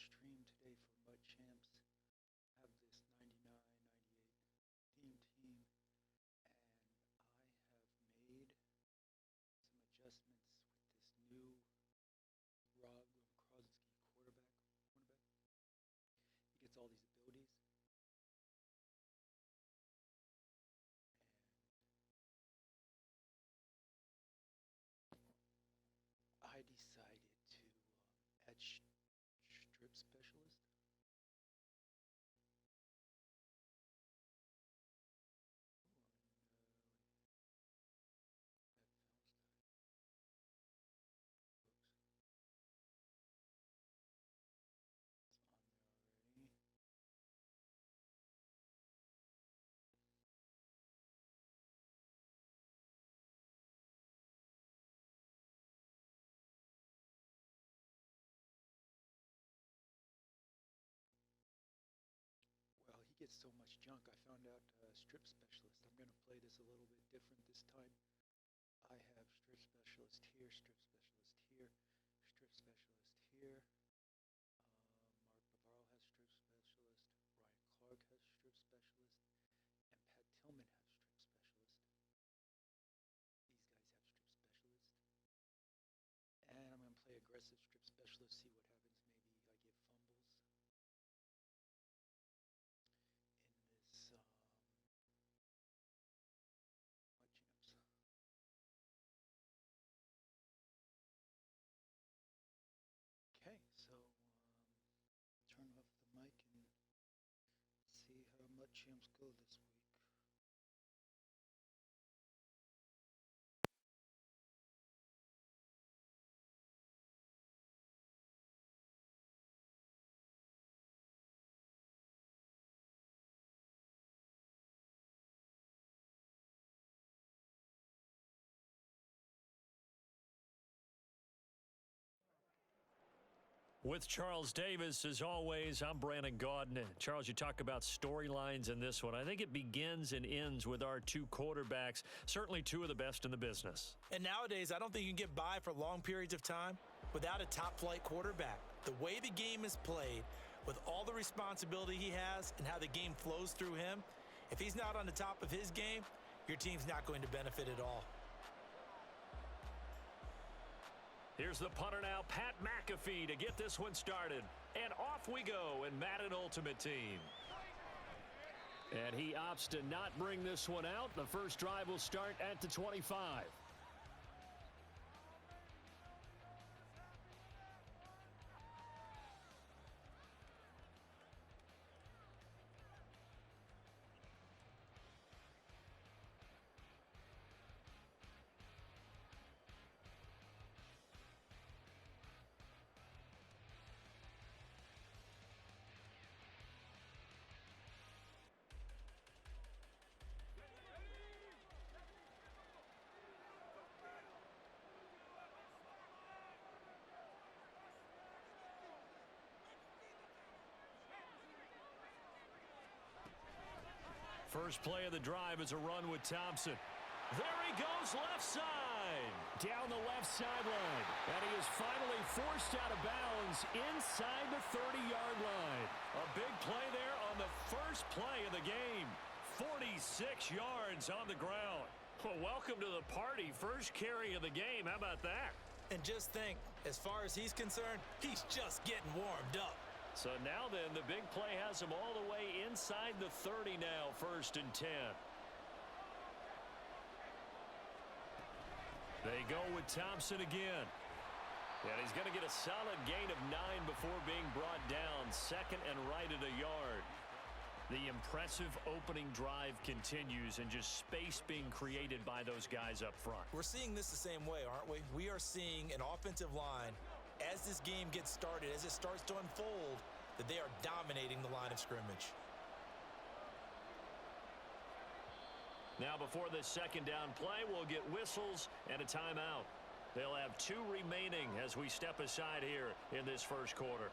stream today for MUT Champs. I have this 99, 98 theme team, and I have made some adjustments with this new Rob Gronkowski cornerback. He gets all these abilities. I decided to add strip specialist. It's on there already. Well, he gets so much junk. I found out strip specialist. I'm going to play this a little bit different this time. I have strip specialist here, strip specialist here, strip specialist here. Mark Bavaro has strip specialist. Ryan Clark has strip specialist. And Pat Tillman has strip specialist. These guys have strip specialist. And I'm going to play aggressive strip specialist, see what happens. Maybe I get fumbles. This MUT Champs. Okay, so turn off the mic and see how MUT Champs go this week. With Charles Davis, as always, I'm Brandon Gaudin. Charles, you talk about storylines in this one. I think it begins and ends with our two quarterbacks, certainly two of the best in the business. And nowadays, I don't think you can get by for long periods of time without a top-flight quarterback. The way the game is played, with all the responsibility he has and how the game flows through him, if he's not on the top of his game, your team's not going to benefit at all. Here's the punter now, Pat McAfee, to get this one started. And off we go in Madden Ultimate Team. And he opts to not bring this one out. The first drive will start at the 25. First play of the drive is a run with Thompson. There he goes, left side. Down the left sideline. And he is finally forced out of bounds inside the 30-yard line. A big play there on the first play of the game. 46 yards on the ground. Well, welcome to the party. First carry of the game. How about that? And just think, as far as he's concerned, he's just getting warmed up. So now then, the big play has him all the way inside the 30 now, 1st and 10. They go with Thompson again. And he's going to get a solid gain of 9 before being brought down. Second and right at a yard. The impressive opening drive continues and just space being created by those guys up front. We're seeing this the same way, aren't we? We are seeing an offensive line, as this game gets started, as it starts to unfold, that they are dominating the line of scrimmage. Now before this second down play, we'll get whistles and a timeout. They'll have 2 remaining as we step aside here in this first quarter.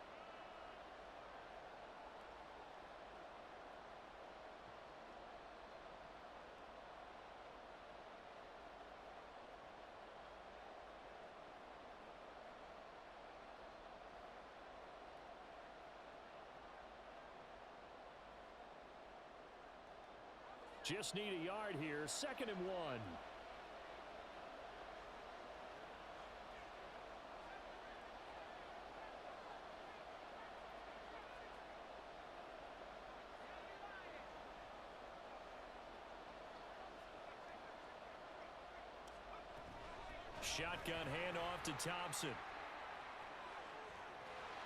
Just need a yard here, 2nd and 1. Shotgun handoff to Thompson.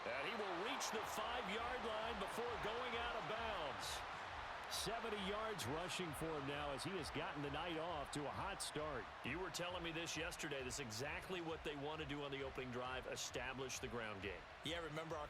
And he will reach the 5-yard line before going out of bounds. 70 yards rushing for him now as he has gotten the night off to a hot start. You were telling me this yesterday. This is exactly what they want to do on the opening drive, establish the ground game. Yeah, remember our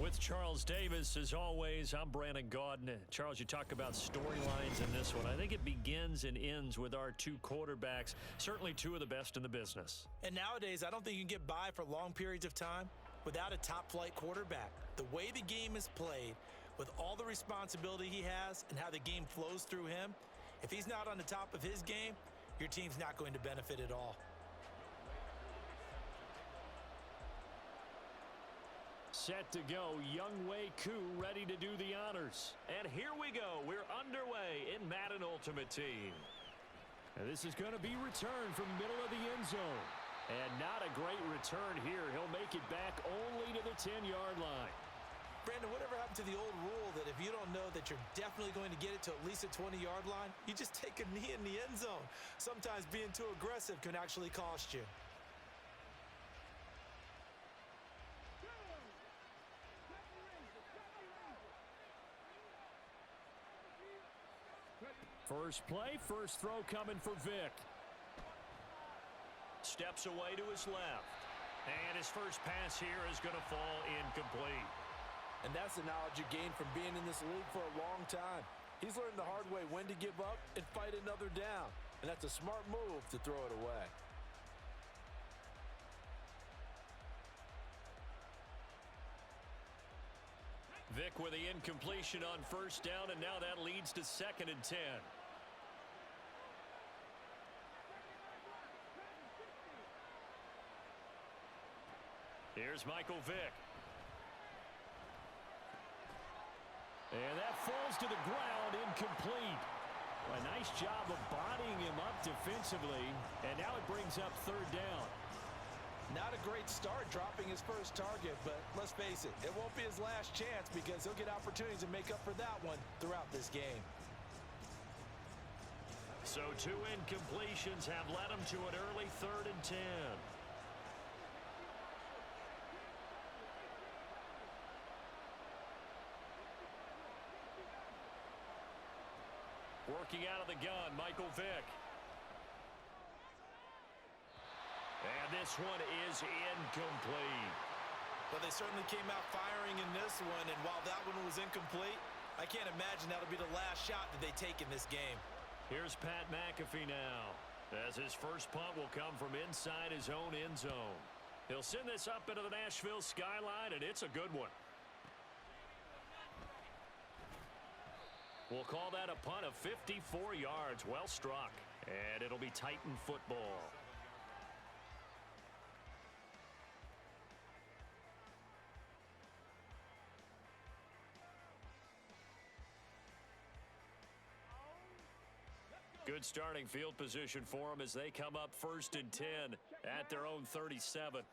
With Charles Davis, as always, I'm Brandon Gaudin. Charles, you talk about storylines in this one. I think it begins and ends with our two quarterbacks, certainly two of the best in the business. And nowadays, I don't think you can get by for long periods of time without a top-flight quarterback. The way the game is played, with all the responsibility he has and how the game flows through him, if he's not on the top of his game, your team's not going to benefit at all. Set to go, Wk47 ready to do the honors. And here we go. We're underway in Madden Ultimate Team. And this is going to be returned from middle of the end zone. And not a great return here. He'll make it back only to the 10-yard line. Brandon, whatever happened to the old rule that if you don't know that you're definitely going to get it to at least a 20-yard line, you just take a knee in the end zone. Sometimes being too aggressive can actually cost you. First play, first throw coming for Vic. Steps away to his left. And his first pass here is going to fall incomplete. And that's the knowledge you gain from being in this league for a long time. He's learned the hard way when to give up and fight another down. And that's a smart move to throw it away. Vic with the incompletion on first down, and now that leads to 2nd and 10. Here's Michael Vick. And that falls to the ground, incomplete. A nice job of bodying him up defensively, and now it brings up 3rd down. Not a great start dropping his first target, but let's face it, it won't be his last chance because he'll get opportunities to make up for that one throughout this game. So 2 incompletions have led him to an early 3rd and 10. Working out of the gun, Michael Vick. And this one is incomplete. Well, they certainly came out firing in this one, and while that one was incomplete, I can't imagine that'll be the last shot that they take in this game. Here's Pat McAfee now, as his first punt will come from inside his own end zone. He'll send this up into the Nashville skyline, and it's a good one. We'll call that a punt of 54 yards. Well struck. And it'll be Titan football. Good starting field position for them as they come up 1st and 10 at their own 37.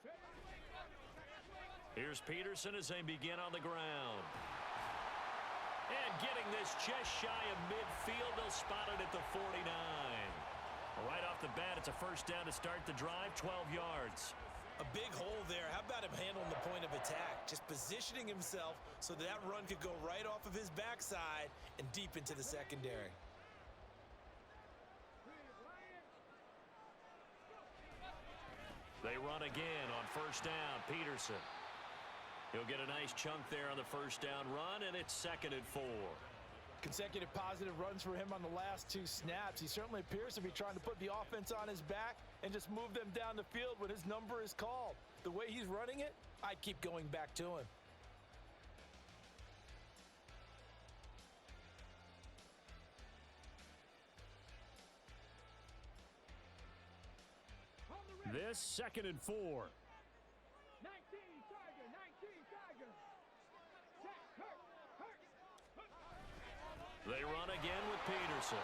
Here's Peterson as they begin on the ground. And getting this just shy of midfield, they'll spot it at the 49. Right off the bat, it's a first down to start the drive, 12 yards. A big hole there. How about him handling the point of attack? Just positioning himself so that run could go right off of his backside and deep into the secondary. run again on first down. Peterson. He'll get a nice chunk there on the first down run, and it's 2nd and 4. Consecutive positive runs for him on the last 2 snaps. He certainly appears to be trying to put the offense on his back and just move them down the field when his number is called. The way he's running it, I'd keep going back to him. This 2nd and 4. 19 Tiger, 19 Tiger. They run again with Peterson.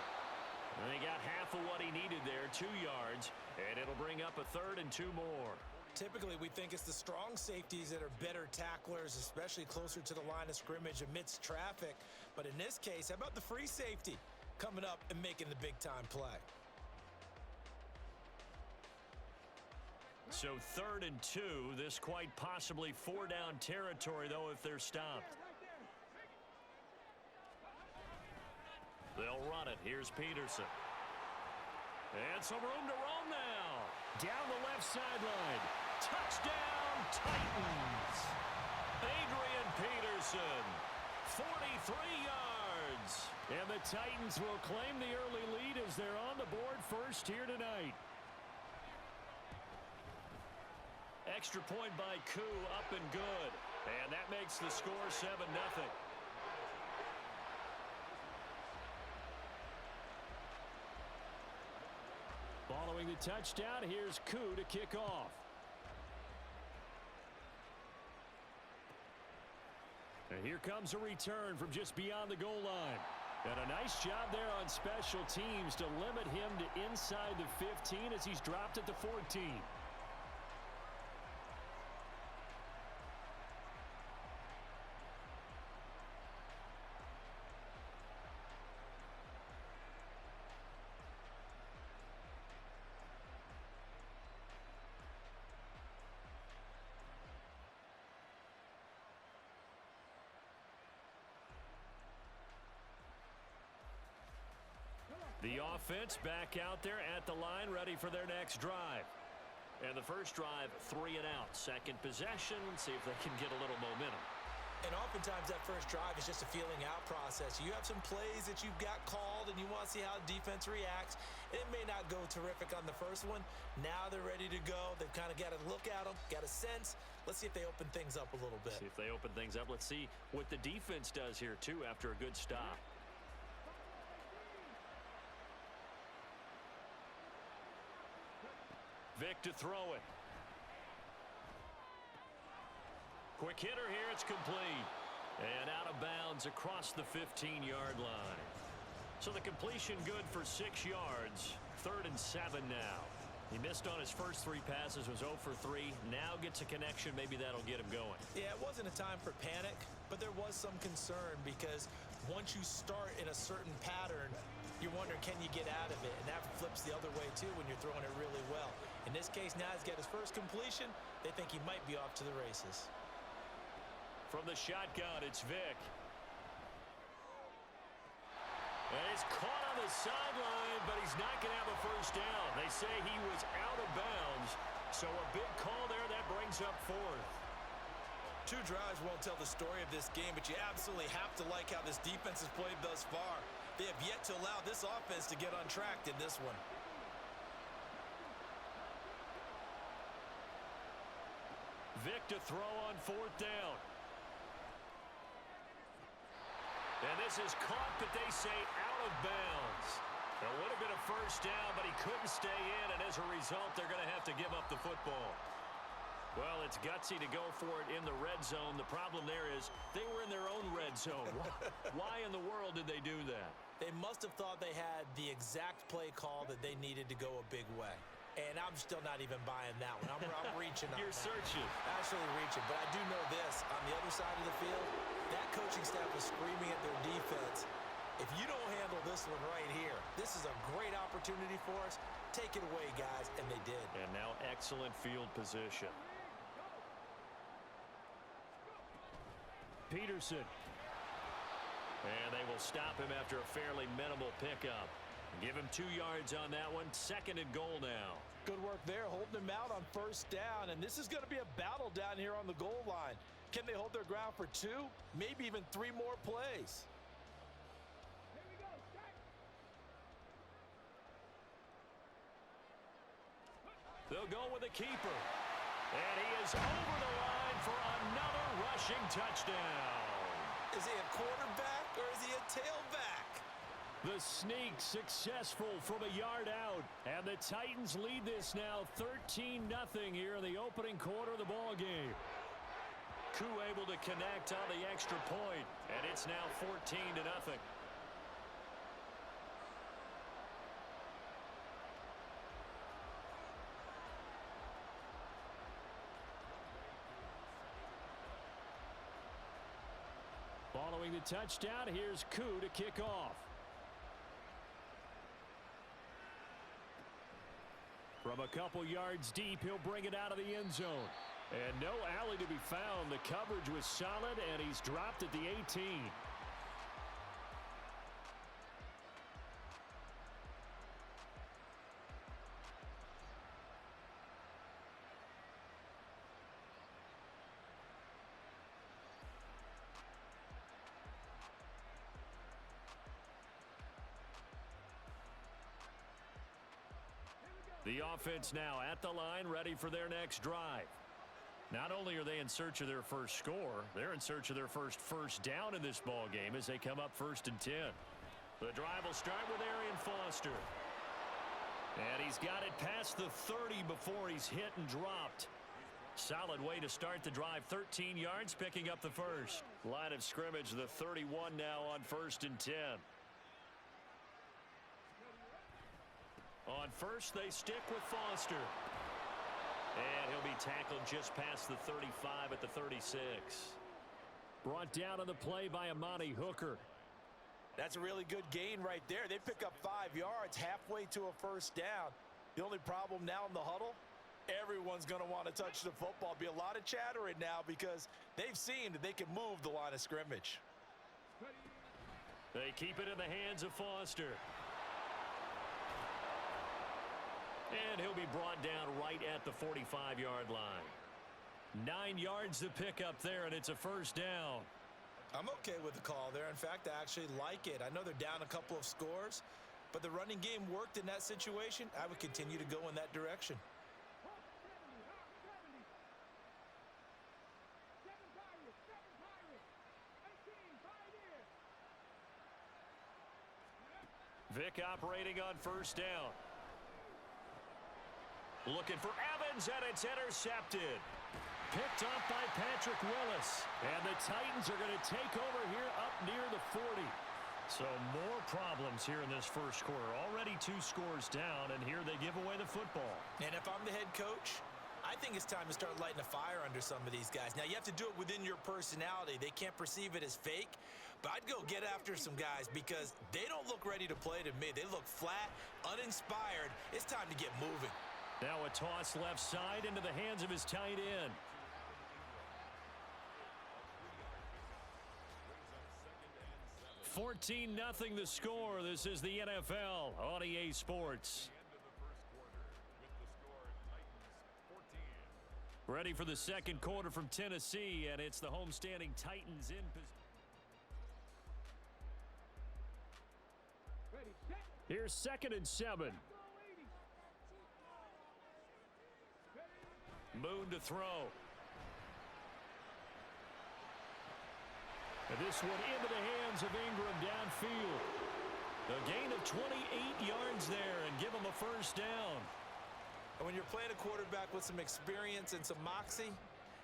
And they got half of what he needed there, 2 yards, and it'll bring up a 3rd and 2 more. Typically, we think it's the strong safeties that are better tacklers, especially closer to the line of scrimmage amidst traffic. But in this case, how about the free safety coming up and making the big-time play? So 3rd and 2, this quite possibly 4-down territory, though, if they're stopped. They'll run it. Here's Peterson. And some room to roam now. Down the left sideline. Touchdown, Titans. Adrian Peterson, 43 yards. And the Titans will claim the early lead as they're on the board first here tonight. Extra point by Koo, up and good. And that makes the score 7-0. Following the touchdown, here's Koo to kick off. And here comes a return from just beyond the goal line. And a nice job there on special teams to limit him to inside the 15 as he's dropped at the 14. The offense back out there at the line, ready for their next drive. And the first drive, 3 and out. Second possession, see if they can get a little momentum. And oftentimes that first drive is just a feeling out process. You have some plays that you've got called and you want to see how defense reacts. It may not go terrific on the first one. Now they're ready to go. They've kind of got to look at them, got a sense. Let's see if they open things up a little bit. See if they open things up. Let's see what the defense does here, too, after a good stop. Vic to throw it. Quick hitter here, it's complete. And out of bounds across the 15-yard line. So the completion good for 6 yards. 3rd and 7 now. He missed on his first 3 passes, was 0 for 3. Now gets a connection, maybe that'll get him going. Yeah, it wasn't a time for panic, but there was some concern because once you start in a certain pattern, you're wondering, can you get out of it? And that flips the other way, too, when you're throwing it really well. In this case, now he's got his first completion. They think he might be off to the races. From the shotgun, it's Vic. And he's caught on the sideline, but he's not going to have a first down. They say he was out of bounds, so a big call there. That brings up 4th. 2 drives won't tell the story of this game, but you absolutely have to like how this defense has played thus far. They have yet to allow this offense to get untracked in this one. Vic to throw on 4th down. And this is caught, but they say out of bounds. It would have been a first down, but he couldn't stay in, and as a result, they're going to have to give up the football. Well, it's gutsy to go for it in the red zone. The problem there is they were in their own red zone. Why in the world did they do that? They must have thought they had the exact play call that they needed to go a big way. And I'm still not even buying that one. I'm reaching on You're that. searching. Actually reaching. But I do know this. On the other side of the field, that coaching staff is screaming at their defense. If you don't handle this one right here, this is a great opportunity for us. Take it away, guys. And they did. And now excellent field position. Peterson. And they will stop him after a fairly minimal pickup. Give him 2 yards on that one. 2nd and goal now. Good work there, holding him out on 1st down. And this is going to be a battle down here on the goal line. Can they hold their ground for 2, maybe even 3 more plays? They'll go with the keeper. And he is over the line for another rushing touchdown. Is he a quarterback or is he a tailback? The sneak successful from a yard out. And the Titans lead this now 13-0 here in the opening quarter of the ball game. Koo able to connect on the extra point, and it's now 14-0. Following the touchdown, here's Koo to kick off. From a couple yards deep, he'll bring it out of the end zone. And no alley to be found. The coverage was solid, and he's dropped at the 18. The offense now at the line, ready for their next drive. Not only are they in search of their first score, they're in search of their first down in this ball game as they come up 1st and 10. The drive will start with Arian Foster. And he's got it past the 30 before he's hit and dropped. Solid way to start the drive. 13 yards, picking up the first. Line of scrimmage, the 31 now on 1st and 10. On first, they stick with Foster. And he'll be tackled just past the 35 at the 36. Brought down on the play by Amani Hooker. That's a really good gain right there. They pick up 5 yards halfway to a 1st down. The only problem now in the huddle, everyone's going to want to touch the football. Be a lot of chattering now because they've seen that they can move the line of scrimmage. They keep it in the hands of Foster. And he'll be brought down right at the 45-yard line. 9 yards to pick up there, and it's a 1st down. I'm okay with the call there. In fact, I actually like it. I know they're down a couple of scores, but the running game worked in that situation. I would continue to go in that direction. Vic operating on 1st down. Looking for Evans, and it's intercepted. Picked up by Patrick Willis. And the Titans are going to take over here up near the 40. So more problems here in this first quarter. Already 2 scores down, and here they give away the football. And if I'm the head coach, I think it's time to start lighting a fire under some of these guys. Now, you have to do it within your personality. They can't perceive it as fake. But I'd go get after some guys because they don't look ready to play to me. They look flat, uninspired. It's time to get moving. Now a toss left side into the hands of his tight end. $14-0 the score. This is the NFL on EA Sports. Ready for the 2nd quarter from Tennessee, and it's the homestanding Titans in position. Here's 2nd and 7. Moon to throw. And this one into the hands of Ingram downfield. A gain of 28 yards there and give him a 1st down. And when you're playing a quarterback with some experience and some moxie,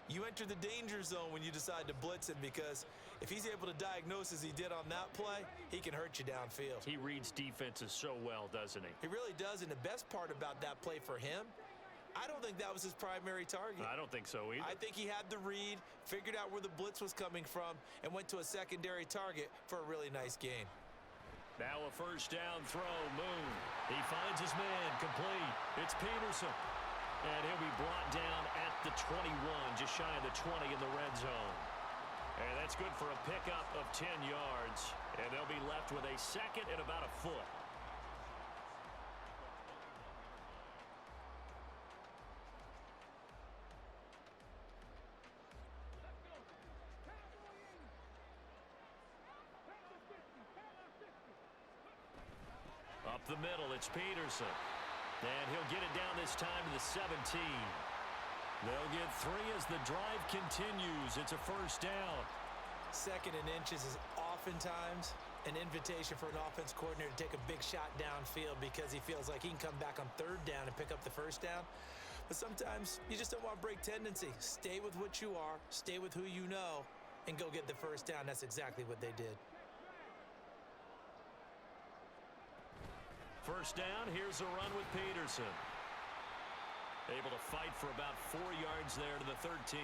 you enter the danger zone when you decide to blitz him because if he's able to diagnose as he did on that play, he can hurt you downfield. He reads defenses so well, doesn't he? He really does, and the best part about that play for him, I don't think that was his primary target. I don't think so either. I think he had the read, figured out where the blitz was coming from, and went to a secondary target for a really nice gain. Now a 1st down throw. Moon. He finds his man. Complete. It's Peterson. And he'll be brought down at the 21, just shy of the 20 in the red zone. And that's good for a pickup of 10 yards. And they'll be left with a 2nd and about a foot. Up the middle, it's Peterson. And he'll get it down this time to the 17. They'll get 3 as the drive continues. It's a first down. 2nd and inches is oftentimes an invitation for an offense coordinator to take a big shot downfield because he feels like he can come back on 3rd down and pick up the first down. But sometimes you just don't want to break tendency. Stay with what you are, stay with who you know, and go get the first down. That's exactly what they did. First down, here's a run with Peterson. Able to fight for about 4 yards there to the 13.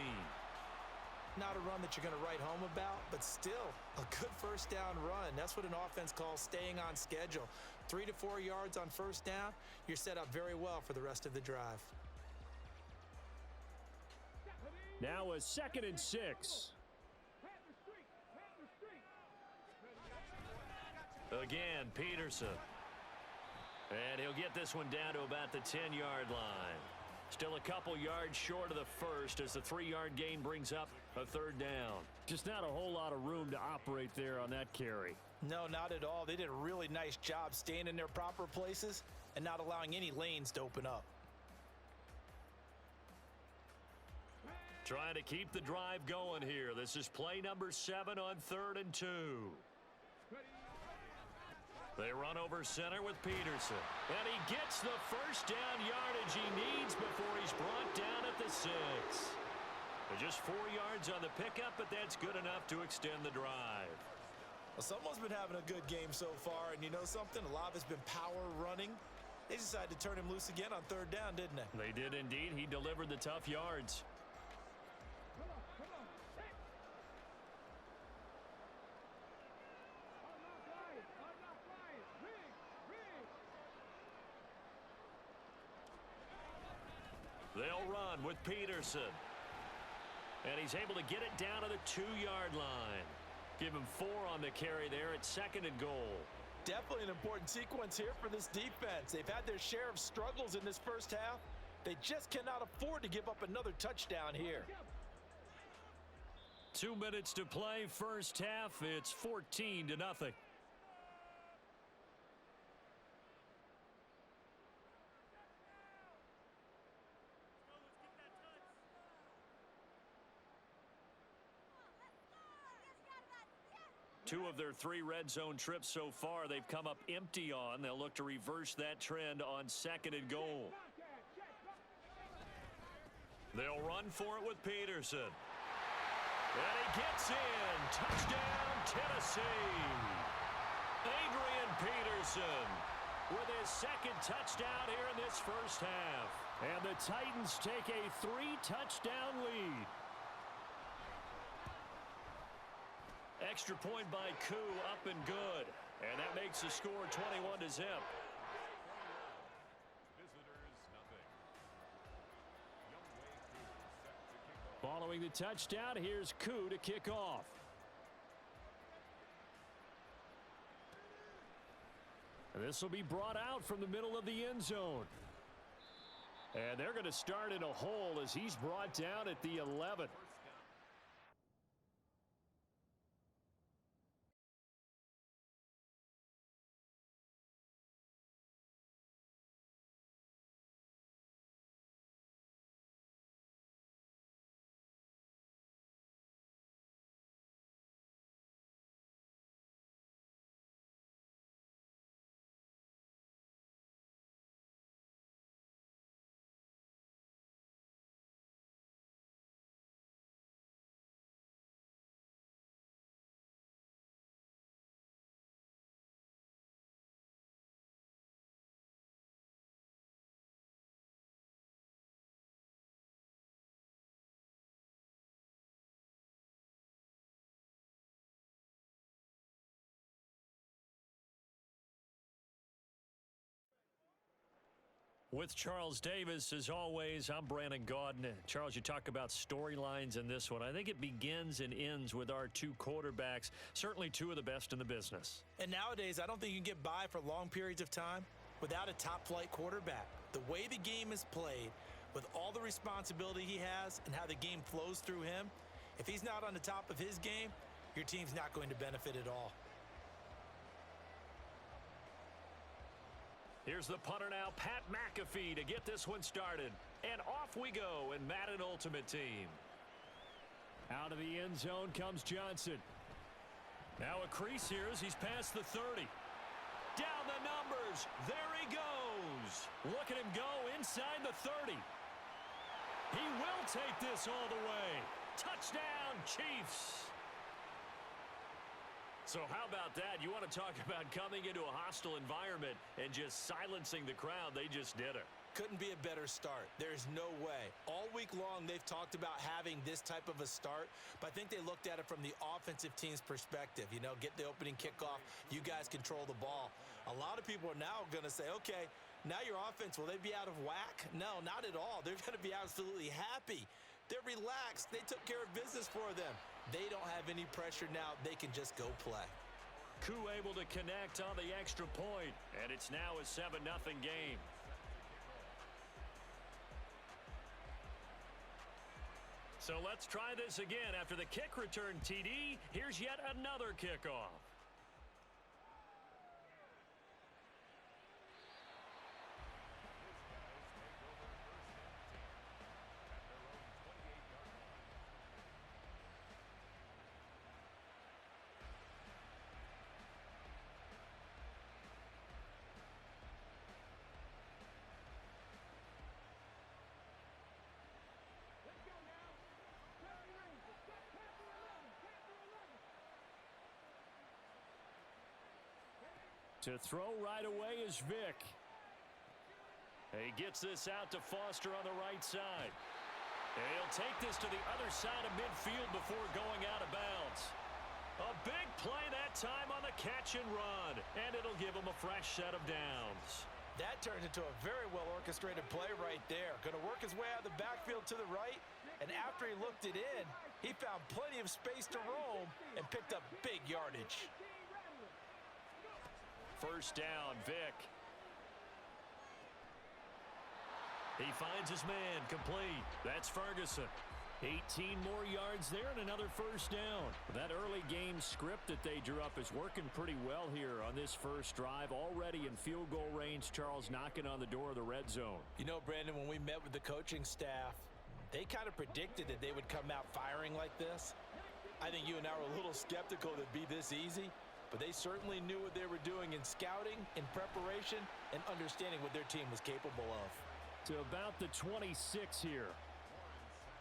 Not a run that you're going to write home about, but still a good first down run. That's what an offense calls staying on schedule. 3 to 4 yards on first down, you're set up very well for the rest of the drive. Now a 2nd and 6. Again, Peterson. And he'll get this one down to about the 10-yard line. Still a couple yards short of the first as the 3-yard gain brings up a 3rd down. Just not a whole lot of room to operate there on that carry. No, not at all. They did a really nice job staying in their proper places and not allowing any lanes to open up. Trying to keep the drive going here. This is play number 7 on 3rd and 2. They run over center with Peterson. And he gets the first down yardage he needs before he's brought down at the 6. Just 4 yards on the pickup, but that's good enough to extend the drive. Well, someone's been having a good game so far, and you know something? A lot of it's been power running. They decided to turn him loose again on 3rd down, didn't they? They did indeed. He delivered the tough yards. They'll run with Peterson. And he's able to get it down to the 2-yard line. Give him 4 on the carry there at 2nd and goal. Definitely an important sequence here for this defense. They've had their share of struggles in this first half. They just cannot afford to give up another touchdown here. 2 minutes to play, first half. It's 14-0. Two of their 3 red zone trips so far, they've come up empty on. They'll look to reverse that trend on 2nd and goal. They'll run for it with Peterson. And he gets in. Touchdown, Tennessee. Adrian Peterson with his 2nd touchdown here in this first half. And the Titans take a 3-touchdown lead. Extra point by Koo, up and good. And that makes the score 21-0. Following the touchdown, here's Koo to kick off. And this will be brought out from the middle of the end zone. And they're going to start in a hole as he's brought down at the 11. With Charles Davis, as always, I'm Brandon Gaudin. Charles, you talk about storylines in this one. I think it begins and ends with our 2 quarterbacks, certainly 2 of the best in the business. And nowadays, I don't think you can get by for long periods of time without a top-flight quarterback. The way the game is played, with all the responsibility he has and how the game flows through him, if he's not on the top of his game, your team's not going to benefit at all. Here's the punter now, Pat McAfee, to get this one started. And off we go in Madden Ultimate Team. Out of the end zone comes Johnson. Now a crease here as he's past the 30. Down the numbers. There he goes. Look at him go inside the 30. He will take this all the way. Touchdown, Chiefs. So how about that? You want to talk about coming into a hostile environment and just silencing the crowd. They just did it. Couldn't be a better start. There's no way. All week long, they've talked about having this type of a start, but I think they looked at it from the offensive team's perspective. You know, get the opening kickoff. You guys control the ball. A lot of people are now going to say, okay, now your offense, will they be out of whack? No, not at all. They're going to be absolutely happy. They're relaxed. They took care of business for them. They don't have any pressure now. They can just go play. Koo able to connect on the extra point, and it's now a 7-0 game. So let's try this again. After the kick return TD, here's yet another kickoff. To throw right away is Vic. He gets this out to Foster on the right side. And he'll take this to the other side of midfield before going out of bounds. A big play that time on the catch and run, and it'll give him a fresh set of downs. That turned into a very well-orchestrated play right there. Going to work his way out of the backfield to the right, and after he looked it in, he found plenty of space to roam and picked up big yardage. First down, Vic. He finds his man, complete. That's Ferguson. 18 more yards there and another first down. That early game script that they drew up is working pretty well here on this first drive. Already in field goal range, Charles knocking on the door of the red zone. You know, Brandon, when we met with the coaching staff, they kind of predicted that they would come out firing like this. I think you and I were a little skeptical that it'd be this easy. But they certainly knew what they were doing in scouting, in preparation, and understanding what their team was capable of. To about the 26 here.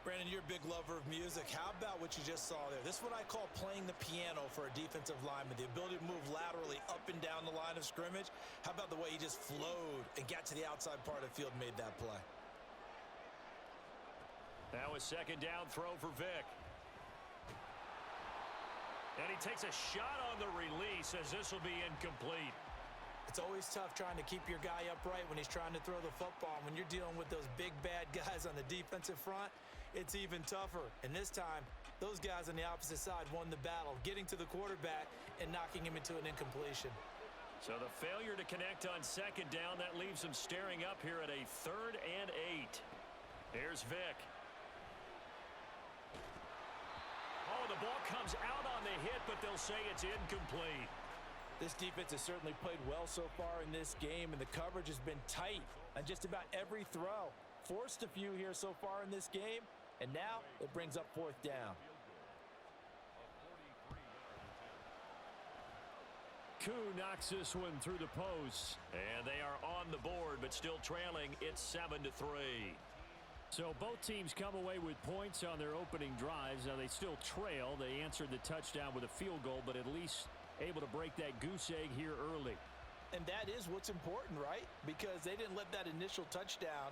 Brandon, you're a big lover of music. How about what you just saw there? This is what I call playing the piano for a defensive lineman. The ability to move laterally up and down the line of scrimmage. How about the way he just flowed and got to the outside part of the field and made that play? Now a second down throw for Vic. And he takes a shot on the release as this will be incomplete. It's always tough trying to keep your guy upright when he's trying to throw the football. When you're dealing with those big, bad guys on the defensive front, it's even tougher. And this time, those guys on the opposite side won the battle, getting to the quarterback and knocking him into an incompletion. So the failure to connect on second down, that leaves him staring up here at a 3rd and 8. Here's Vic. Oh, the ball comes out on the hit, but they'll say it's incomplete. This defense has certainly played well so far in this game, and the coverage has been tight on just about every throw. Forced a few here so far in this game, and now it brings up 4th down. Koo knocks this one through the post. And they are on the board, but still trailing. It's 7-3. So both teams come away with points on their opening drives. Now they still trail. They answered the touchdown with a field goal, but at least able to break that goose egg here early. And that is what's important, right? Because they didn't let that initial touchdown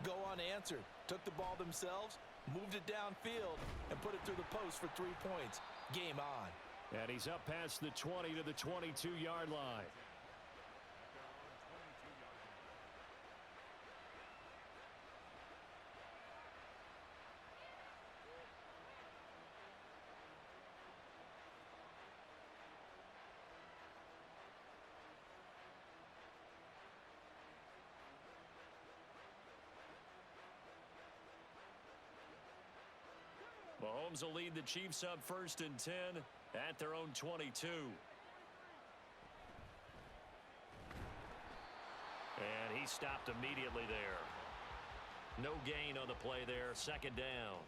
go unanswered. Took the ball themselves, moved it downfield, and put it through the post for 3 points. Game on. And he's up past the 20 to the 22-yard line. Mahomes will lead the Chiefs up 1st and 10 at their own 22. he stopped immediately there. No gain on the play there, second down.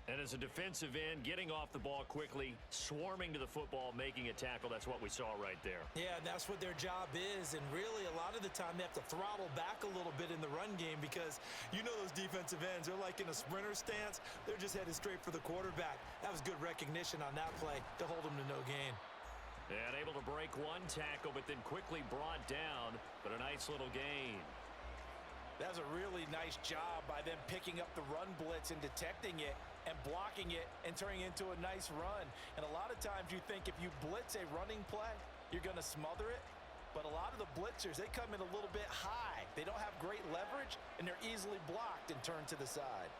And as a defensive end, getting off the ball quickly, swarming to the football, making a tackle, that's what we saw right there. Yeah, and that's what their job is. And really, a lot of the time, they have to throttle back a little bit in the run game because you know those defensive ends, they're like in a sprinter stance. They're just headed straight for the quarterback. That was good recognition on that play to hold them to no gain. And able to break one tackle, but then quickly brought down, but a nice little gain. That was a really nice job by them picking up the run blitz and detecting it and blocking it and turning it into a nice run. And a lot of times you think if you blitz a running play, you're going to smother it. But a lot of the blitzers, they come in a little bit high. They don't have great leverage, and they're easily blocked and turned to the side.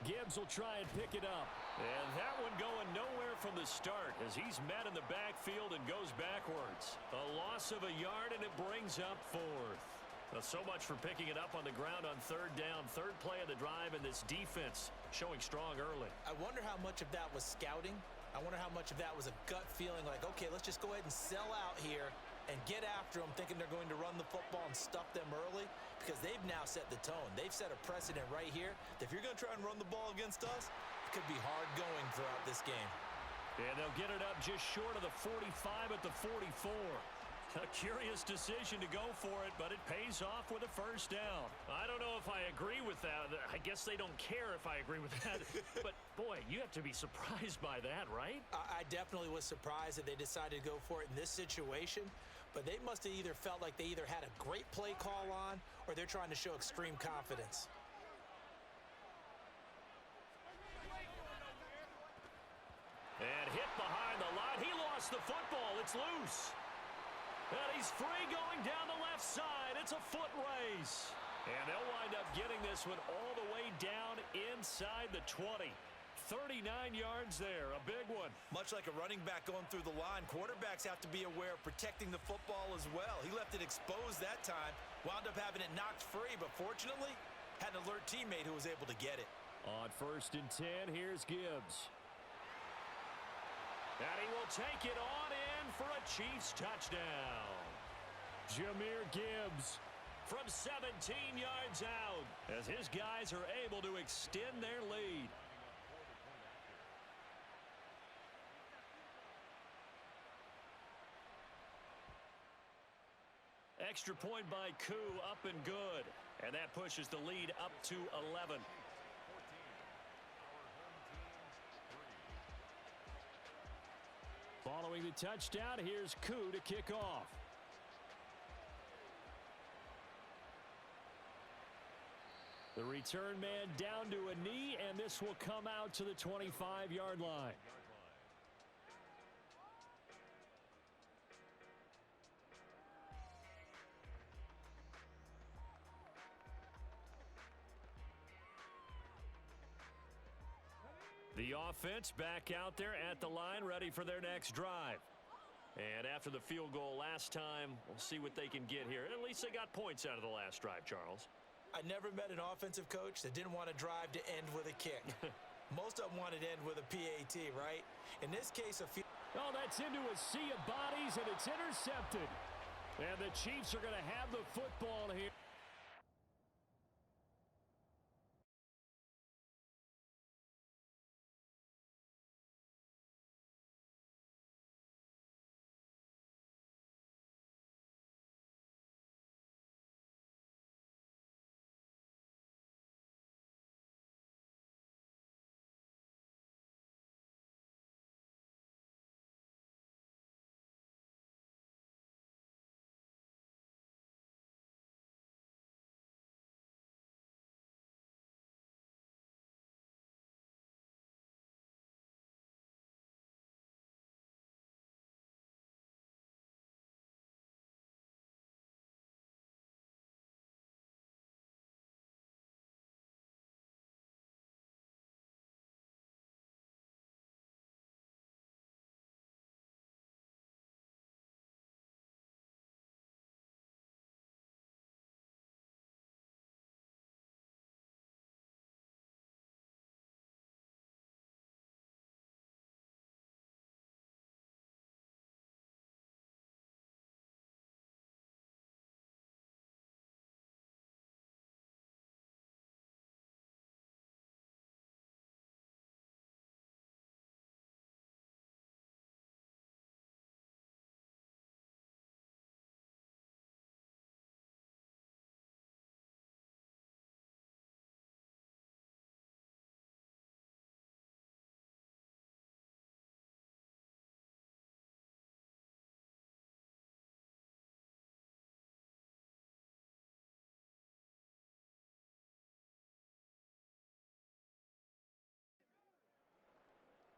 Gibbs will try and pick it up. And that one going nowhere from the start as he's met in the backfield and goes backwards. A loss of a yard, and it brings up fourth. So much for picking it up on the ground on third down. Third play of the drive, and this defense showing strong early. I wonder how much of that was scouting. I wonder how much of that was a gut feeling like, okay, let's just go ahead and sell out here and get after them, thinking they're going to run the football and stuff them early, because they've now set the tone. They've set a precedent right here that if you're going to try and run the ball against us, it could be hard going throughout this game. And they'll get it up just short of the 45 at the 44. A curious decision to go for it, but it pays off with a first down. I don't know if I agree with that. I guess they don't care if I agree with that. But, boy, you have to be surprised by that, right? I definitely was surprised that they decided to go for it in this situation, but they must have either felt like they either had a great play call on or they're trying to show extreme confidence. And hit behind the line. He lost the football. It's loose. And he's free going down the left side. It's a foot race. And they'll wind up getting this one all the way down inside the 20. 39 yards there, a big one. Much like a running back going through the line, quarterbacks have to be aware of protecting the football as well. He left it exposed that time, wound up having it knocked free, but fortunately, had an alert teammate who was able to get it. On 1st and 10, here's Gibbs. And he will take it on in for a Chiefs touchdown. Jahmyr Gibbs from 17 yards out as his guys are able to extend their lead. Extra point by Koo, up and good. And that pushes the lead up to 11. Following the touchdown, here's Koo to kick off. The return man down to a knee, and this will come out to the 25-yard line. The offense back out there at the line, ready for their next drive. And after the field goal last time, we'll see what they can get here. And at least they got points out of the last drive, Charles. I never met an offensive coach that didn't want to drive to end with a kick. Most of them wanted to end with a PAT, right? In this case, oh, that's into a sea of bodies, and it's intercepted. And the Chiefs are going to have the football here.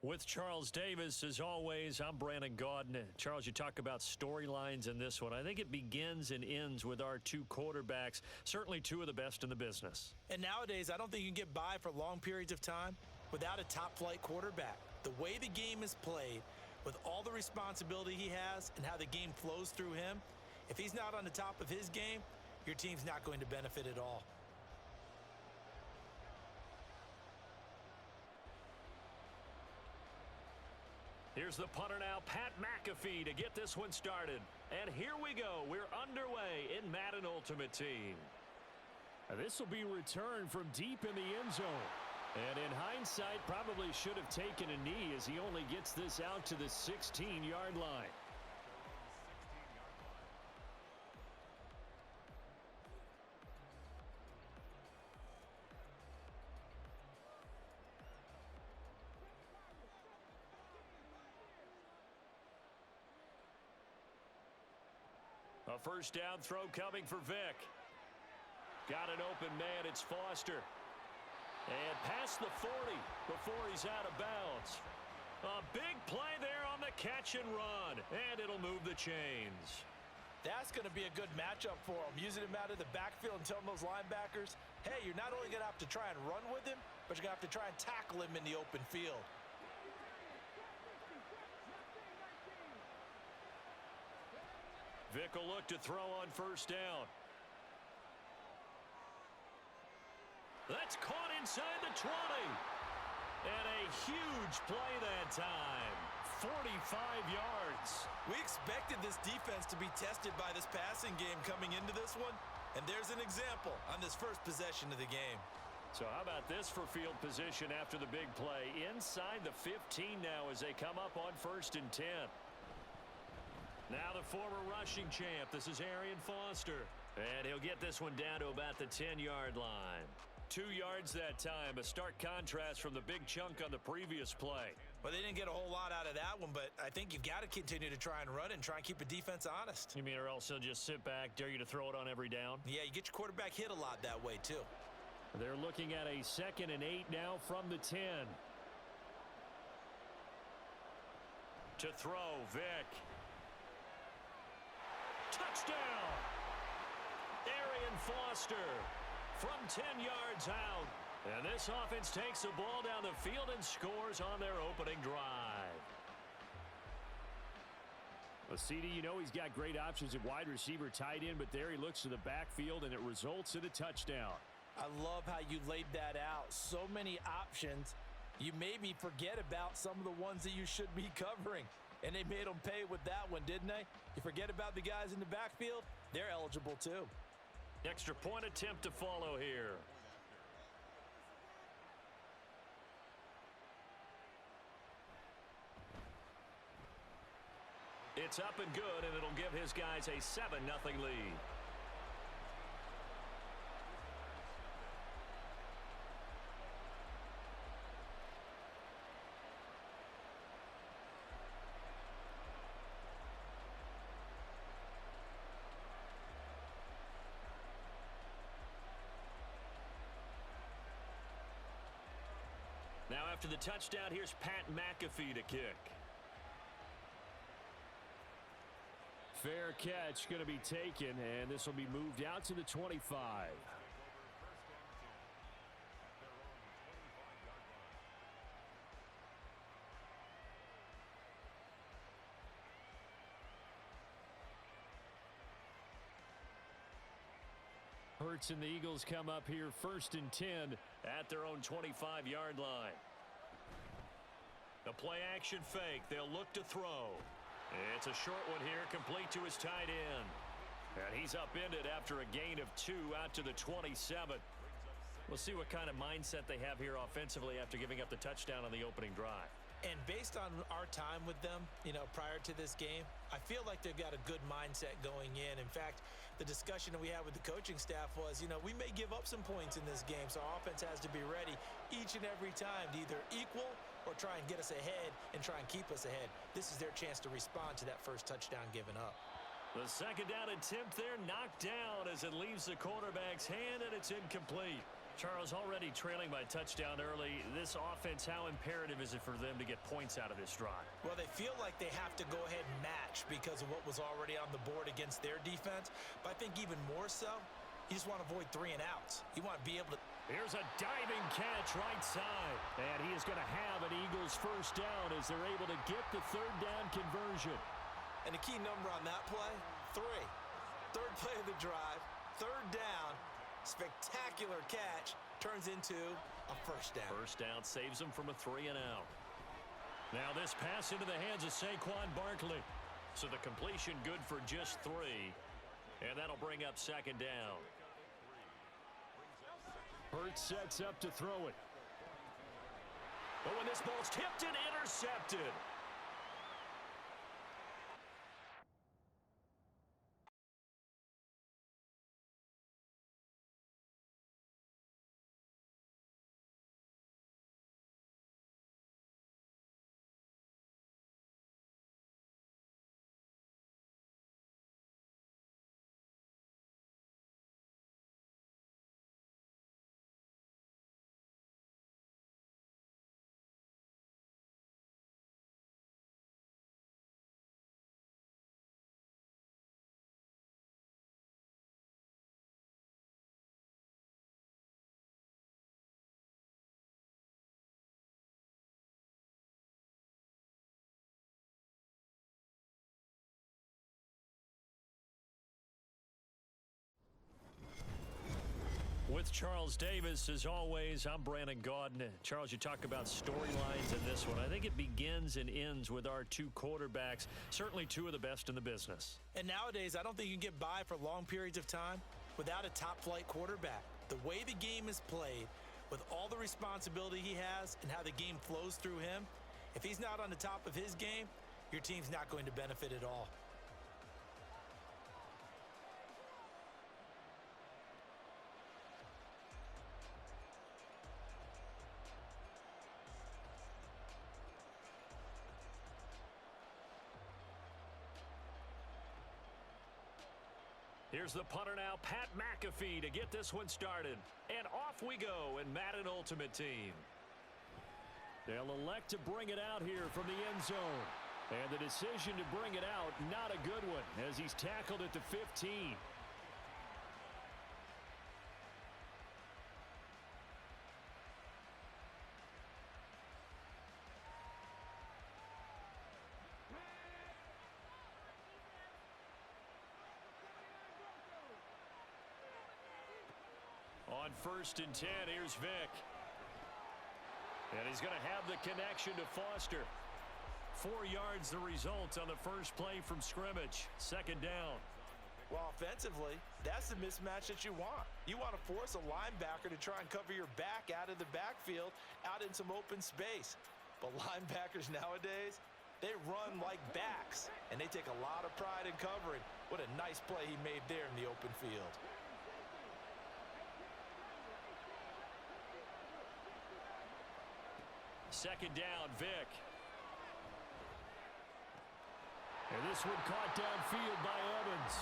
With Charles Davis, as always, I'm Brandon Gaudin. Charles, you talk about storylines in this one. I think it begins and ends with our two quarterbacks, certainly two of the best in the business. And nowadays, I don't think you can get by for long periods of time without a top-flight quarterback. The way the game is played, with all the responsibility he has and how the game flows through him, if he's not on the top of his game, your team's not going to benefit at all. Here's the punter now, Pat McAfee, to get this one started. And here we go. We're underway in Madden Ultimate Team. This will be returned from deep in the end zone. And in hindsight, probably should have taken a knee as he only gets this out to the 16-yard line. A first down throw coming for Vic. Got an open man, it's Foster. And past the 40 before he's out of bounds. A big play there on the catch and run, and it'll move the chains. That's going to be a good matchup for him, using him out of the backfield and telling those linebackers, hey, you're not only going to have to try and run with him, but you're going to have to try and tackle him in the open field. Vic will look to throw on first down. That's caught inside the 20. And a huge play that time. 45 yards. We expected this defense to be tested by this passing game coming into this one. And there's an example on this first possession of the game. So how about this for field position after the big play? Inside the 15 now as they come up on 1st and 10. Now the former rushing champ. This is Arian Foster. And he'll get this one down to about the 10-yard line. 2 yards that time. A stark contrast from the big chunk on the previous play. Well, they didn't get a whole lot out of that one, but I think you've got to continue to try and run and try and keep the defense honest. You mean or else they'll just sit back, dare you to throw it on every down? Yeah, you get your quarterback hit a lot that way, too. They're looking at a 2nd and 8 now from the 10. To throw, Vic. Touchdown! Arian Foster from 10 yards out. And this offense takes the ball down the field and scores on their opening drive. Well, CD, you know he's got great options at wide receiver, tight end, but there he looks to the backfield, and it results in a touchdown. I love how you laid that out. So many options. You maybe forget about some of the ones that you should be covering. And they made them pay with that one, didn't they? You forget about the guys in the backfield, they're eligible too. Extra point attempt to follow here. It's up and good, and it'll give his guys a 7-0 lead. Now after the touchdown, here's Pat McAfee to kick. Fair catch going to be taken, and this will be moved out to the 25. Hurts and the Eagles come up here 1st and 10 at their own 25-yard line. The play action fake. They'll look to throw. It's a short one here, complete to his tight end. And he's upended after a gain of 2 out to the 27. We'll see what kind of mindset they have here offensively after giving up the touchdown on the opening drive. And based on our time with them, prior to this game, I feel like they've got a good mindset going in. In fact, the discussion that we had with the coaching staff was, we may give up some points in this game, so our offense has to be ready each and every time to either equal or try and get us ahead and try and keep us ahead. This is their chance to respond to that first touchdown given up. The second down attempt there knocked down as it leaves the quarterback's hand, and it's incomplete. Charles, already trailing by touchdown early. This offense, how imperative is it for them to get points out of this drive? Well, they feel like they have to go ahead and match because of what was already on the board against their defense. But I think even more so, you just want to avoid 3 and outs. You want to be able to... Here's a diving catch right side. And he is going to have an Eagles first down as they're able to get the third down conversion. And the key number on that play, 3. Third play of the drive, third down. Spectacular catch turns into a first down. First down saves them from a 3 and out. Now this pass into the hands of Saquon Barkley. So the completion good for just 3. And that'll bring up second down. Hurts sets up to throw it. Oh, and this ball's tipped and intercepted. With Charles Davis, as always, I'm Brandon Gaudin. Charles, you talk about storylines in this one. I think it begins and ends with our 2 quarterbacks, certainly 2 of the best in the business. And nowadays, I don't think you can get by for long periods of time without a top-flight quarterback. The way the game is played, with all the responsibility he has and how the game flows through him, if he's not on the top of his game, your team's not going to benefit at all. Here's the punter now, Pat McAfee, to get this one started. And off we go in Madden Ultimate Team. They'll elect to bring it out here from the end zone. And the decision to bring it out, not a good one, as he's tackled at the 15. On 1st and 10, here's Vick. And he's going to have the connection to Foster. 4 yards the result on the first play from scrimmage. Second down. Well, offensively, that's the mismatch that you want. You want to force a linebacker to try and cover your back out of the backfield, out in some open space. But linebackers nowadays, they run like backs, and they take a lot of pride in covering. What a nice play he made there in the open field. Second down, Vick. And this one caught downfield by Evans.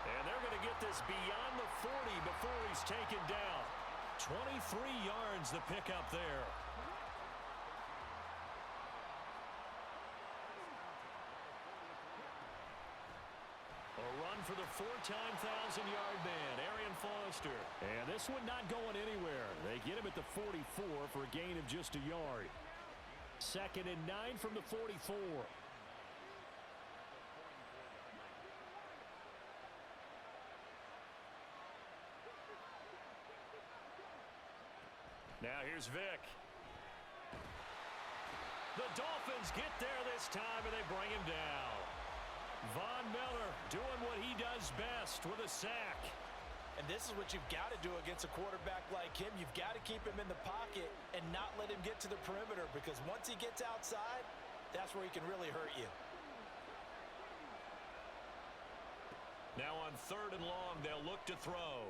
And they're going to get this beyond the 40 before he's taken down. 23 yards the pickup there. A run for the 4-time 1,000-yard man, Arian Foster. And this one not going anywhere. They get him at the 44 for a gain of just a yard. 2nd and 9 from the 44. Now here's Vick. The Dolphins get there this time, and they bring him down. Von Miller doing what he does best with a sack. And this is what you've got to do against a quarterback like him. You've got to keep him in the pocket and not let him get to the perimeter, because once he gets outside, that's where he can really hurt you. Now on 3rd and long, they'll look to throw.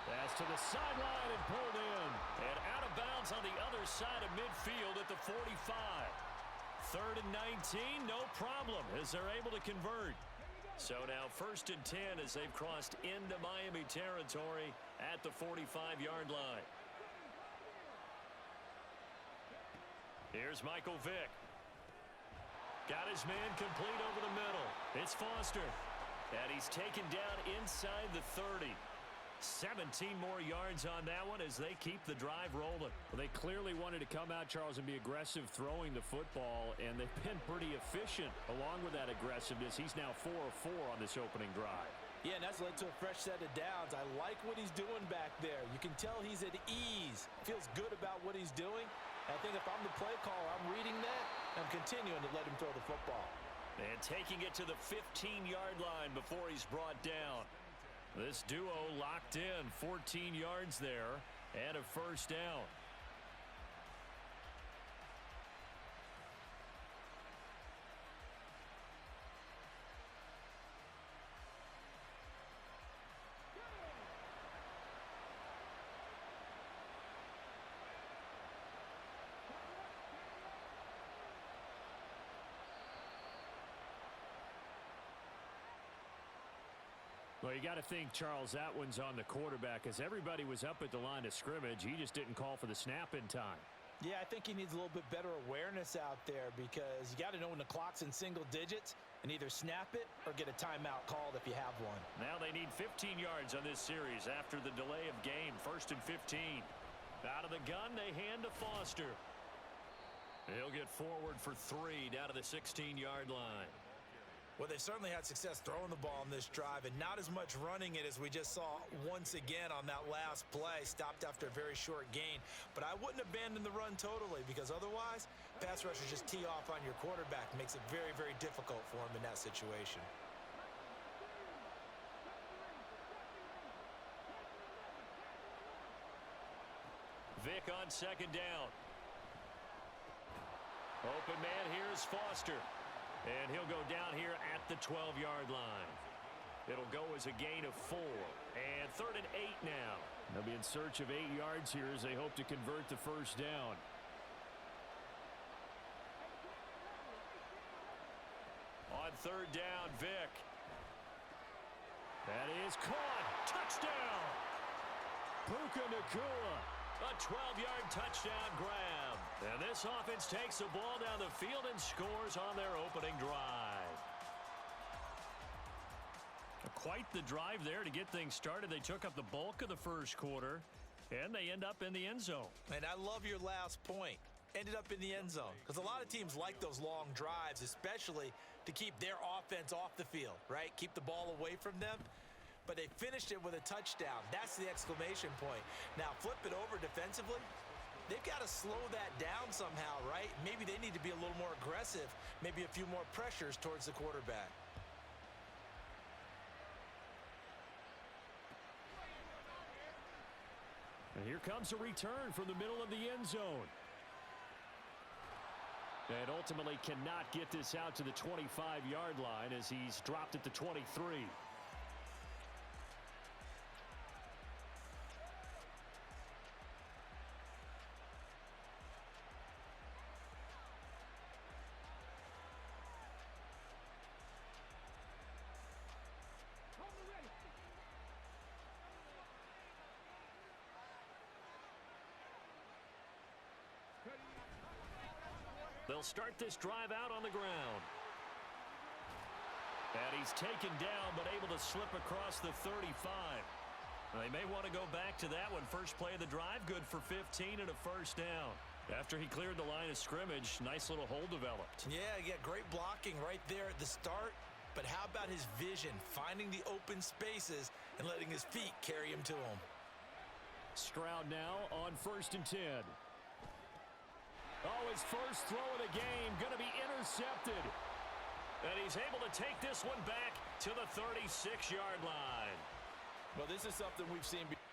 Pass to the sideline and pulled in. And out of bounds on the other side of midfield at the 45. 3rd and 19, no problem, as they're able to convert. So now 1st and 10 as they've crossed into Miami territory at the 45-yard line. Here's Michael Vick. Got his man complete over the middle. It's Foster. And he's taken down inside the 30. 17 more yards on that one as they keep the drive rolling. Well, they clearly wanted to come out, Charles, and be aggressive throwing the football, and they've been pretty efficient along with that aggressiveness. He's now 4 of 4 on this opening drive. Yeah, and that's led to a fresh set of downs. I like what he's doing back there. You can tell he's at ease. Feels good about what he's doing. I think if I'm the play caller, I'm reading that, and I'm continuing to let him throw the football. And taking it to the 15-yard line before he's brought down. This duo locked in, 14 yards there, and a first down. Well, you got to think, Charles, that one's on the quarterback as everybody was up at the line of scrimmage. He just didn't call for the snap in time. Yeah, I think he needs a little bit better awareness out there because you got to know when the clock's in single digits and either snap it or get a timeout called if you have one. Now they need 15 yards on this series after the delay of game. 1st and 15. Out of the gun, they hand to Foster. He'll get forward for 3 down to the 16-yard line. Well, they've certainly had success throwing the ball on this drive and not as much running it as we just saw once again on that last play. Stopped after a very short gain. But I wouldn't abandon the run totally because otherwise, pass rushers just tee off on your quarterback. Makes it very, very difficult for him in that situation. Vick on 2nd down. Open man here is Foster. And he'll go down here at the 12-yard line. It'll go as a gain of 4. And 3rd and 8 now. They'll be in search of 8 yards here as they hope to convert the first down. On 3rd down, Vick. That is caught. Touchdown! Puka Nacua. A 12-yard touchdown grab. And this offense takes the ball down the field and scores on their opening drive. Quite the drive there to get things started. They took up the bulk of the first quarter, and they end up in the end zone. And I love your last point. Ended up in the end zone. Because a lot of teams like those long drives, especially to keep their offense off the field, right? Keep the ball away from them. But they finished it with a touchdown. That's the exclamation point. Now, flip it over defensively. They've got to slow that down somehow, right? Maybe they need to be a little more aggressive. Maybe a few more pressures towards the quarterback. And here comes a return from the middle of the end zone. And ultimately cannot get this out to the 25-yard line as he's dropped at the 23. They'll start this drive out on the ground. And he's taken down, but able to slip across the 35. They may want to go back to that one. First play of the drive, good for 15 and a first down. After he cleared the line of scrimmage, nice little hole developed. Yeah, great blocking right there at the start. But how about his vision, finding the open spaces and letting his feet carry him to them? Stroud now on 1st and 10. Oh, his first throw of the game going to be intercepted. And he's able to take this one back to the 36-yard line. Well, this is something we've seen before.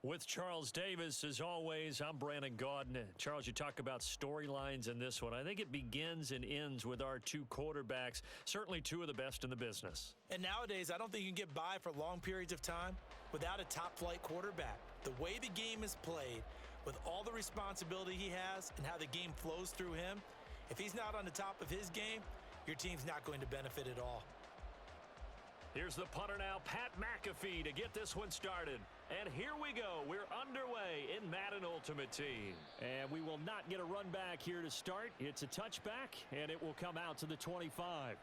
With Charles Davis, as always, I'm Brandon Gaudin. Charles, you talk about storylines in this one. I think it begins and ends with our two quarterbacks, certainly two of the best in the business. And nowadays, I don't think you can get by for long periods of time without a top-flight quarterback. The way the game is played, with all the responsibility he has and how the game flows through him, if he's not on the top of his game, your team's not going to benefit at all. Here's the punter now, Pat McAfee, to get this one started. And here we go. We're underway in Madden Ultimate Team. And we will not get a run back here to start. It's a touchback, and it will come out to the 25.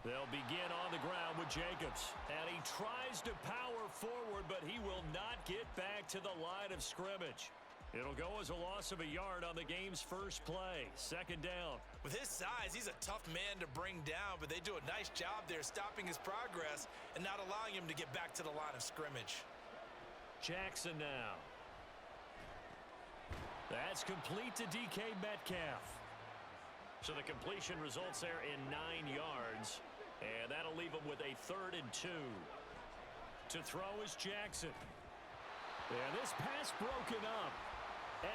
They'll begin on the ground with Jacobs. And he tries to power forward, but he will not get back to the line of scrimmage. It'll go as a loss of a yard on the game's first play. Second down. With his size, he's a tough man to bring down, but they do a nice job there stopping his progress and not allowing him to get back to the line of scrimmage. Jackson now. That's complete to DK Metcalf. So the completion results there in 9 yards. And that'll leave him with a 3rd and 2. To throw is Jackson. And this pass broken up.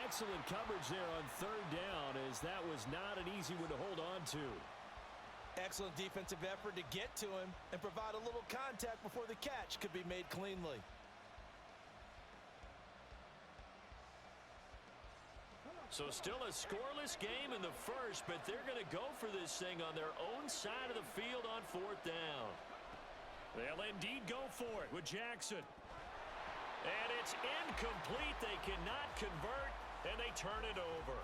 Excellent coverage there on 3rd down, as that was not an easy one to hold on to. Excellent defensive effort to get to him and provide a little contact before the catch could be made cleanly. So still a scoreless game in the first, but they're going to go for this thing on their own side of the field on 4th down. They'll indeed go for it with Jackson. And it's incomplete. They cannot convert, and they turn it over.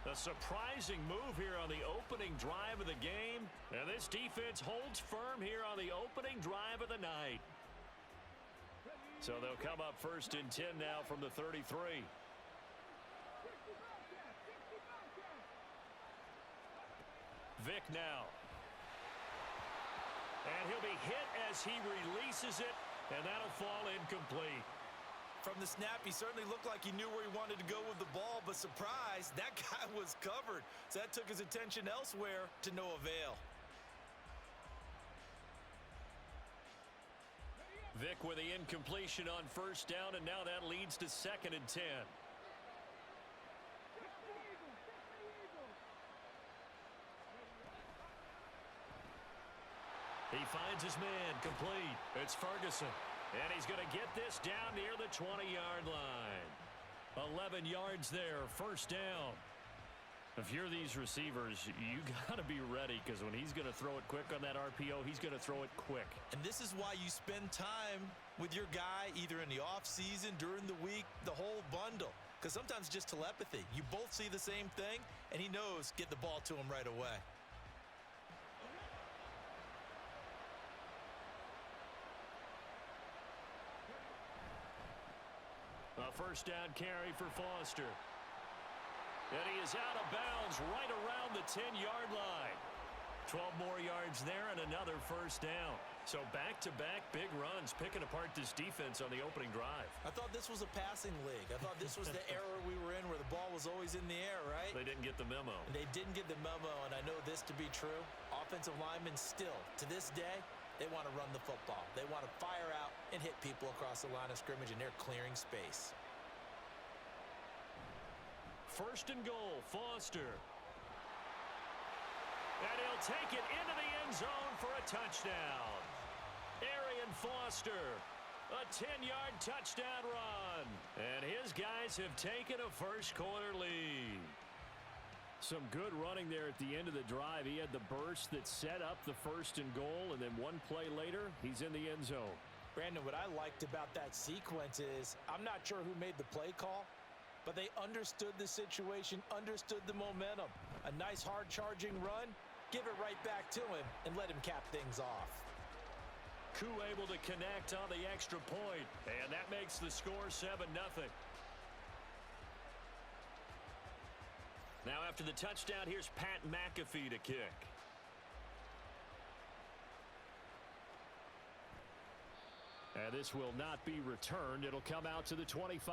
A surprising move here on the opening drive of the game, and this defense holds firm here on the opening drive of the night. So they'll come up 1st and 10 now from the 33. Vick now. And he'll be hit as he releases it, and that'll fall incomplete. From the snap, he certainly looked like he knew where he wanted to go with the ball, but surprise, that guy was covered. So that took his attention elsewhere to no avail. Vick with the incompletion on 1st down, and now that leads to 2nd and 10. He finds his man, complete. It's Ferguson. And he's going to get this down near the 20-yard line. 11 yards there, 1st down. If you're these receivers, you got to be ready, because when he's going to throw it quick on that RPO, he's going to throw it quick. And this is why you spend time with your guy either in the offseason, during the week, the whole bundle. Because sometimes just telepathy. You both see the same thing, and he knows get the ball to him right away. A 1st down carry for Foster. And he is out of bounds right around the 10-yard line. 12 more yards there and another 1st down. So back-to-back big runs, picking apart this defense on the opening drive. I thought this was a passing league. I thought this was the era we were in where the ball was always in the air, right? They didn't get the memo. And they didn't get the memo, and I know this to be true. Offensive linemen still, to this day, they want to run the football. They want to fire out and hit people across the line of scrimmage, and they're clearing space. 1st and goal, Foster. And he'll take it into the end zone for a touchdown. Arian Foster, a 10-yard touchdown run. And his guys have taken a first-quarter lead. Some good running there at the end of the drive. He had the burst that set up the 1st and goal, and then one play later, he's in the end zone. Brandon, what I liked about that sequence is I'm not sure who made the play call, but they understood the situation, understood the momentum. A nice hard-charging run, give it right back to him, and let him cap things off. Koo able to connect on the extra point, and that makes the score 7-0. Now after the touchdown, here's Pat McAfee to kick. And this will not be returned. It'll come out to the 25.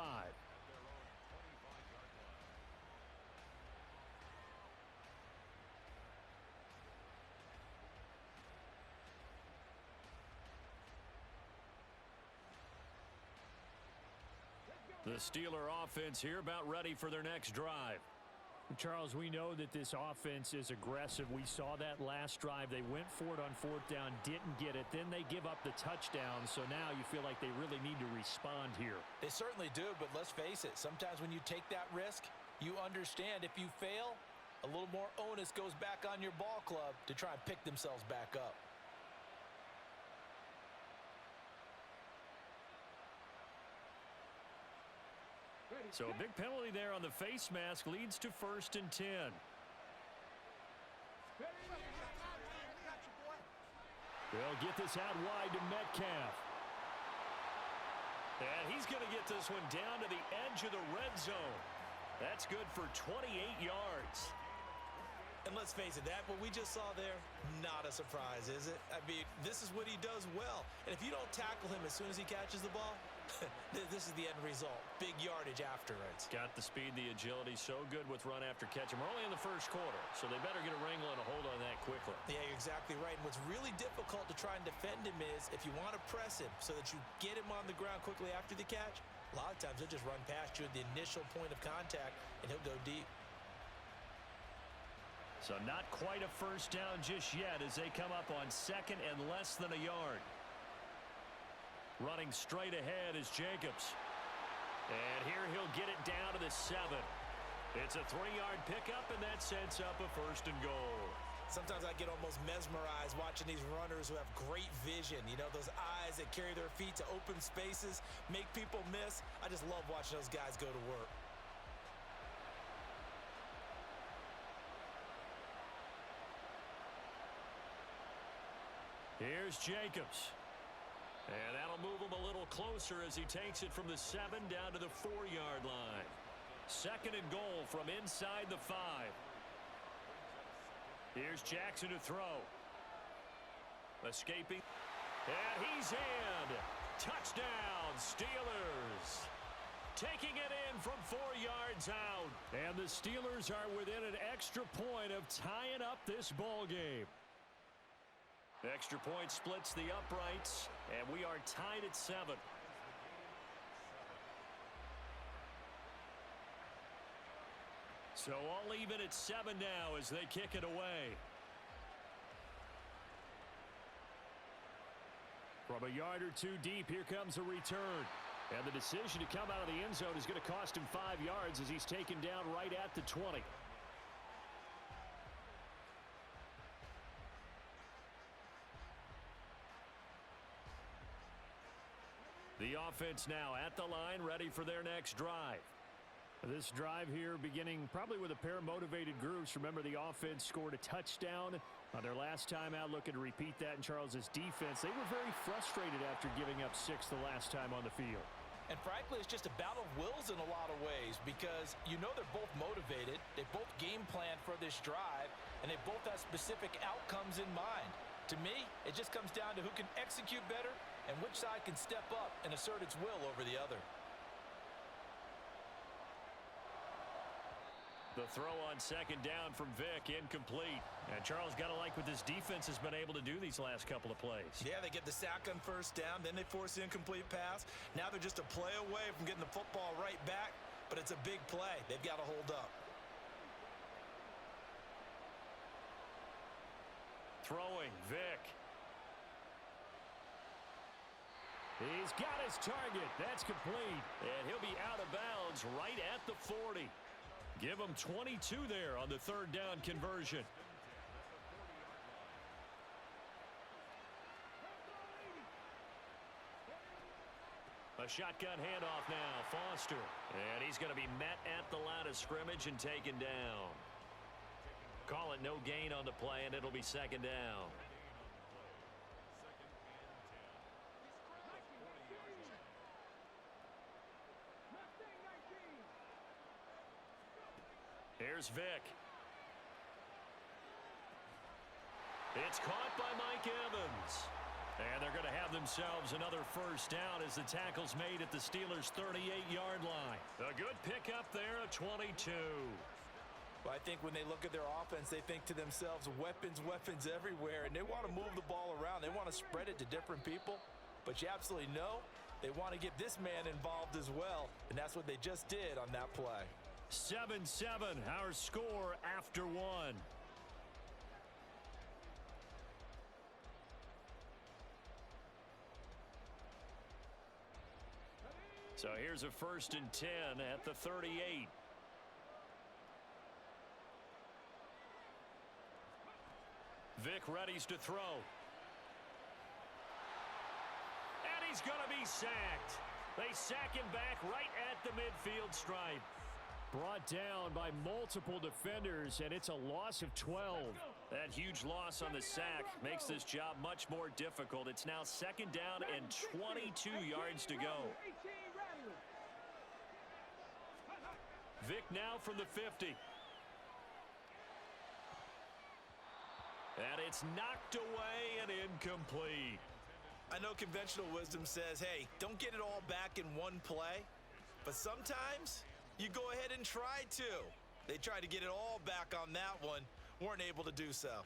The Steeler offense here about ready for their next drive. Charles, we know that this offense is aggressive. We saw that last drive. They went for it on fourth down, didn't get it. Then they give up the touchdown, so now you feel like they really need to respond here. They certainly do, but let's face it. Sometimes when you take that risk, you understand if you fail, a little more onus goes back on your ball club to try and pick themselves back up. So a big penalty there on the face mask leads to 1st and 10. They'll get this out wide to Metcalf. And he's going to get this one down to the edge of the red zone. That's good for 28 yards. And let's face it, what we just saw there, not a surprise, is it? I mean, this is what he does well. And if you don't tackle him as soon as he catches the ball, this is the end result. Big yardage afterwards. Got the speed, the agility, so good with run after catch. And we're only in the first quarter, so they better get a wrangle and a hold on that quickly. Yeah, you're exactly right. And what's really difficult to try and defend him is if you want to press him so that you get him on the ground quickly after the catch, a lot of times he'll just run past you at the initial point of contact, and he'll go deep. So not quite a first down just yet as they come up on 2nd and less than a yard. Running straight ahead is Jacobs. And here he'll get it down to the 7. It's a 3-yard pickup, and that sets up a 1st and goal. Sometimes I get almost mesmerized watching these runners who have great vision. You know, those eyes that carry their feet to open spaces, make people miss. I just love watching those guys go to work. Here's Jacobs. And that'll move him a little closer as he takes it from the 7 down to the 4-yard line. 2nd and goal from inside the 5. Here's Jackson to throw. Escaping. And he's in. Touchdown, Steelers. Taking it in from 4 yards out. And the Steelers are within an extra point of tying up this ball game. Extra point splits the uprights, and we are tied at 7. So all even at 7 now as they kick it away. From a yard or 2 deep, here comes a return. And the decision to come out of the end zone is going to cost him 5 yards as he's taken down right at the 20. The offense now at the line, ready for their next drive. This drive here beginning probably with a pair of motivated groups. Remember, the offense scored a touchdown on their last time out, looking to repeat that in Charles's defense. They were very frustrated after giving up 6 the last time on the field. And frankly, it's just a battle of wills in a lot of ways because you know they're both motivated. They both game plan for this drive, and they both have specific outcomes in mind. To me, it just comes down to who can execute better and which side can step up and assert its will over the other. The throw on 2nd down from Vick, incomplete. And Charles, got to like what this defense has been able to do these last couple of plays. Yeah, they get the sack on 1st down, then they force the incomplete pass. Now they're just a play away from getting the football right back, but it's a big play. They've got to hold up. Throwing, Vick. He's got his target. That's complete. And he'll be out of bounds right at the 40. Give him 22 there on the 3rd down conversion. A shotgun handoff now, Foster. And he's going to be met at the line of scrimmage and taken down. Call it no gain on the play, and it'll be 2nd down. Here's Vick. It's caught by Mike Evans. And they're going to have themselves another first down as the tackle's made at the Steelers' 38-yard line. A good pickup there, a 22. Well, I think when they look at their offense, they think to themselves, weapons, weapons everywhere, and they want to move the ball around. They want to spread it to different people, but you absolutely know they want to get this man involved as well, and that's what they just did on that play. 7-7, our score after one. So here's a 1st and 10 at the 38. Vic readies to throw. And he's going to be sacked. They sack him back right at the midfield stripe. Brought down by multiple defenders, and it's a loss of 12. That huge loss on the sack makes this job much more difficult. It's now 2nd down and 22 yards to go. Vic now from the 50. And it's knocked away and incomplete. I know conventional wisdom says, hey, don't get it all back in one play, but sometimes you go ahead and try to. They tried to get it all back on that one, weren't able to do so.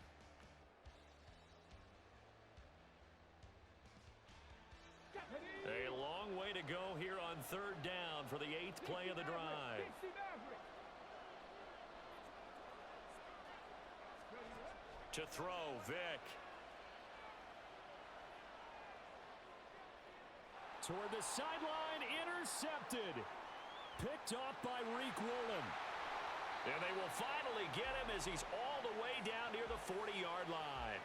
A long way to go here on 3rd down for the 8th play of the drive. To throw, Vic. Toward the sideline, intercepted. Picked off by Reek Woolen. And they will finally get him as he's all the way down near the 40-yard line.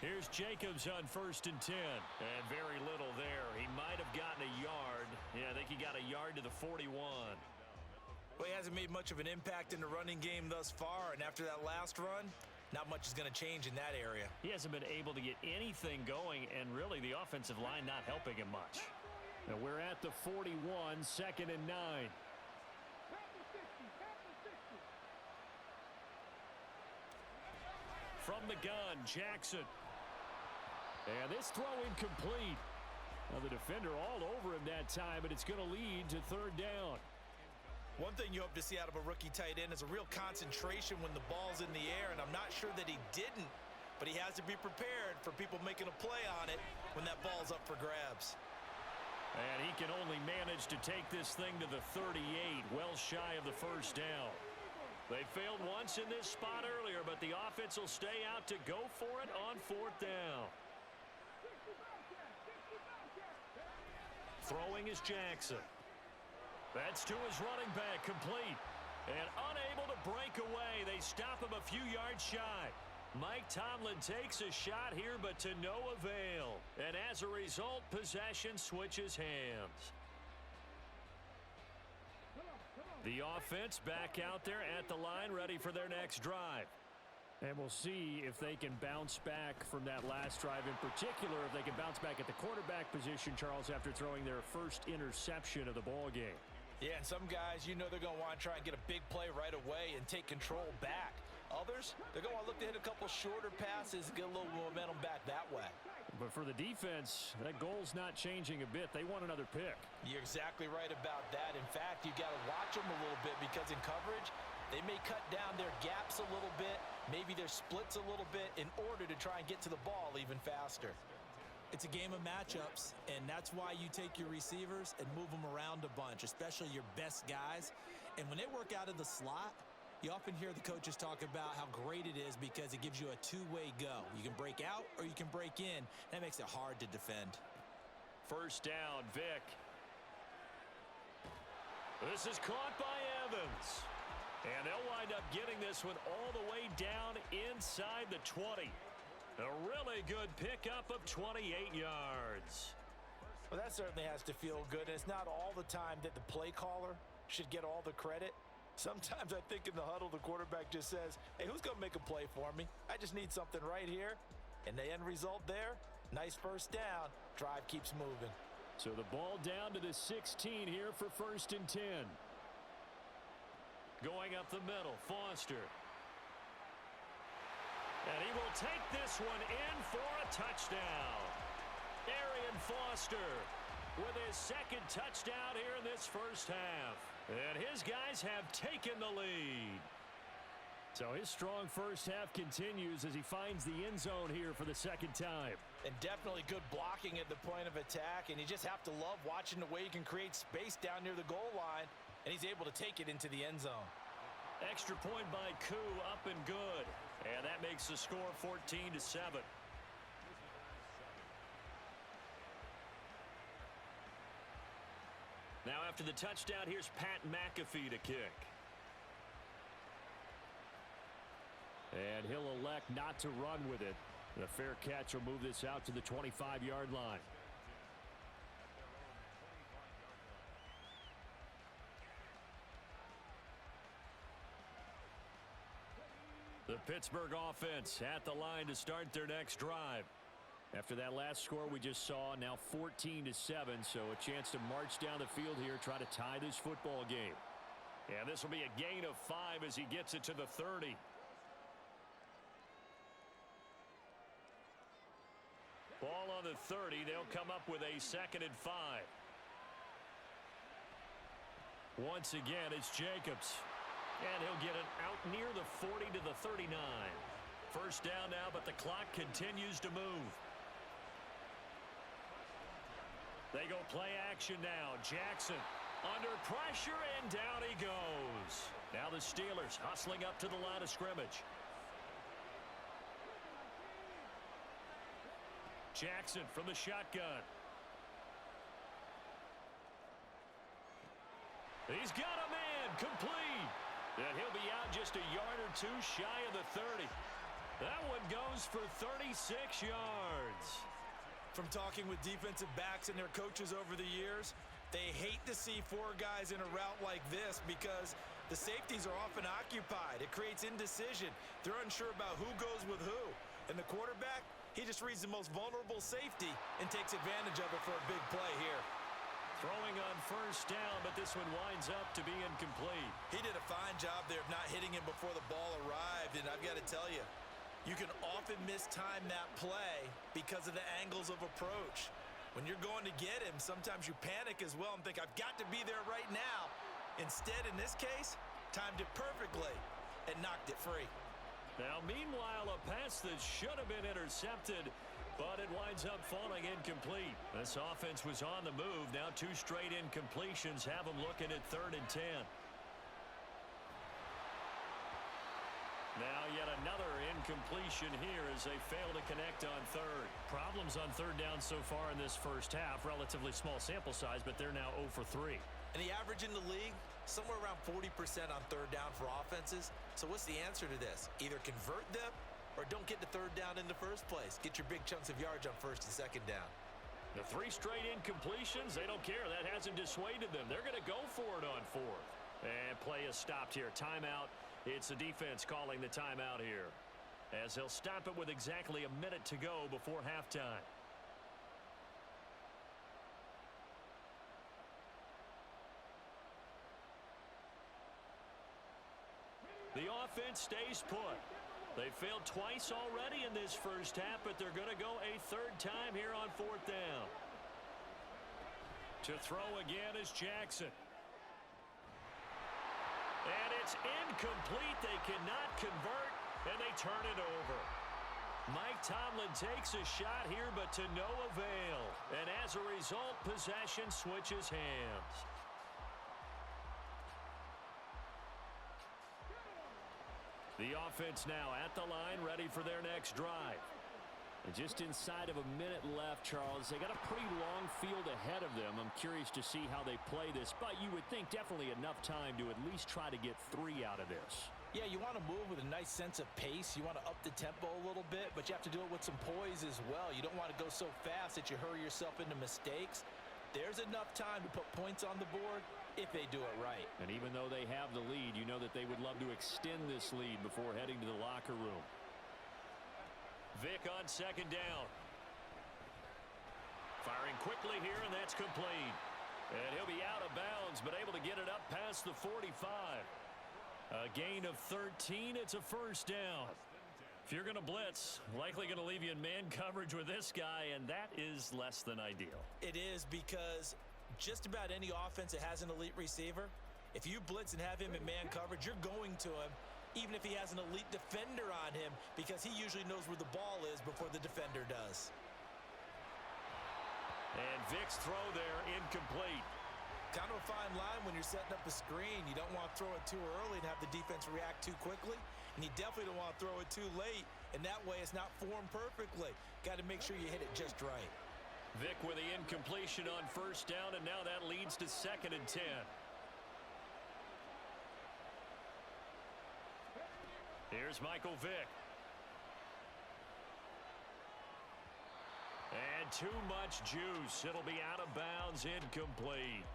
Here's Jacobs on 1st and 10. And very little there. He might have gotten a yard. Yeah, I think he got a yard to the 41. Well, he hasn't made much of an impact in the running game thus far, and after that last run, not much is going to change in that area. He hasn't been able to get anything going, and really the offensive line not helping him much. And we're at the 41, 2nd and 9. From the gun, Jackson. And this throw incomplete. Well, the defender all over him that time, but it's going to lead to 3rd down. One thing you hope to see out of a rookie tight end is a real concentration when the ball's in the air, and I'm not sure that he didn't, but he has to be prepared for people making a play on it when that ball's up for grabs. And he can only manage to take this thing to the 38, well shy of the 1st down. They failed once in this spot earlier, but the offense will stay out to go for it on 4th down. Throwing is Jackson. That's to his running back, complete. And unable to break away. They stop him a few yards shy. Mike Tomlin takes a shot here, but to no avail. And as a result, possession switches hands. The offense back out there at the line, ready for their next drive. And we'll see if they can bounce back from that last drive. In particular, if they can bounce back at the quarterback position, Charles, after throwing their first interception of the ball game. Yeah, and some guys, you know they're going to want to try and get a big play right away and take control back. Others, they're going to want to look to hit a couple shorter passes and get a little momentum back that way. But for the defense, that goal's not changing a bit. They want another pick. You're exactly right about that. In fact, you got to watch them a little bit because in coverage, they may cut down their gaps a little bit, maybe their splits a little bit in order to try and get to the ball even faster. It's a game of matchups, and that's why you take your receivers and move them around a bunch, especially your best guys. And when they work out of the slot, you often hear the coaches talk about how great it is because it gives you a two-way go. You can break out or you can break in. That makes it hard to defend. 1st down, Vic. This is caught by Evans. And they'll wind up getting this one all the way down inside the 20. A really good pickup of 28 yards. Well, that certainly has to feel good. And it's not all the time that the play caller should get all the credit. Sometimes I think in the huddle, the quarterback just says, hey, who's going to make a play for me? I just need something right here. And the end result there, nice first down. Drive keeps moving. So the ball down to the 16 here for 1st and 10. Going up the middle, Foster. And he will take this one in for a touchdown. Arian Foster with his 2nd touchdown here in this first half. And his guys have taken the lead. So his strong first half continues as he finds the end zone here for the 2nd time. And definitely good blocking at the point of attack. And you just have to love watching the way you can create space down near the goal line. And he's able to take it into the end zone. Extra point by Koo, up and good. And that makes the score 14-7. Now after the touchdown, here's Pat McAfee to kick. And he'll elect not to run with it. The fair catch will move this out to the 25-yard line. The Pittsburgh offense at the line to start their next drive. After that last score we just saw, now 14-7, so a chance to march down the field here, try to tie this football game. And this will be a gain of 5 as he gets it to the 30. Ball on the 30. They'll come up with a 2nd and 5. Once again, it's Jacobs. And he'll get it out near the 40 to the 39. First down now, but the clock continues to move. They go play action now. Jackson under pressure, and down he goes. Now the Steelers hustling up to the line of scrimmage. Jackson from the shotgun. He's got a man complete. And he'll be out just a yard or 2 shy of the 30. That one goes for 36 yards. From talking with defensive backs and their coaches over the years, they hate to see 4 guys in a route like this because the safeties are often occupied. It creates indecision. They're unsure about who goes with who. And the quarterback, he just reads the most vulnerable safety and takes advantage of it for a big play here. Throwing on first down, but this one winds up to be incomplete. He did a fine job there of not hitting him before the ball arrived, and I've got to tell you, you can often mistime that play because of the angles of approach. When you're going to get him, sometimes you panic as well and think, I've got to be there right now. Instead, in this case, timed it perfectly and knocked it free. Now, meanwhile, a pass that should have been intercepted, but it winds up falling incomplete. This offense was on the move. Now 2 straight incompletions have them looking at 3rd and 10. Now yet another incompletion here as they fail to connect on 3rd. Problems on 3rd down so far in this first half. Relatively small sample size, but they're now 0 for 3. And the average in the league, somewhere around 40% on 3rd down for offenses. So what's the answer to this? Either convert them or don't get to 3rd down in the first place. Get your big chunks of yards on 1st and 2nd down. The 3 straight incompletions, they don't care. That hasn't dissuaded them. They're going to go for it on 4th. And play is stopped here. Timeout. It's the defense calling the timeout here, as they'll stop it with exactly a minute to go before halftime. The offense stays put. They failed twice already in this first half, but they're going to go a 3rd time here on 4th down. To throw again is Jackson. And it's incomplete. They cannot convert, and they turn it over. Mike Tomlin takes a shot here, but to no avail. And as a result, possession switches hands. The offense now at the line, ready for their next drive. And just inside of a minute left, Charles. They got a pretty long field ahead of them. I'm curious to see how they play this, but you would think definitely enough time to at least try to get 3 out of this. Yeah, you want to move with a nice sense of pace. You want to up the tempo a little bit, but you have to do it with some poise as well. You don't want to go so fast that you hurry yourself into mistakes. There's enough time to put points on the board if they do it right. And even though they have the lead, you know that they would love to extend this lead before heading to the locker room. Vic on second down. Firing quickly here, and that's complete. And he'll be out of bounds, but able to get it up past the 45. A gain of 13. It's a first down. If you're going to blitz, likely going to leave you in man coverage with this guy, and that is less than ideal. It is, because just about any offense that has an elite receiver, if you blitz and have him in man coverage, you're going to him, even if he has an elite defender on him, because he usually knows where the ball is before the defender does. And Vic's throw there incomplete. Kind of a fine line when you're setting up a screen. You don't want to throw it too early and have the defense react too quickly, and you definitely don't want to throw it too late, and that way it's not formed perfectly. Got to make sure you hit it just right. Vic with the incompletion on first down, and now that leads to 2nd and 10. Here's Michael Vick. And too much juice. It'll be out of bounds, incomplete.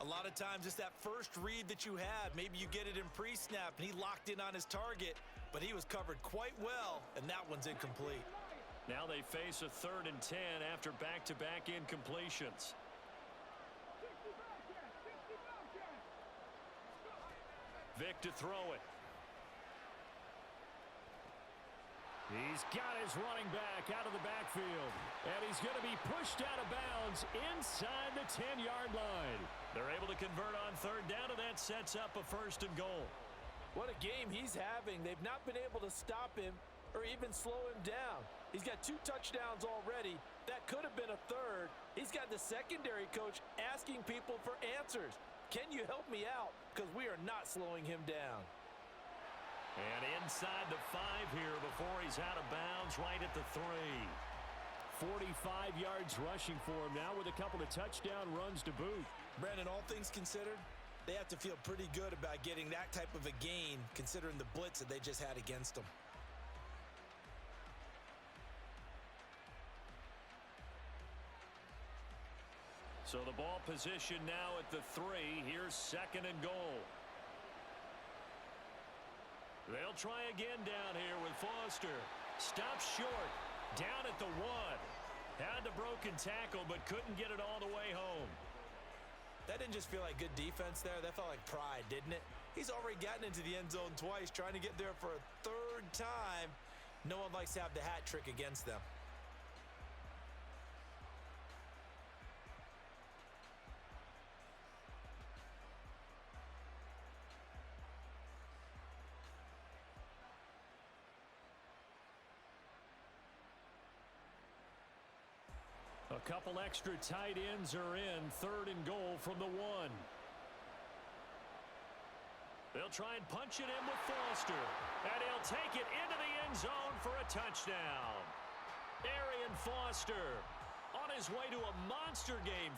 A lot of times it's that first read that you have. Maybe you get it in pre-snap and he locked in on his target, but he was covered quite well, and that one's incomplete. Now they face a 3rd and 10 after back-to-back incompletions. Vic to throw it. He's got his running back out of the backfield, and he's going to be pushed out of bounds inside the 10-yard line. They're able to convert on 3rd down, and that sets up a 1st and goal. What a game he's having. They've not been able to stop him or even slow him down. He's got 2 touchdowns already. That could have been a 3rd. He's got the secondary coach asking people for answers. Can you help me out? Because we are not slowing him down. And inside the 5 here before he's out of bounds, right at the 3. 45 yards rushing for him now with a couple of touchdown runs to boot. Brandon, all things considered, they have to feel pretty good about getting that type of a gain, considering the blitz that they just had against them. So the ball position now at the 3. Here's 2nd and goal. They'll try again down here with Foster. Stops short. Down at the 1. Had the broken tackle, but couldn't get it all the way home. That didn't just feel like good defense there. That felt like pride, didn't it? He's already gotten into the end zone twice, trying to get there for a 3rd time. No one likes to have the hat trick against them. A couple extra tight ends are in. 3rd and goal from the 1. They'll try and punch it in with Foster. And he'll take it into the end zone for a touchdown. Arian Foster on his way to a monster game.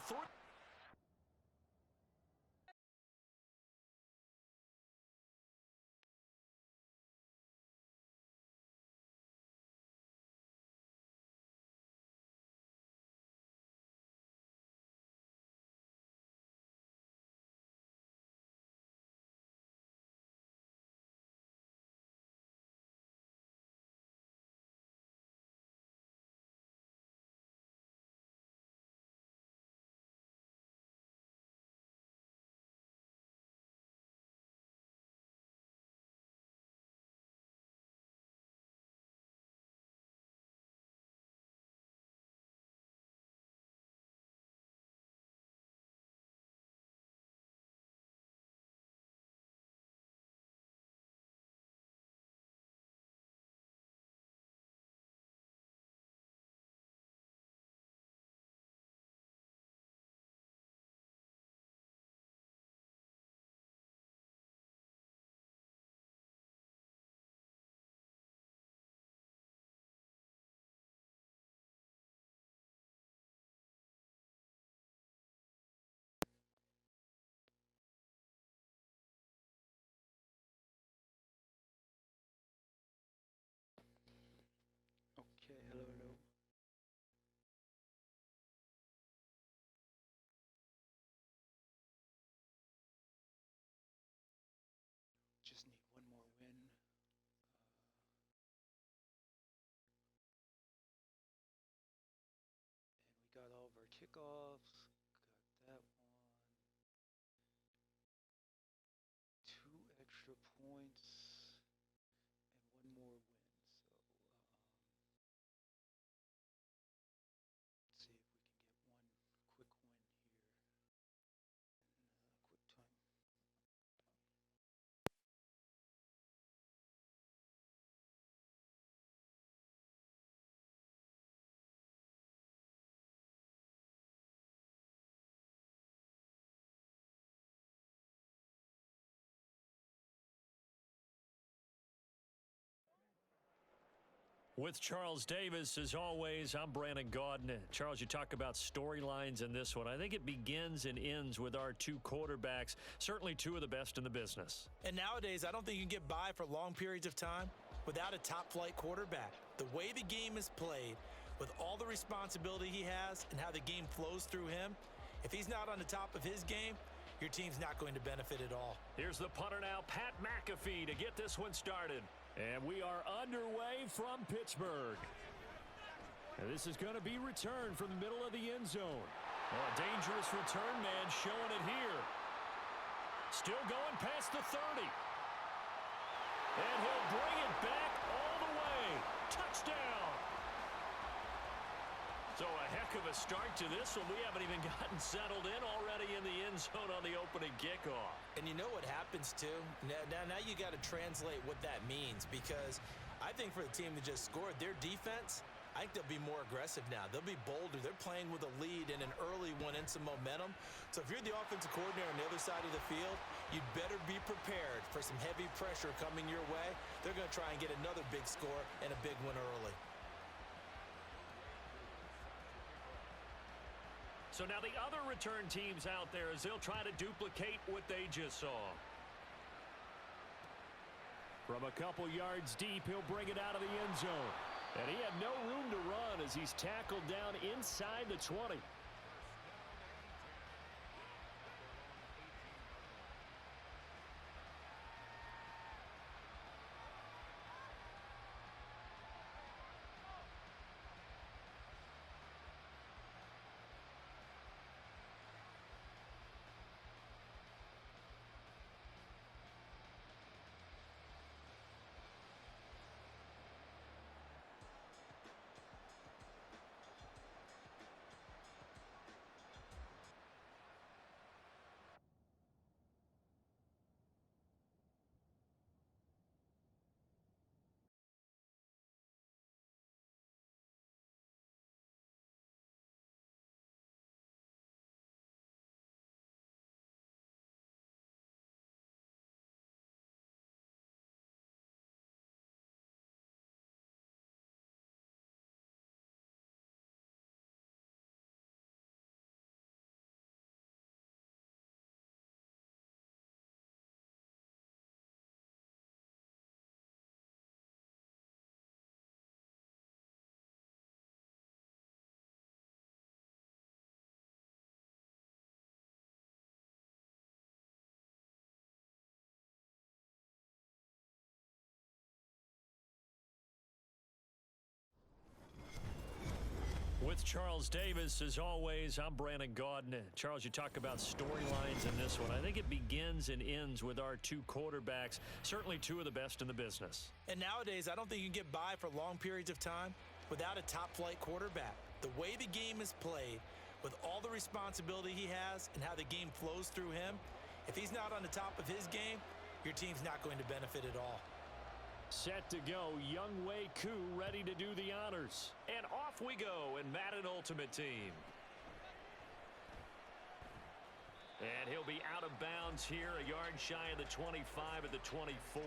kickoffs. Got that one. 2 extra points and 1 more win. So let's see if we can get one quick win here in quick time. With Charles Davis, as always, I'm Brandon Gaudin. Charles, you talk about storylines in this one. I think it begins and ends with our 2 quarterbacks, certainly 2 of the best in the business. And nowadays, I don't think you can get by for long periods of time without a top-flight quarterback. The way the game is played, with all the responsibility he has and how the game flows through him, if he's not on the top of his game, your team's not going to benefit at all. Here's the punter now, Pat McAfee, to get this one started. And we are underway from Pittsburgh. And this is going to be returned from the middle of the end zone. Oh, a dangerous return man showing it here. Still going past the 30. And he'll bring it back all the way. Touchdown. So a heck of a start to this one. We haven't even gotten settled in already in the end zone on the opening kickoff. And you know what happens, too? Now you got to translate what that means, because I think for the team that just scored, their defense, I think they'll be more aggressive now. They'll be bolder. They're playing with a lead and an early one and some momentum. So if you're the offensive coordinator on the other side of the field, you'd better be prepared for some heavy pressure coming your way. They're going to try and get another big score and a big one early. So now the other return teams out there, as they'll try to duplicate what they just saw. From a couple yards deep, he'll bring it out of the end zone. And he had no room to run as he's tackled down inside the 20. With Charles Davis, as always, I'm Brandon Gaudin. Charles, you talk about storylines in this one. I think it begins and ends with our 2 quarterbacks, certainly 2 of the best in the business. And nowadays, I don't think you can get by for long periods of time without a top-flight quarterback. The way the game is played, with all the responsibility he has and how the game flows through him, if he's not on the top of his game, your team's not going to benefit at all. Set to go, Wk47 ready to do the honors. And off we go in Madden Ultimate Team. And he'll be out of bounds here, a yard shy of the 25 at the 24.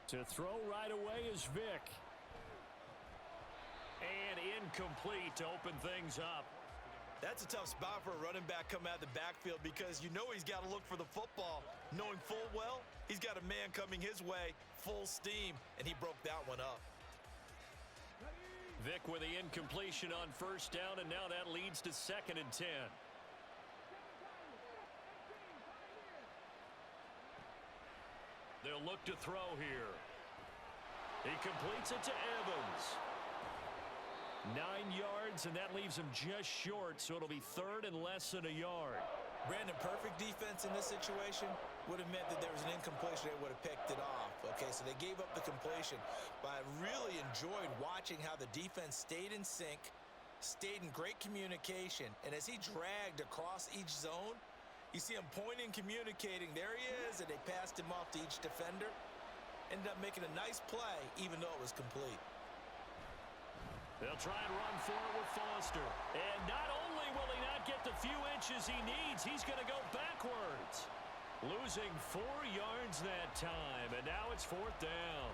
To throw right away is Vic. And incomplete to open things up. That's a tough spot for a running back coming out of the backfield because you know he's got to look for the football, knowing full well he's got a man coming his way, full steam, and he broke that one up. Vic with the incompletion on first down, and now that leads to 2nd and 10. They'll look to throw here. He completes it to Evans. 9 yards, and that leaves him just short, so it'll be 3rd and less than a yard. Brandon, perfect defense in this situation would have meant that there was an incompletion. They would have picked it off. Okay, so they gave up the completion. But I really enjoyed watching how the defense stayed in sync, stayed in great communication. And as he dragged across each zone, you see him pointing, communicating. There he is, and they passed him off to each defender. Ended up making a nice play, even though it was complete. They'll try and run for it with Foster. And not only will he not get the few inches he needs, he's going to go backwards. Losing 4 yards that time, and now it's 4th down.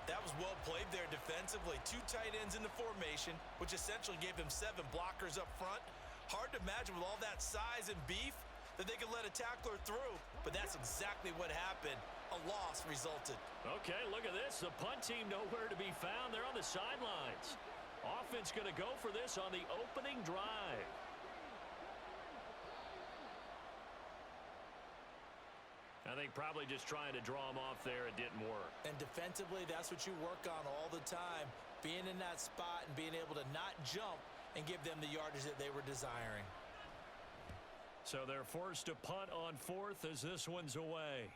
That was well played there defensively. 2 tight ends in the formation, which essentially gave him 7 blockers up front. Hard to imagine with all that size and beef that they could let a tackler through, but that's exactly what happened. A loss resulted. Okay, look at this. The punt team nowhere to be found. They're on the sidelines. Offense going to go for this on the opening drive. I think probably just trying to draw him off there. It didn't work. And defensively, that's what you work on all the time. Being in that spot and being able to not jump and give them the yardage that they were desiring. So they're forced to punt on 4th as this one's away.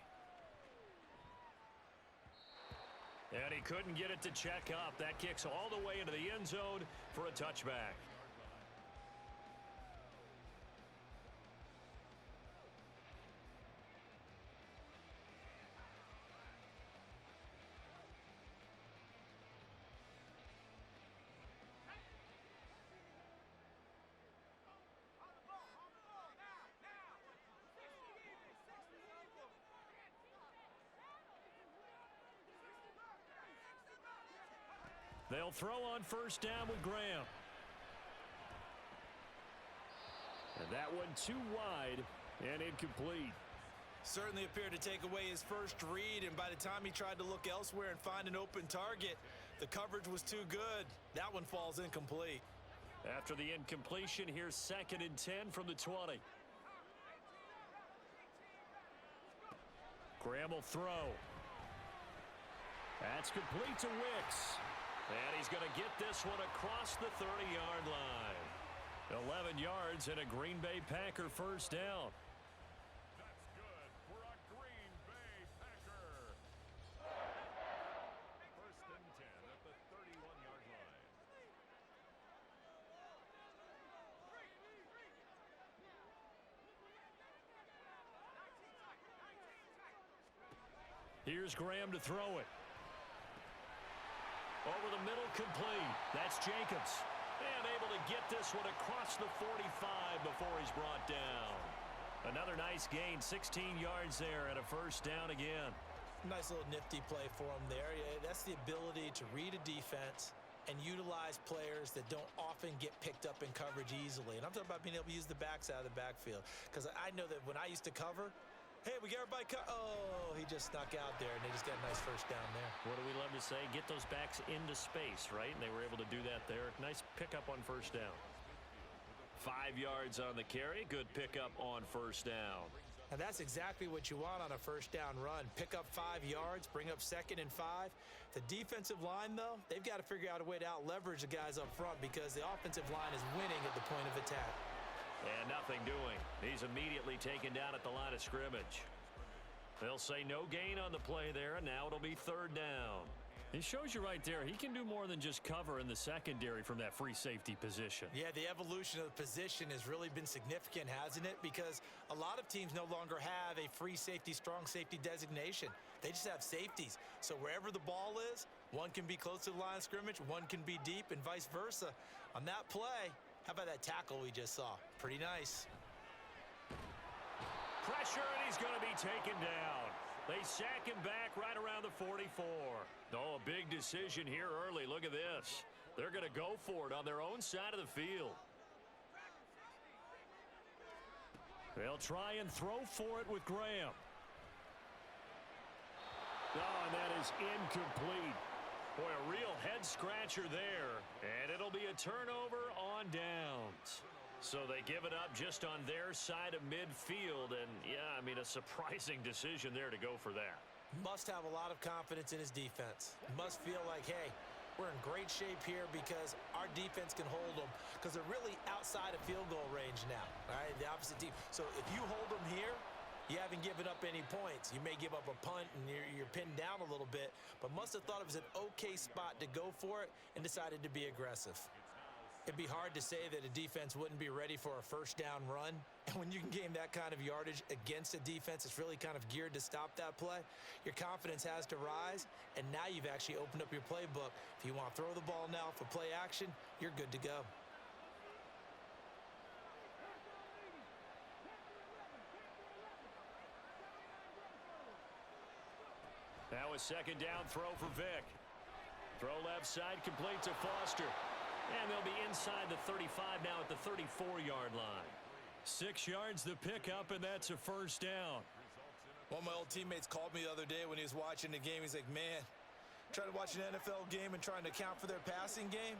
And he couldn't get it to check up. That kicks all the way into the end zone for a touchback. They'll throw on first down with Graham. And that one too wide and incomplete. Certainly appeared to take away his first read, and by the time he tried to look elsewhere and find an open target, the coverage was too good. That one falls incomplete. After the incompletion, here's 2nd and 10 from the 20. Graham will throw. That's complete to Wicks. And he's going to get this one across the 30-yard line. 11 yards and a Green Bay Packer first down. That's good for a Green Bay Packer. 1st and 10 at the 31-yard line. Here's Graham to throw it. Over the middle, complete. That's Jacobs. And able to get this one across the 45 before he's brought down. Another nice gain, 16 yards there and a first down again. Nice little nifty play for him there. Yeah, that's the ability to read a defense and utilize players that don't often get picked up in coverage easily. And I'm talking about being able to use the backs out of the backfield. Because I know that when I used to cover, hey, we got everybody oh, he just snuck out there, and they just got a nice first down there. What do we love to say? Get those backs into space, right? And they were able to do that there. Nice pickup on first down. 5 yards on the carry. Good pickup on first down. And that's exactly what you want on a first down run. Pick up 5 yards, bring up 2nd and 5. The defensive line, though, they've got to figure out a way to out-leverage the guys up front because the offensive line is winning at the point of attack. And nothing doing. He's immediately taken down at the line of scrimmage. They'll say no gain on the play there, and now it'll be 3rd down. It shows you right there, he can do more than just cover in the secondary from that free safety position. Yeah, the evolution of the position has really been significant, hasn't it? Because a lot of teams no longer have a free safety, strong safety designation. They just have safeties. So wherever the ball is, one can be close to the line of scrimmage, one can be deep, and vice versa. On that play, how about that tackle we just saw? Pretty nice. Pressure, and he's going to be taken down. They sack him back right around the 44. Oh, a big decision here early. Look at this. They're going to go for it on their own side of the field. They'll try and throw for it with Graham. Oh, and that is incomplete. Boy, a real head-scratcher there. And it'll be a turnover on downs. So they give it up just on their side of midfield. And, yeah, I mean, a surprising decision there to go for that. Must have a lot of confidence in his defense. Must feel like, hey, we're in great shape here because our defense can hold them because they're really outside of field goal range now, all right, the opposite team. So if you hold them here, you haven't given up any points. You may give up a punt and you're pinned down a little bit, but must have thought it was an okay spot to go for it and decided to be aggressive. It'd be hard to say that a defense wouldn't be ready for a first down run. And when you can gain that kind of yardage against a defense that's really kind of geared to stop that play, your confidence has to rise, and now you've actually opened up your playbook. If you want to throw the ball now for play action, you're good to go. Now a second down throw for Vick. Throw left side, complete to Foster. And they'll be inside the 35 now at the 34-yard line. 6 yards the pickup, and that's a first down. One of my old teammates called me the other day when he was watching the game. He's like, man, trying to watch an NFL game and trying to account for their passing game,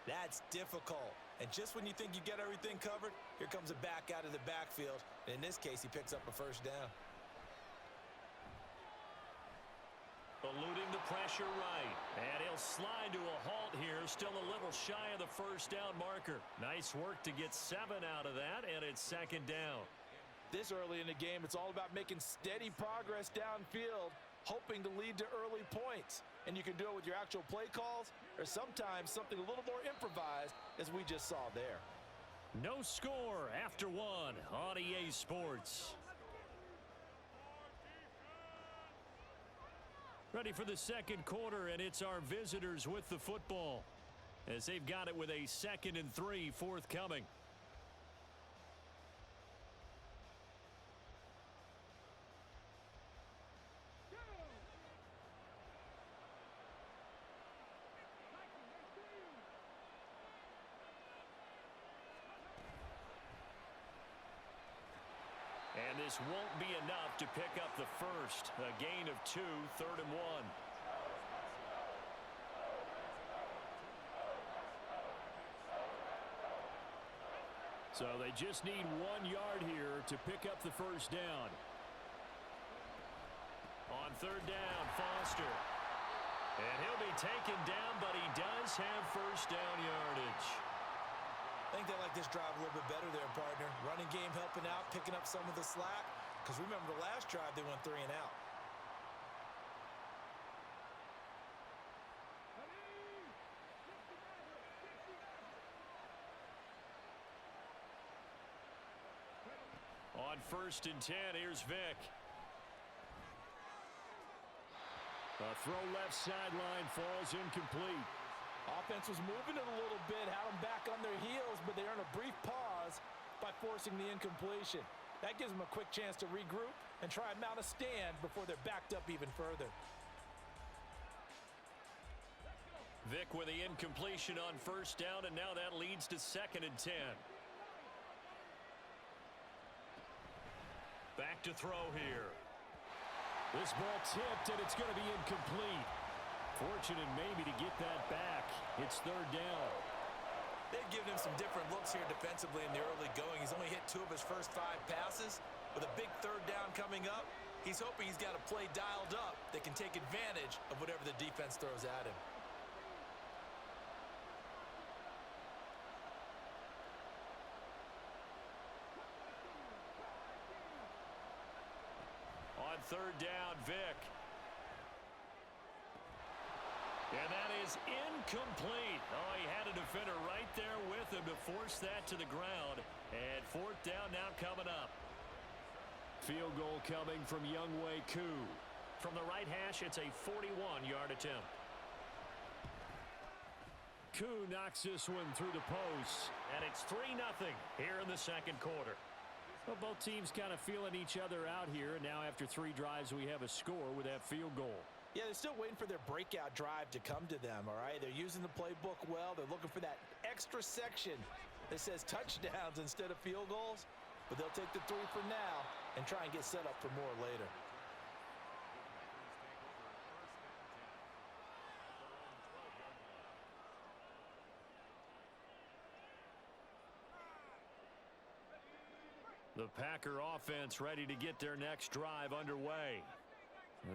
that's difficult. And just when you think you get everything covered, here comes a back out of the backfield. And in this case, he picks up a first down. Eluding the pressure right. And he'll slide to a halt here. Still a little shy of the first down marker. Nice work to get 7 out of that, and it's second down. This early in the game, it's all about making steady progress downfield, hoping to lead to early points. And you can do it with your actual play calls or sometimes something a little more improvised, as we just saw there. No score after 1 on EA Sports. Ready for the second quarter, and it's our visitors with the football as they've got it with a 2nd and 3 forthcoming. And this won't be enough to pick up the first. A gain of 2, 3rd and 1. So they just need 1 yard here to pick up the first down. On 3rd down, Foster. And he'll be taken down, but he does have first down yardage. I think they like this drive a little bit better there, partner. Running game helping out, picking up some of the slack. Because remember, the last drive, they went 3 and out. On 1st and 10, here's Vick. A throw left sideline falls incomplete. Offense was moving it a little bit, had them back on their heels, but they earn a brief pause by forcing the incompletion. That gives them a quick chance to regroup and try and mount a stand before they're backed up even further. Vick with the incompletion on 1st down, and now that leads to 2nd and 10. Back to throw here. This ball tipped, and it's going to be incomplete. Fortunate maybe to get that back. It's 3rd down. They've given him some different looks here defensively in the early going. He's only hit 2 of his first 5 passes. With a big 3rd down coming up, he's hoping he's got a play dialed up that can take advantage of whatever the defense throws at him. On 3rd down, Vick. And that is incomplete. Oh, he had a defender right there with him to force that to the ground. And 4th down now coming up. Field goal coming from Younghoe Koo. From the right hash, it's a 41-yard attempt. Koo knocks this one through the post. And it's 3-0 here in the second quarter. Well, both teams kind of feeling each other out here. And now after 3 drives, we have a score with that field goal. Yeah, they're still waiting for their breakout drive to come to them, all right? They're using the playbook well. They're looking for that extra section that says touchdowns instead of field goals. but they'll take the 3 for now and try and get set up for more later. The Packer offense ready to get their next drive underway.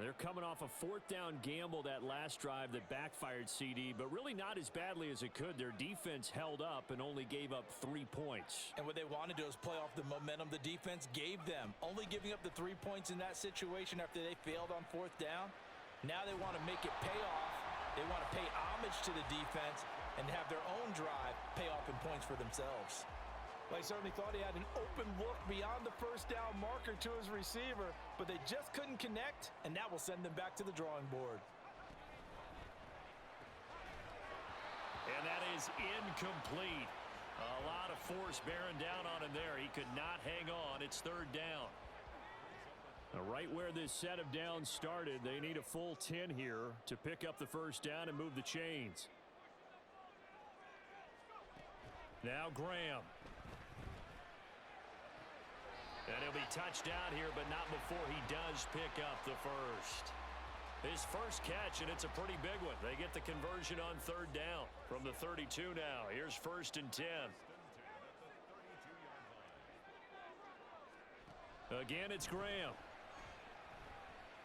They're coming off a 4th down gamble that last drive that backfired, CD, but really not as badly as it could. Their defense held up and only gave up 3 points. And what they wanted to do is play off the momentum the defense gave them. Only giving up the 3 points in that situation after they failed on 4th down. Now they want to make it pay off. They want to pay homage to the defense and have their own drive pay off in points for themselves. Well, he certainly thought he had an open look beyond the 1st down marker to his receiver, but they just couldn't connect, and that will send them back to the drawing board. And that is incomplete. A lot of force bearing down on him there. He could not hang on. It's 3rd down. Now, right where this set of downs started, they need a full 10 here to pick up the 1st down and move the chains. Now Graham. And he'll be touched down here, but not before he does pick up the first. His first catch, and it's a pretty big one. They get the conversion on 3rd down from the 32 now. Here's 1st and 10. Again, it's Graham.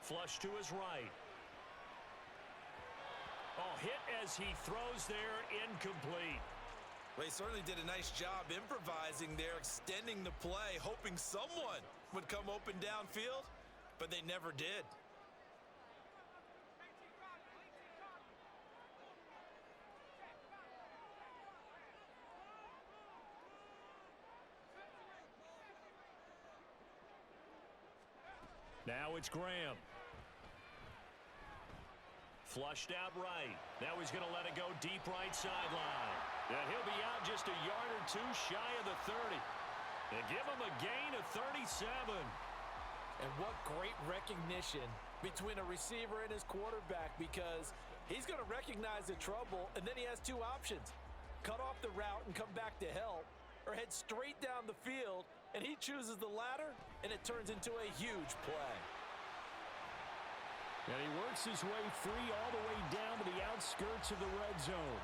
Flush to his right. Oh, hit as he throws there, incomplete. Well, he certainly did a nice job improvising there, extending the play, hoping someone would come open downfield, but they never did. Now it's Graham. Flushed out right. Now he's going to let it go deep right sideline. And he'll be out just a yard or 2 shy of the 30. They give him a gain of 37. And what great recognition between a receiver and his quarterback, because he's going to recognize the trouble, and then he has 2 options. Cut off the route and come back to help, or head straight down the field, and he chooses the latter, and it turns into a huge play. And he works his way free all the way down to the outskirts of the red zone.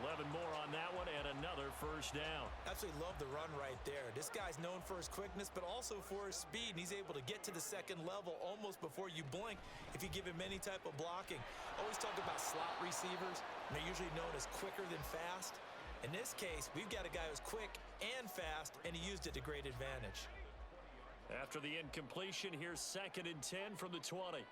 11 more on that one, and another 1st down. Absolutely love the run right there. This guy's known for his quickness, but also for his speed, and he's able to get to the 2nd level almost before you blink if you give him any type of blocking. Always talk about slot receivers, and they're usually known as quicker than fast. In this case, we've got a guy who's quick and fast, and he used it to great advantage. After the incompletion, here's 2nd and 10 from the 20.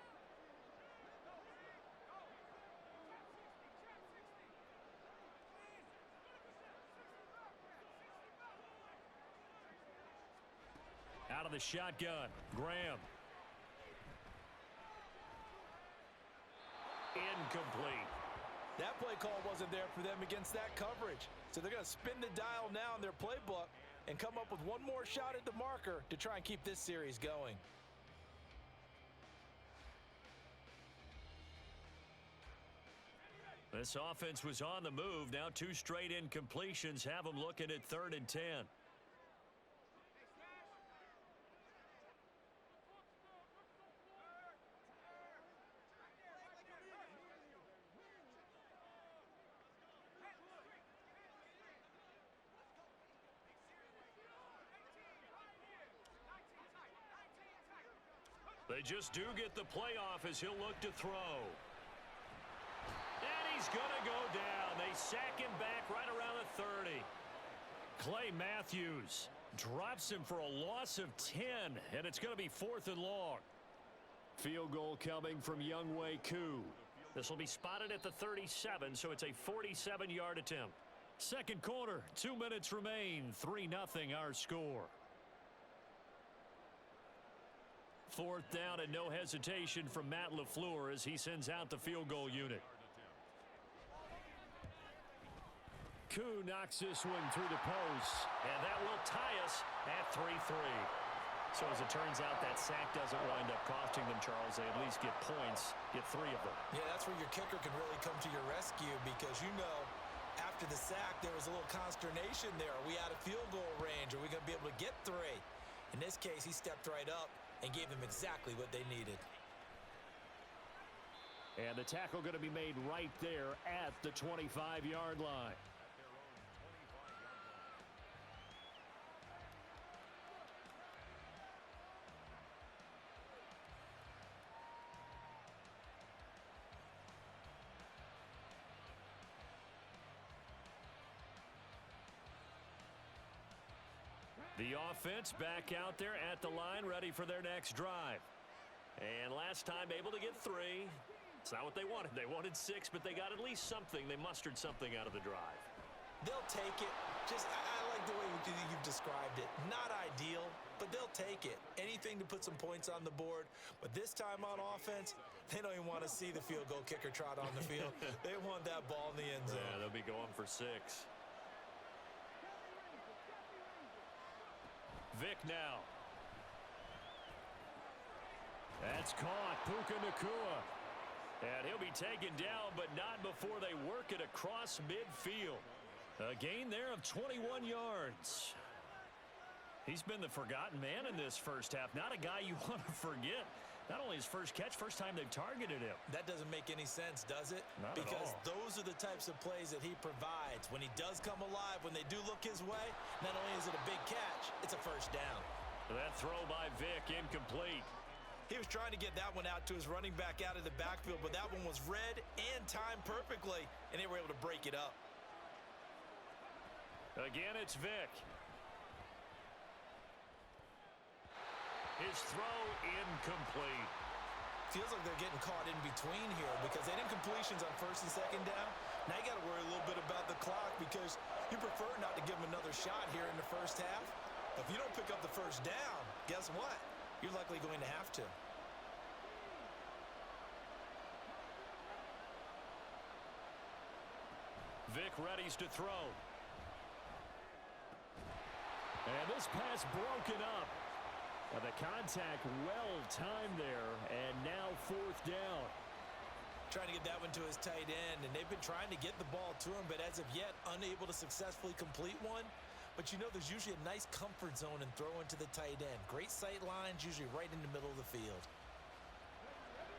Out of the shotgun, Graham. Incomplete. That play call wasn't there for them against that coverage. So they're going to spin the dial now in their playbook and come up with one more shot at the marker to try and keep this series going. This offense was on the move. Now 2 straight incompletions have them looking at 3rd and 10. They just do get the playoff as he'll look to throw. And he's going to go down. They sack him back right around the 30. Clay Matthews drops him for a loss of 10, and it's going to be 4th and long. Field goal coming from Younghoe Koo. This will be spotted at the 37, so it's a 47-yard attempt. 2nd quarter, 2 minutes remain. 3-0 our score. 4th down and no hesitation from Matt LaFleur as he sends out the field goal unit. Koo knocks this one through the post, and that will tie us at 3-3. So as it turns out, that sack doesn't wind up costing them, Charles. They at least get points, get 3 of them. Yeah, that's where your kicker can really come to your rescue, because you know after after the sack, there was a little consternation there. Are we out of field goal range? Are we going to be able to get 3? In this case, he stepped right up and gave them exactly what they needed. And the tackle going to be made right there at the 25-yard line. The offense back out there at the line, ready for their next drive. And last time able to get 3. It's not what they wanted. They wanted 6, but they got at least something. They mustered something out of the drive. They'll take it. I like the way you've described it. Not ideal, but they'll take it. Anything to put some points on the board. But this time on offense, they don't even want to see the field goal kicker trot on the field. They want that ball in the end zone. Yeah, they'll be going for 6. Vic now. That's caught. Puka Nacua. And he'll be taken down, but not before they work it across midfield. A gain there of 21 yards. He's been the forgotten man in this first half. Not a guy you want to forget. Not only his first catch, first time they've targeted him. That doesn't make any sense, does it? Not at because all. Those are the types of plays that he provides. When he does come alive, when they do look his way, not only is it a big catch, it's a first down. That throw by Vic, incomplete. He was trying to get that one out to his running back out of the backfield, but that one was read and timed perfectly, and they were able to break it up. Again, it's Vic. His throw incomplete. Feels like they're getting caught in between here because they didn't completions on first and second down. Now you got to worry a little bit about the clock because you prefer not to give them another shot here in the first half. If you don't pick up the first down, guess what? You're likely going to have to. Vic readies to throw. And this pass broken up. The contact well timed there, and now 4th down. Trying to get that one to his tight end, and they've been trying to get the ball to him, but as of yet, unable to successfully complete one. But you know there's usually a nice comfort zone and throw into the tight end. Great sight lines, usually right in the middle of the field.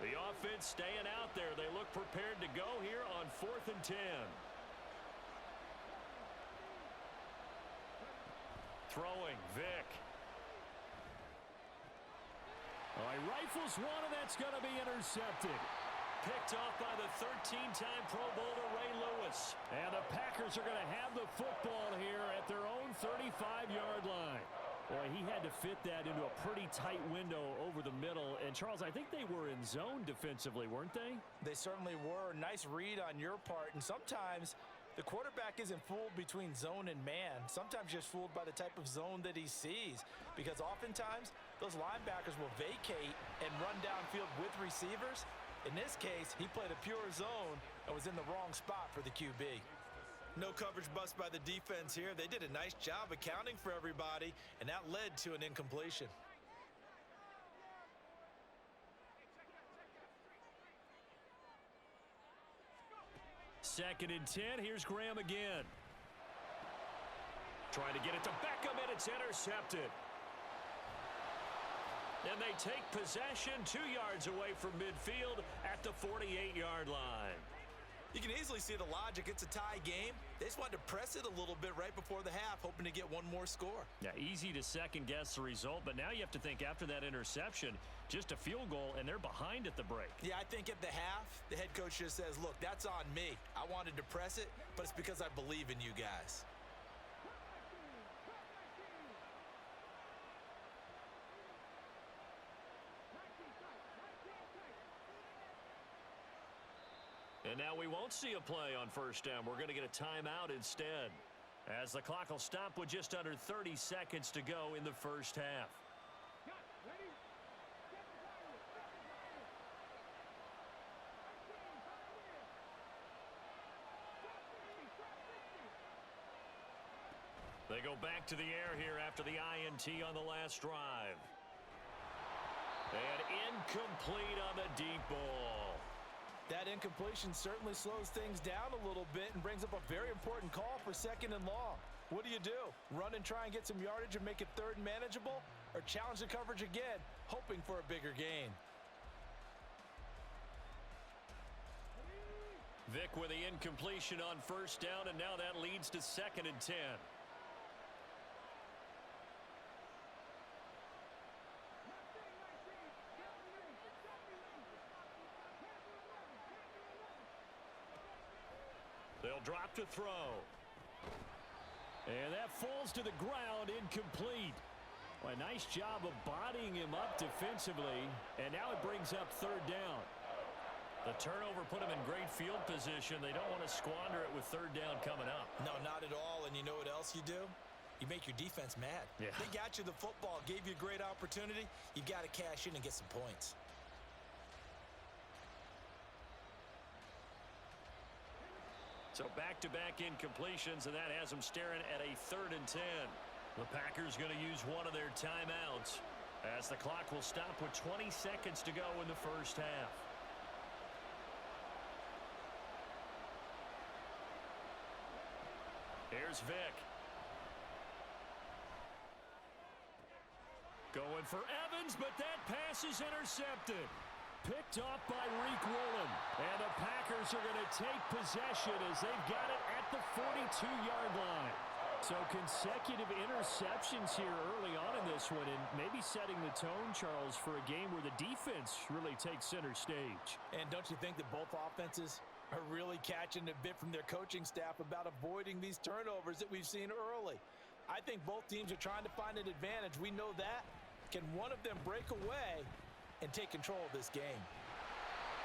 The offense staying out there. They look prepared to go here on 4th and 10. Throwing, Vic. He rifles one, and that's going to be intercepted. Picked off by the 13-time Pro Bowler Ray Lewis. And the Packers are going to have the football here at their own 35-yard line. Boy, he had to fit that into a pretty tight window over the middle. And, Charles, I think they were in zone defensively, weren't they? They certainly were. Nice read on your part. And sometimes the quarterback isn't fooled between zone and man. Sometimes just fooled by the type of zone that he sees. Because oftentimes, those linebackers will vacate and run downfield with receivers. In this case, he played a pure zone and was in the wrong spot for the QB. No coverage bust by the defense here. They did a nice job accounting for everybody, and that led to an incompletion. Second and 10. Here's Graham again. Trying to get it to Beckham, and it's intercepted. And they take possession 2 yards away from midfield at the 48-yard line. You can easily see the logic. It's a tie game. They just wanted to press it a little bit right before the half, hoping to get one more score. Yeah, easy to second-guess the result, but now you have to think after that interception, just a field goal, and they're behind at the break. Yeah, I think at the half, the head coach just says, look, that's on me. I wanted to press it, but it's because I believe in you guys. And now we won't see a play on first down. We're going to get a timeout instead, as the clock will stop with just under 30 seconds to go in the first half. They go back to the air here after the INT on the last drive. And incomplete on the deep ball. That incompletion certainly slows things down a little bit and brings up a very important call for 2nd and long. What do? Run and try and get some yardage and make it 3rd and manageable? Or challenge the coverage again, hoping for a bigger gain? Vic with the incompletion on 1st down, and now that leads to 2nd and 10. They'll drop to throw. And that falls to the ground, incomplete. Well, a nice job of bodying him up defensively, and now it brings up 3rd down. The turnover put him in great field position. They don't want to squander it with 3rd down coming up. No, not at all. And you know what else you do? You make your defense mad. Yeah. They got you the football, gave you a great opportunity. You've got to cash in and get some points. So back-to-back incompletions, and that has them staring at a 3rd and 10. The Packers going to use one of their timeouts as the clock will stop with 20 seconds to go in the 1st half. Here's Vic. Going for Evans, but that pass is intercepted. Picked off by Reek Woolen. And the Packers are going to take possession as they've got it at the 42-yard line. So consecutive interceptions here early on in this one, and maybe setting the tone, Charles, for a game where the defense really takes center stage. And don't you think that both offenses are really catching a bit from their coaching staff about avoiding these turnovers that we've seen early? I think both teams are trying to find an advantage. We know that. Can one of them break away and take control of this game?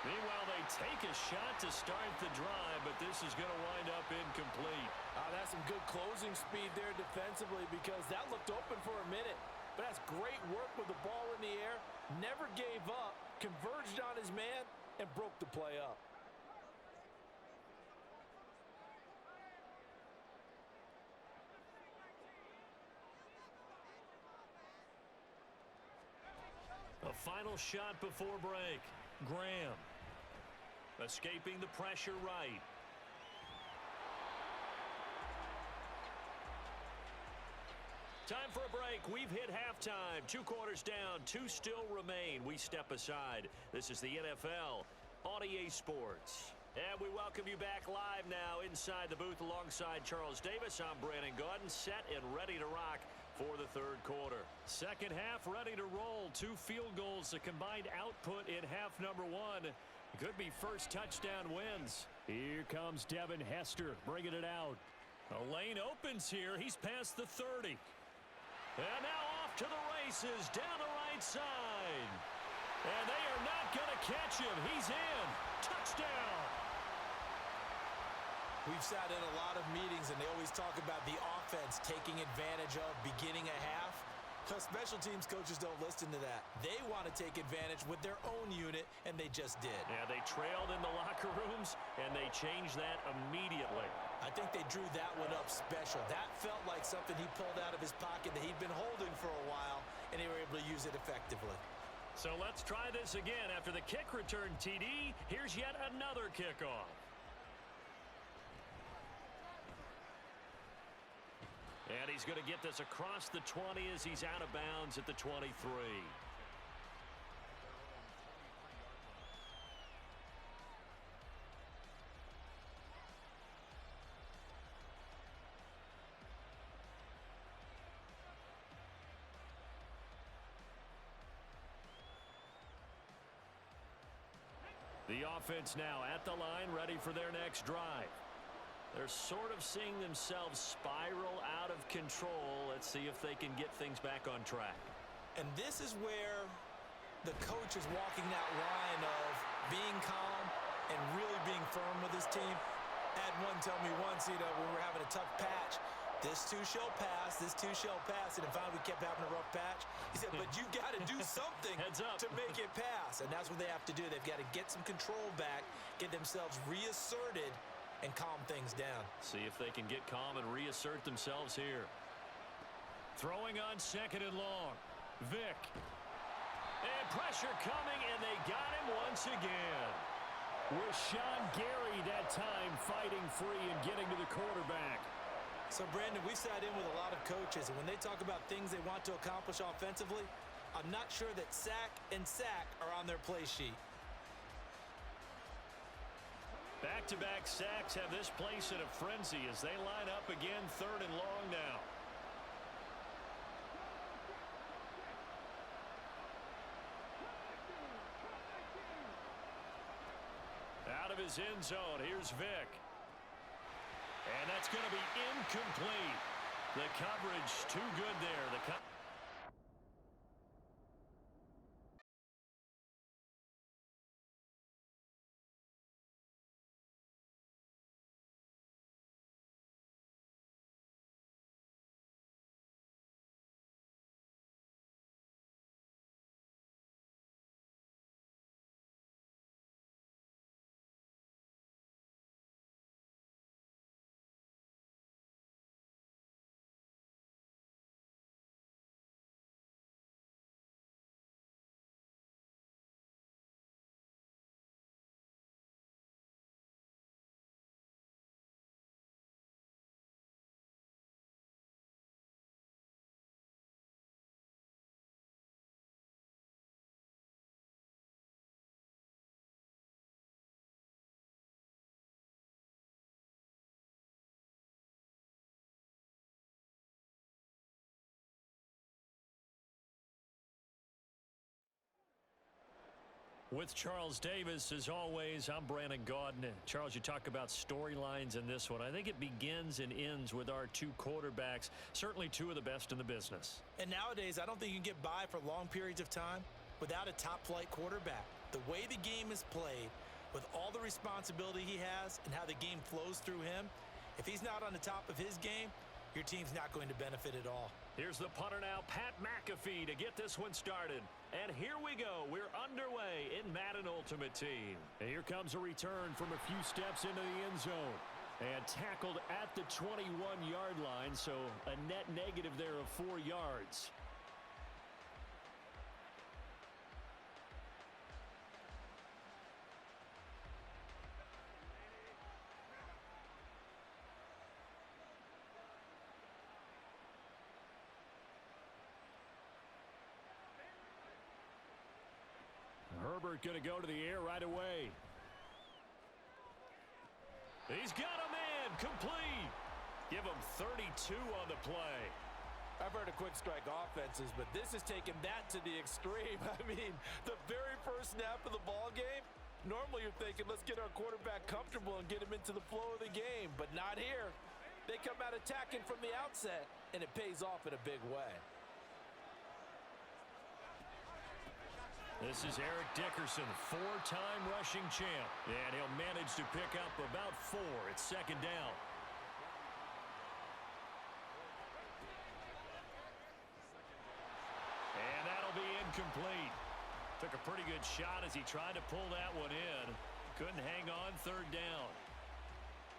Meanwhile, they take a shot to start the drive, but this is going to wind up incomplete. That's some good closing speed there defensively, because that looked open for a minute. But that's great work with the ball in the air. Never gave up, converged on his man, and broke the play up. A final shot before break. Graham escaping the pressure right. Time for a break. We've hit halftime. 2 quarters down. 2 still remain. We step aside. This is the NFL on EA Sports. And we welcome you back live now inside the booth alongside Charles Davis. I'm Brandon Gaudin, set and ready to rock for the 3rd quarter. 2nd half ready to roll. 2 field goals, the combined output in half number 1. Could be first touchdown wins. Here comes Devin Hester bringing it out. A lane opens here. He's past the 30. And now off to the races down the right side. And they are not going to catch him. He's in. Touchdown. We've sat in a lot of meetings, and they always talk about the offense taking advantage of beginning a half. Because special teams coaches don't listen to that. They want to take advantage with their own unit, and they just did. Yeah, they trailed in the locker rooms, and they changed that immediately. I think they drew that one up special. That felt like something he pulled out of his pocket that he'd been holding for a while, and they were able to use it effectively. So let's try this again. After the kick return TD, here's yet another kickoff. And he's going to get this across the 20 as he's out of bounds at the 23. The offense now at the line, ready for their next drive. They're sort of seeing themselves spiral out of control. Let's see if they can get things back on track. And this is where the coach is walking that line of being calm and really being firm with his team. I had one tell me once, when we were having a tough patch, this too shall pass, this too shall pass. And finally we kept having a rough patch. He said, but you got to do something Heads up. to make it pass. And that's what they have to do. They've got to get some control back, get themselves reasserted, and calm things down. See if they can get calm and reassert themselves here. Throwing on 2nd and long. Vic. And pressure coming, and they got him once again. with Sean Gary that time fighting free and getting to the quarterback. So, Brandon, we sat in with a lot of coaches, and when they talk about things they want to accomplish offensively, I'm not sure that sack and sack are on their play sheet. Back-to-back sacks have this place in a frenzy as they line up again, 3rd and long now. Out of his end zone, here's Vick. And that's going to be incomplete. The coverage too good there. With Charles Davis, as always, I'm Brandon Gaudin. Charles, you talk about storylines in this one. I think it begins and ends with our two quarterbacks, certainly two of the best in the business. And nowadays, I don't think you can get by for long periods of time without a top-flight quarterback. The way the game is played, with all the responsibility he has and how the game flows through him, if he's not on the top of his game, your team's not going to benefit at all. Here's the punter now, Pat McAfee, to get this one started. And here we go. We're underway in Madden Ultimate Team. And here comes a return from a few steps into the end zone. And tackled at the 21-yard line, so a net negative there of 4 yards. Herbert going to go to the air right away. He's got a man complete. Give him 32 on the play. I've heard of quick strike offenses, but this is taking that to the extreme. I mean, the very first snap of the ball game, normally you're thinking, let's get our quarterback comfortable and get him into the flow of the game, but not here. They come out attacking from the outset, and it pays off in a big way. This is Eric Dickerson, 4-time rushing champ. And he'll manage to pick up about 4. It's 2nd down. And that'll be incomplete. Took a pretty good shot as he tried to pull that one in. Couldn't hang on, 3rd down.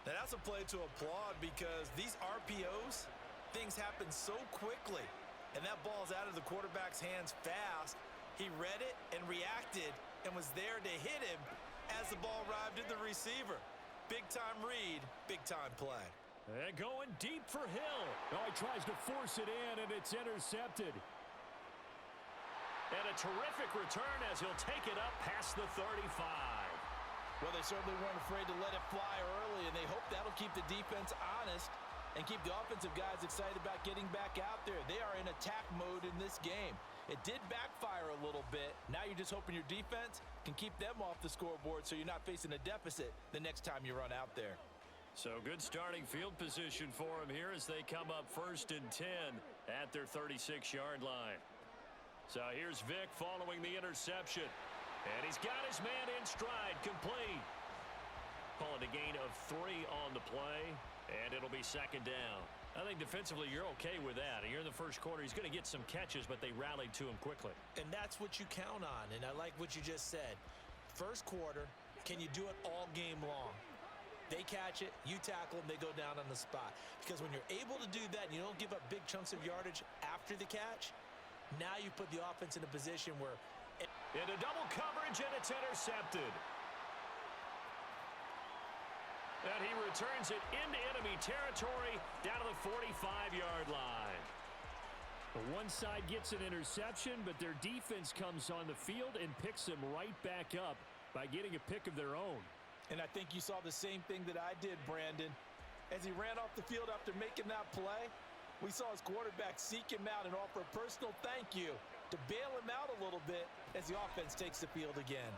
Now that's a play to applaud because these RPOs, things happen so quickly. And that ball's out of the quarterback's hands fast. He read it and reacted and was there to hit him as the ball arrived at the receiver. Big-time read, big-time play. And going deep for Hill. Oh, he tries to force it in, and it's intercepted. And a terrific return as he'll take it up past the 35. Well, they certainly weren't afraid to let it fly early, and they hope that'll keep the defense honest and keep the offensive guys excited about getting back out there. They are in attack mode in this game. It did backfire a little bit. Now you're just hoping your defense can keep them off the scoreboard so you're not facing a deficit the next time you run out there. So good starting field position for him here as they come up 1st and 10 at their 36-yard line. So here's Vick following the interception. And he's got his man in stride, complete. Call it a gain of 3 on the play, and it'll be 2nd down. I think defensively you're okay with that. You're in the first quarter. He's going to get some catches, but they rallied to him quickly. And that's what you count on, and I like what you just said. First quarter, can you do it all game long? They catch it, you tackle them, they go down on the spot. Because when you're able to do that and you don't give up big chunks of yardage after the catch, now you put the offense in a position where... Into double coverage, and it's intercepted. And he returns it into enemy territory down to the 45-yard line. One side gets an interception, but their defense comes on the field and picks them right back up by getting a pick of their own. And I think you saw the same thing that I did, Brandon. As he ran off the field after making that play, we saw his quarterback seek him out and offer a personal thank you to bail him out a little bit as the offense takes the field again.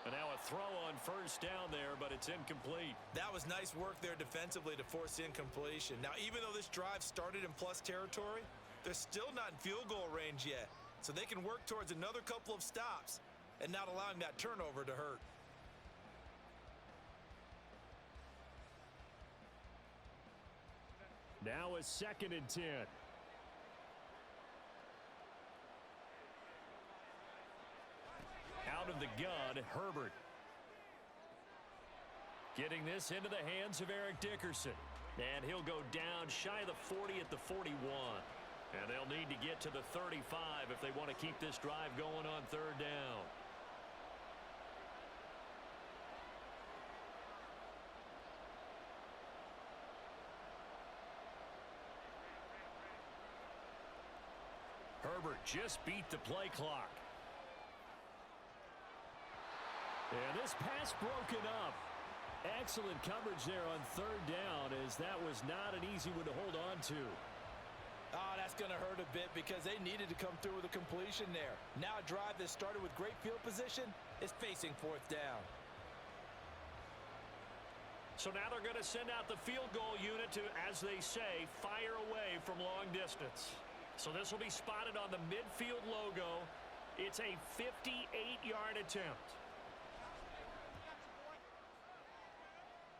And now a throw on first down there, but it's incomplete. That was nice work there defensively to force incompletion. Now, even though this drive started in plus territory, they're still not in field goal range yet. So they can work towards another couple of stops and not allowing that turnover to hurt. Now a 2nd and 10. Out of the gun, Herbert. Getting this into the hands of Eric Dickerson. And he'll go down shy of the 40 at the 41. And they'll need to get to the 35 if they want to keep this drive going on 3rd down. Herbert just beat the play clock. And this pass broken up. Excellent coverage there on 3rd down, as that was not an easy one to hold on to. Oh, that's going to hurt a bit because they needed to come through with a completion there. Now a drive that started with great field position is facing 4th down. So now they're going to send out the field goal unit to, as they say, fire away from long distance. So this will be spotted on the midfield logo. It's a 58-yard attempt.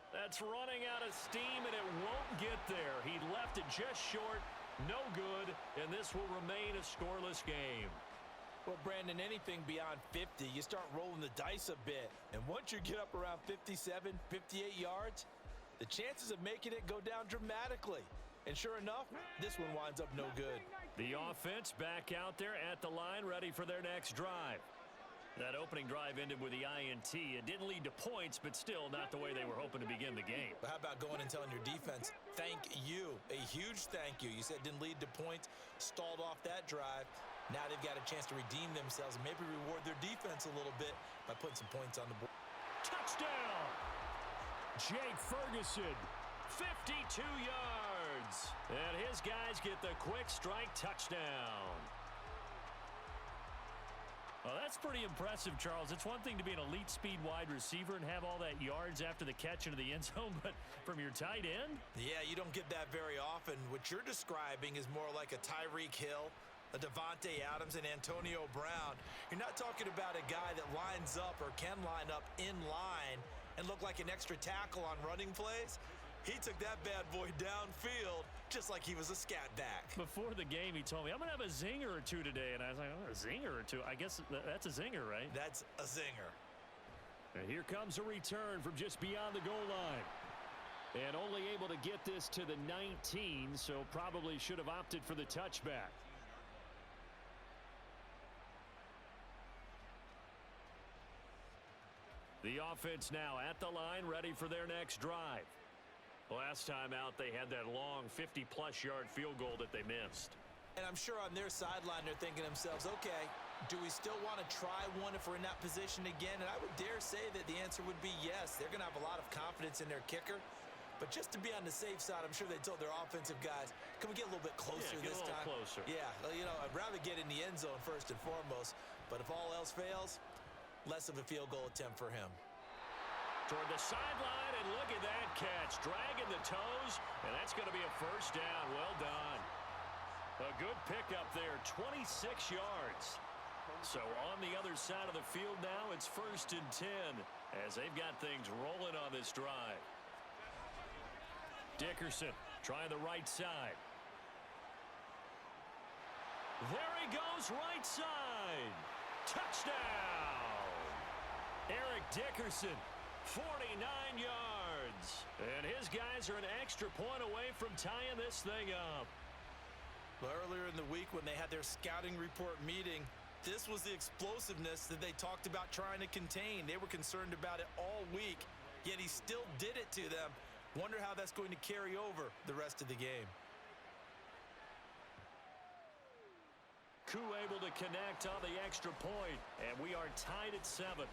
That's running out of steam, and it won't get there. He left it just short, no good, and this will remain a scoreless game. Well, Brandon, anything beyond 50, you start rolling the dice a bit. And once you get up around 57, 58 yards, the chances of making it go down dramatically. And sure enough, this one winds up no good. The offense back out there at the line, ready for their next drive. That opening drive ended with the INT. It didn't lead to points, but still not the way they were hoping to begin the game. But how about going and telling your defense, thank you, a huge thank you. You said it didn't lead to points, stalled off that drive. Now they've got a chance to redeem themselves and maybe reward their defense a little bit by putting some points on the board. Touchdown! Jake Ferguson. 52 yards. And his guys get the quick strike touchdown. Well, that's pretty impressive, Charles. It's one thing to be an elite speed wide receiver and have all that yards after the catch into the end zone, but from your tight end? Yeah, you don't get that very often. What you're describing is more like a Tyreek Hill, a Devontae Adams, and Antonio Brown. You're not talking about a guy that lines up or can line up in line and look like an extra tackle on running plays. He took that bad boy downfield just like he was a scat back. Before the game, he told me, I'm going to have a zinger or two today. And I was like, oh, a zinger or two? I guess that's a zinger, right? That's a zinger. And here comes a return from just beyond the goal line. And only able to get this to the 19, so probably should have opted for the touchback. The offense now at the line, ready for their next drive. Last time out, they had that long 50-plus yard field goal that they missed. And I'm sure on their sideline they're thinking to themselves, okay, do we still want to try one if we're in that position again? And I would dare say that the answer would be yes. They're going to have a lot of confidence in their kicker. But just to be on the safe side, I'm sure they told their offensive guys, can we get a little bit closer this time? Yeah, get a little closer. Yeah, well, you know, I'd rather get in the end zone first and foremost. But if all else fails, less of a field goal attempt for him. Toward the sideline, and look at that catch. Dragging the toes, and that's going to be a first down. Well done. A good pickup there, 26 yards. So on the other side of the field now, it's 1st and 10 as they've got things rolling on this drive. Dickerson trying the right side. There he goes, right side. Touchdown! Eric Dickerson. 49 yards. And his guys are an extra point away from tying this thing up. Well, earlier in the week when they had their scouting report meeting, This was the explosiveness that they talked about trying to contain. They were concerned about it all week, yet he still did it to them. Wonder how that's going to carry over the rest of the game. Koo able to connect on the extra point, and we are tied at 7.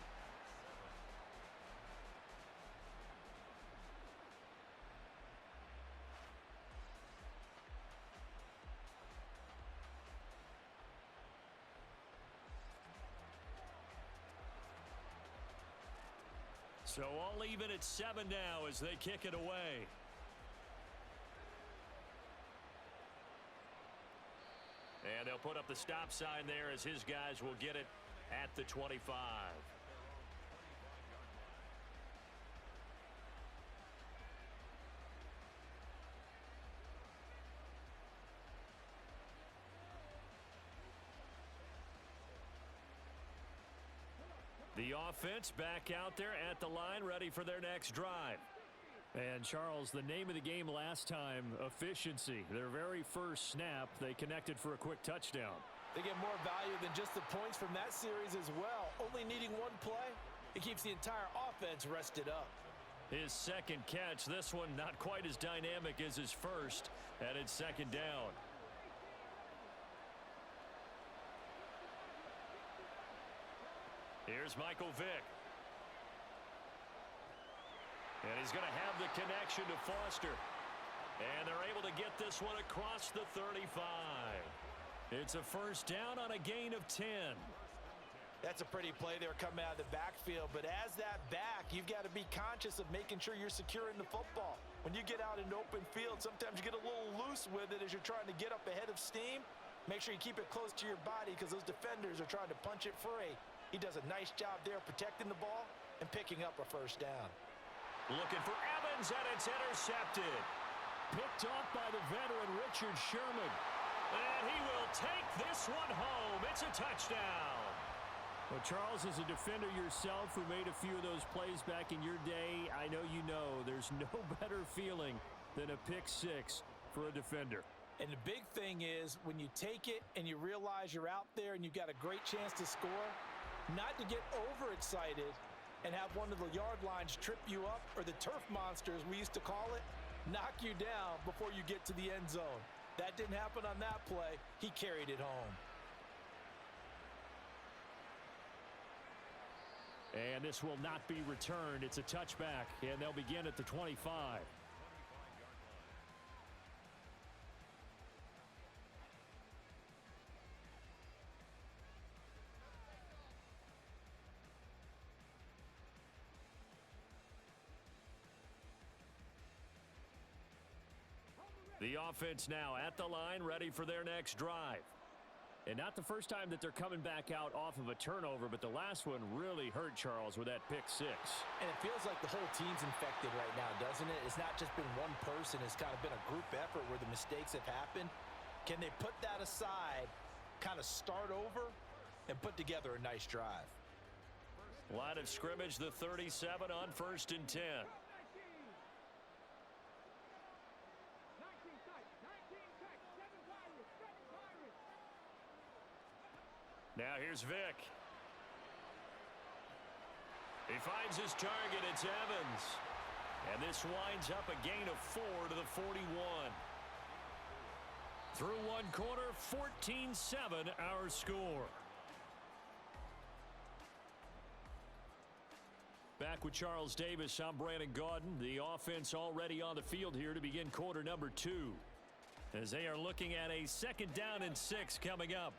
So all even at 7 now as they kick it away. And they'll put up the stop sign there as his guys will get it at the 25. The offense back out there at the line, ready for their next drive. And, Charles, the name of the game last time, efficiency. Their very first snap, they connected for a quick touchdown. They get more value than just the points from that series as well. Only needing one play, it keeps the entire offense rested up. His second catch, this one not quite as dynamic as his first, and it's second down. Here's Michael Vick. And he's going to have the connection to Foster. And they're able to get this one across the 35. It's a first down on a gain of 10. That's a pretty play there coming out of the backfield. But as that back, you've got to be conscious of making sure you're securing the football. When you get out in open field, sometimes you get a little loose with it as you're trying to get up ahead of steam. Make sure you keep it close to your body because those defenders are trying to punch it free. He does a nice job there protecting the ball and picking up a first down. Looking for Evans, and it's intercepted. Picked off by the veteran Richard Sherman. And he will take this one home. It's a touchdown. Well, Charles, as a defender yourself who made a few of those plays back in your day, I know you know there's no better feeling than a pick six for a defender. And the big thing is when you take it and you realize you're out there and you've got a great chance to score, not to get overexcited and have one of the yard lines trip you up, or the turf monsters, we used to call it, knock you down before you get to the end zone. That didn't happen on that play. He carried it home. And this will not be returned. It's a touchback, and they'll begin at the 25. The offense now at the line, ready for their next drive. And not the first time that they're coming back out off of a turnover, but the last one really hurt Charles with that pick six. And it feels like the whole team's infected right now, doesn't it? It's not just been one person. It's kind of been a group effort where the mistakes have happened. Can they put that aside, kind of start over, and put together a nice drive? Line of scrimmage, the 37 on 1st and 10. Now here's Vick. He finds his target. It's Evans. And this winds up a gain of 4 to the 41. Through one quarter, 14-7 our score. Back with Charles Davis, I'm Brandon Gaudin. The offense already on the field here to begin quarter number 2. As they are looking at a 2nd down and 6 coming up.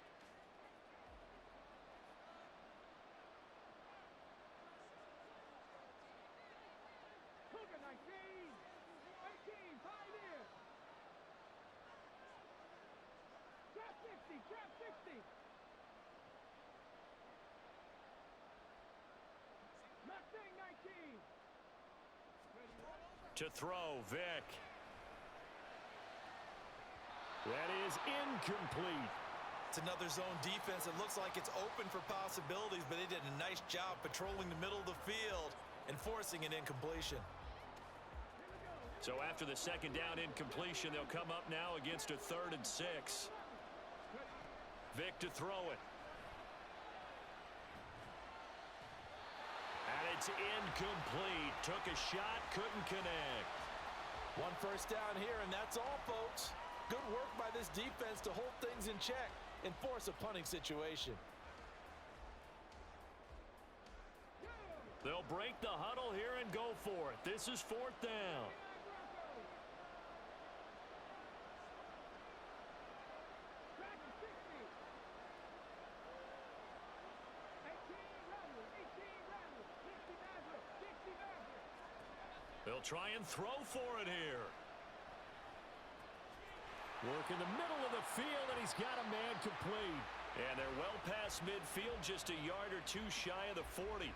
To throw, Vick. That is incomplete. It's another zone defense. It looks like it's open for possibilities, but they did a nice job patrolling the middle of the field and forcing an incompletion. So after the 2nd down incompletion, they'll come up now against a 3rd and 6. Vick to throw it. it's incomplete. Took a shot, couldn't connect. One first down here, and that's all, folks. Good work by this defense to hold things in check and force a punting situation. They'll break the huddle here and go for it. This is fourth down. They'll try and throw for it here. Work in the middle of the field, and he's got a man complete. And they're well past midfield, just a yard or two shy of the 40.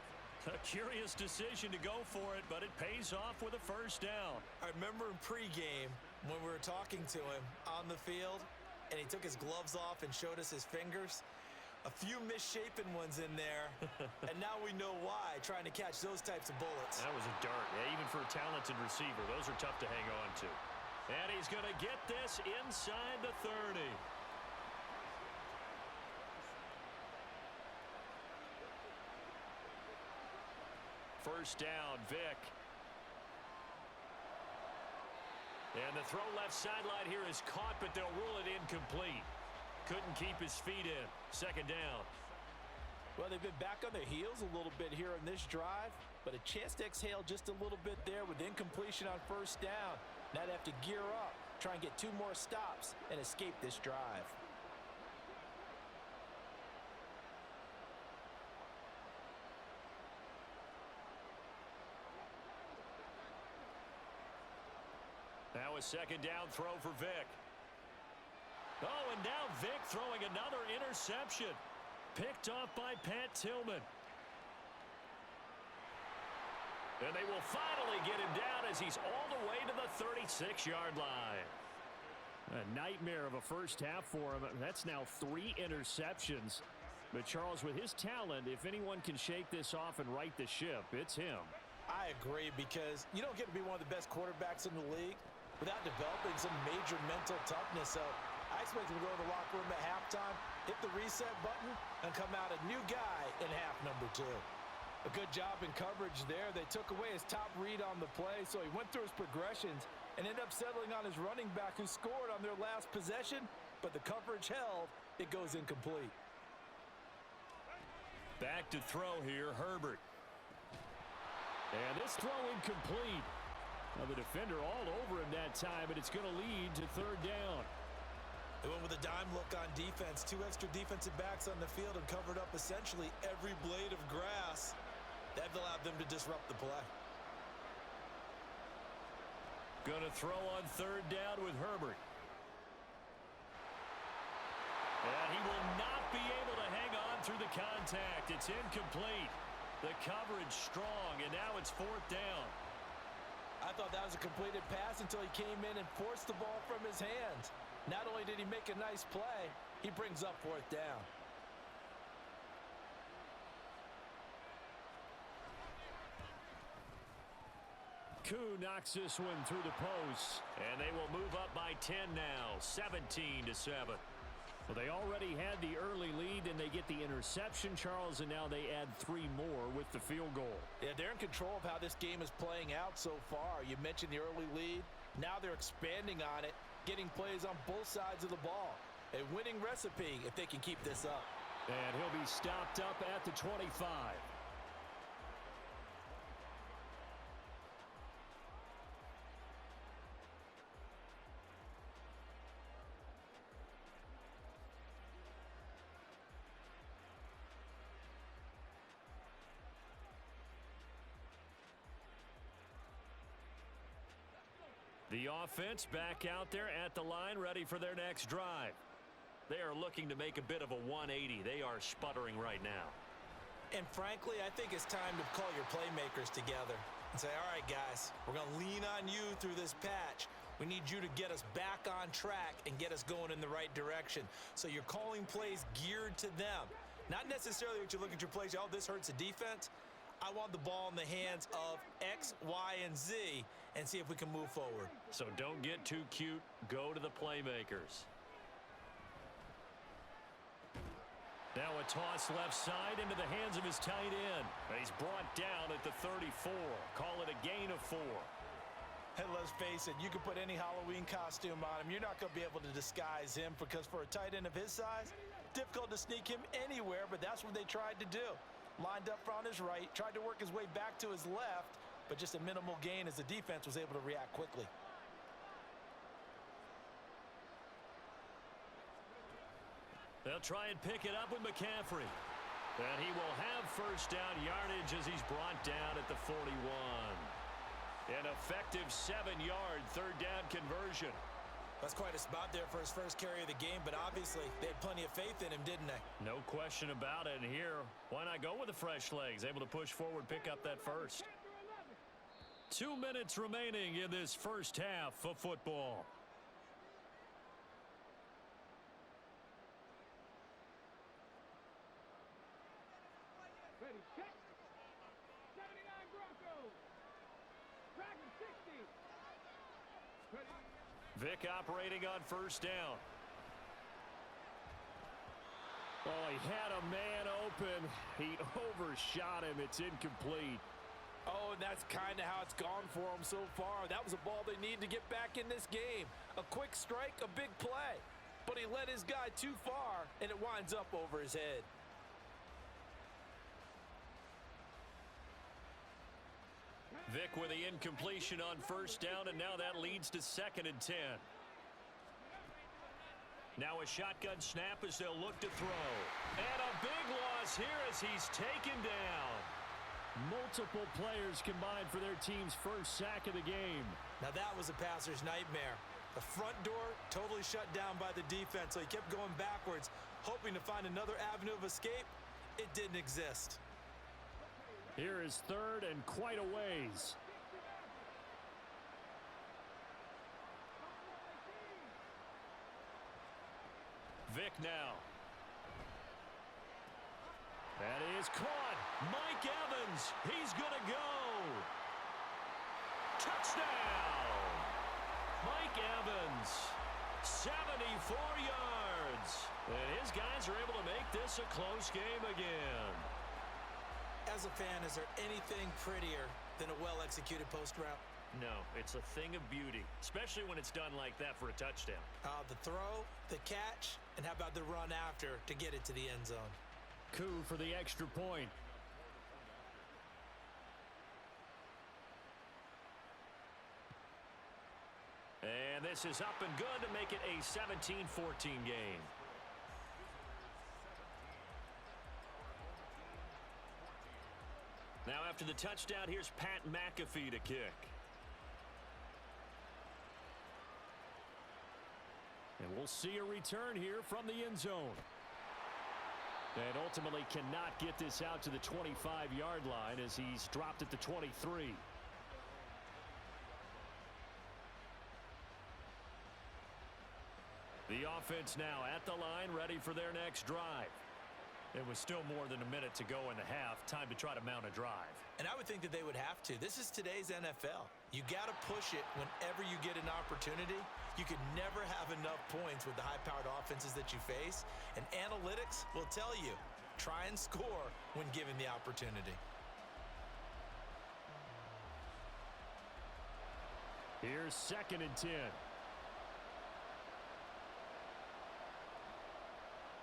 A curious decision to go for it, but it pays off with a first down. I remember in pregame when we were talking to him on the field, and he took his gloves off and showed us his fingers. A few misshapen ones in there, and now we know why, trying to catch those types of bullets. That was a dart. Yeah, even for a talented receiver, those are tough to hang on to. And he's going to get this inside the 30. First down, Vic. And the throw left sideline here is caught, but they'll rule it incomplete. Couldn't keep his feet in. Second down. Well, they've been back on their heels a little bit here in this drive, but a chance to exhale just a little bit there with incompletion on first down. Now they have to gear up, try and get 2 more stops, and escape this drive. Now a second down throw for Vic. Oh, and now Vic throwing another interception. Picked off by Pat Tillman. And they will finally get him down as he's all the way to the 36-yard line. A nightmare of a first half for him. That's now 3 interceptions. But Charles, with his talent, if anyone can shake this off and right the ship, it's him. I agree, because you don't get to be one of the best quarterbacks in the league without developing some major mental toughness. So I expect him to go to the locker room at halftime, hit the reset button, and come out a new guy in half number 2. A good job in coverage there. They took away his top read on the play, so he went through his progressions and ended up settling on his running back, who scored on their last possession, but the coverage held. It goes incomplete. Back to throw here, Herbert. And this throw incomplete. Well, the defender all over him that time, but it's going to lead to third down. They went with a dime look on defense. 2 extra defensive backs on the field and covered up essentially every blade of grass. That allowed them to disrupt the play. Going to throw on third down with Herbert. And he will not be able to hang on through the contact. It's incomplete. The coverage strong, and now it's fourth down. I thought that was a completed pass until he came in and forced the ball from his hands. Not only did he make a nice play, he brings up fourth down. Koo knocks this one through the post, and they will move up by 10 now, 17-7. Well, they already had the early lead, and they get the interception, Charles, and now they add 3 more with the field goal. Yeah, they're in control of how this game is playing out so far. You mentioned the early lead. Now they're expanding on it, getting plays on both sides of the ball. A winning recipe if they can keep this up. And he'll be stopped up at the 25. The offense back out there at the line, ready for their next drive. They are looking to make a bit of a 180. They are sputtering right now. And frankly, I think it's time to call your playmakers together and say, all right, guys, we're going to lean on you through this patch. We need you to get us back on track and get us going in the right direction. So you're calling plays geared to them. Not necessarily what you look at your plays, oh, this hurts the defense. I want the ball in the hands of X, Y, and Z and see if we can move forward. So don't get too cute. Go to the playmakers. Now a toss left side into the hands of his tight end. He's brought down at the 34. Call it a gain of 4. And let's face it, you can put any Halloween costume on him. You're not going to be able to disguise him because for a tight end of his size, difficult to sneak him anywhere, but that's what they tried to do. Lined up on his right, tried to work his way back to his left, but just a minimal gain as the defense was able to react quickly. They'll try and pick it up with McCaffrey. And he will have first down yardage as he's brought down at the 41. An effective 7-yard third down conversion. That's quite a spot there for his first carry of the game, but obviously they had plenty of faith in him, didn't they? No question about it. And here, why not go with the fresh legs? Able to push forward, pick up that first. 2 minutes remaining in this first half of football. Vic operating on first down. Oh, he had a man open. He overshot him. It's incomplete. Oh, and that's kind of how it's gone for him so far. That was a ball they need to get back in this game. A quick strike, a big play. But he led his guy too far, and it winds up over his head. Vic with the incompletion on first down, and now that leads to 2nd and 10. Now a shotgun snap as they'll look to throw. And a big loss here as he's taken down. Multiple players combined for their team's first sack of the game. Now that was a passer's nightmare. The front door totally shut down by the defense, so he kept going backwards, hoping to find another avenue of escape. It didn't exist. Here is 3rd and quite a ways. Vic now. That is caught. Mike Evans. He's going to go. Touchdown. Mike Evans. 74 yards. And his guys are able to make this a close game again. As a fan, is there anything prettier than a well-executed post route? No, it's a thing of beauty, especially when it's done like that for a touchdown. The throw, the catch, and how about the run after to get it to the end zone? Coup for the extra point. And this is up and good to make it a 17-14 game. Now after the touchdown, here's Pat McAfee to kick. And we'll see a return here from the end zone. And ultimately cannot get this out to the 25-yard line as he's dropped at the 23. The offense now at the line, ready for their next drive. It was still more than a minute to go in the half. Time to try to mount a drive. And I would think that they would have to. This is today's NFL. You got to push it whenever you get an opportunity. You could never have enough points with the high-powered offenses that you face. And analytics will tell you, try and score when given the opportunity. Here's 2nd and 10.